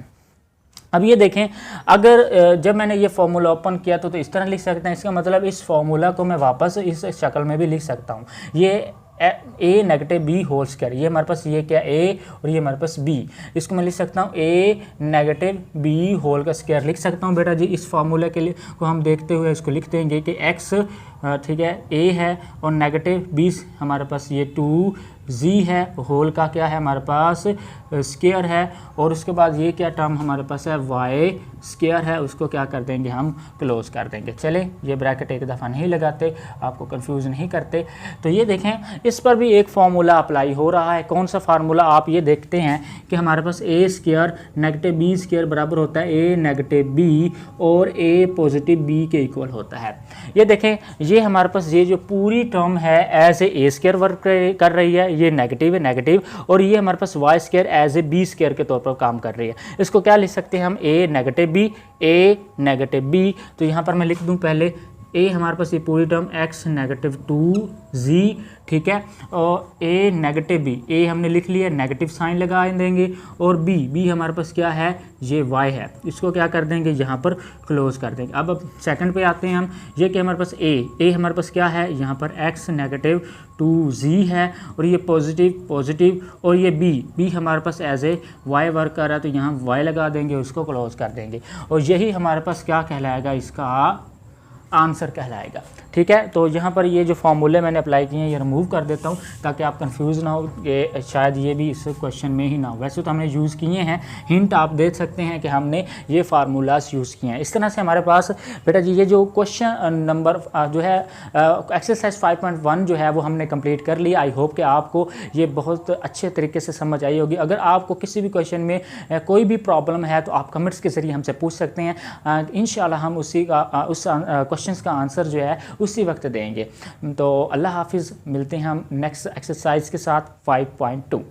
अब ये देखें, अगर जब मैंने ये फार्मूला ओपन किया तो इस तरह लिख सकते हैं। इसका मतलब इस फार्मूला को मैं वापस इस शक्ल में भी लिख सकता हूँ। ये a negative b whole square, ये हमारे पास ये क्या a और ये हमारे पास b, इसको मैं लिख सकता हूँ a नेगेटिव बी होल का स्क्वायर लिख सकता हूँ बेटा जी। इस फार्मूला के लिए को हम देखते हुए इसको लिख देंगे कि x ठीक है a है, और नेगेटिव b हमारे पास ये 2z है, होल का क्या है हमारे पास स्क्वायर है, और उसके बाद ये क्या टर्म हमारे पास है y स्क्वायर है, उसको क्या कर देंगे हम क्लोज कर देंगे। चले, ये ब्रैकेट एक दफ़ा नहीं लगाते, आपको कंफ्यूज नहीं करते। तो ये देखें, इस पर भी एक फार्मूला अप्लाई हो रहा है। कौन सा फार्मूला, आप ये देखते हैं कि हमारे पास a square negative b square बराबर होता है a नेगेटिव b, और a पॉजिटिव b के इक्वल होता है। ये देखें, ये हमारे पास ये जो पूरी टर्म है एज ए स्क्वायर वर्क कर रही है, ये नेगेटिव है नेगेटिव, और ये हमारे पास y square as a b square के तौर पर काम कर रही है। इसको क्या लिख सकते हैं हम, a नेगेटिव b, तो यहाँ पर मैं लिख दूँ पहले a हमारे पास ये पूरी टर्म x नेगेटिव 2z, ठीक है, और a नेगेटिव b, a हमने लिख लिया, नेगेटिव साइन लगा देंगे, और b हमारे पास क्या है, ये y है, इसको क्या कर देंगे यहाँ पर क्लोज कर देंगे। अब सेकंड पे आते हैं हम, ये क्या हमारे पास a हमारे पास क्या है, यहाँ पर x नेगेटिव 2z है, और ये पॉजिटिव, और ये b हमारे पास एज ए y वर्क कर रहा है, तो यहाँ y लगा देंगे, उसको क्लोज कर देंगे, और यही हमारे पास क्या कहलाएगा, इसका आंसर कहलाएगा। ठीक है। तो यहाँ पर ये जो फार्मूले मैंने अप्लाई किए हैं ये रिमूव कर देता हूँ ताकि आप कंफ्यूज ना हो कि शायद ये भी इस क्वेश्चन में ही ना हो। वैसे तो हमने यूज़ किए हैं, हिंट आप देख सकते हैं कि हमने ये फार्मूलाज यूज़ किए हैं। इस तरह से हमारे पास बेटा जी ये जो क्वेश्चन नंबर जो है एक्सरसाइज 5.1 जो है वो हमने कंप्लीट कर लिया। आई होप कि आपको ये बहुत अच्छे तरीके से समझ आई होगी। अगर आपको किसी भी क्वेश्चन में कोई भी प्रॉब्लम है तो आप कमेंट्स के ज़रिए हमसे पूछ सकते हैं। इंशाल्लाह हम उसी का उस क्वेश्चंस का आंसर जो है उसी वक्त देंगे। तो अल्लाह हाफिज़, मिलते हैं हम नेक्स्ट एक्सरसाइज के साथ 5.2।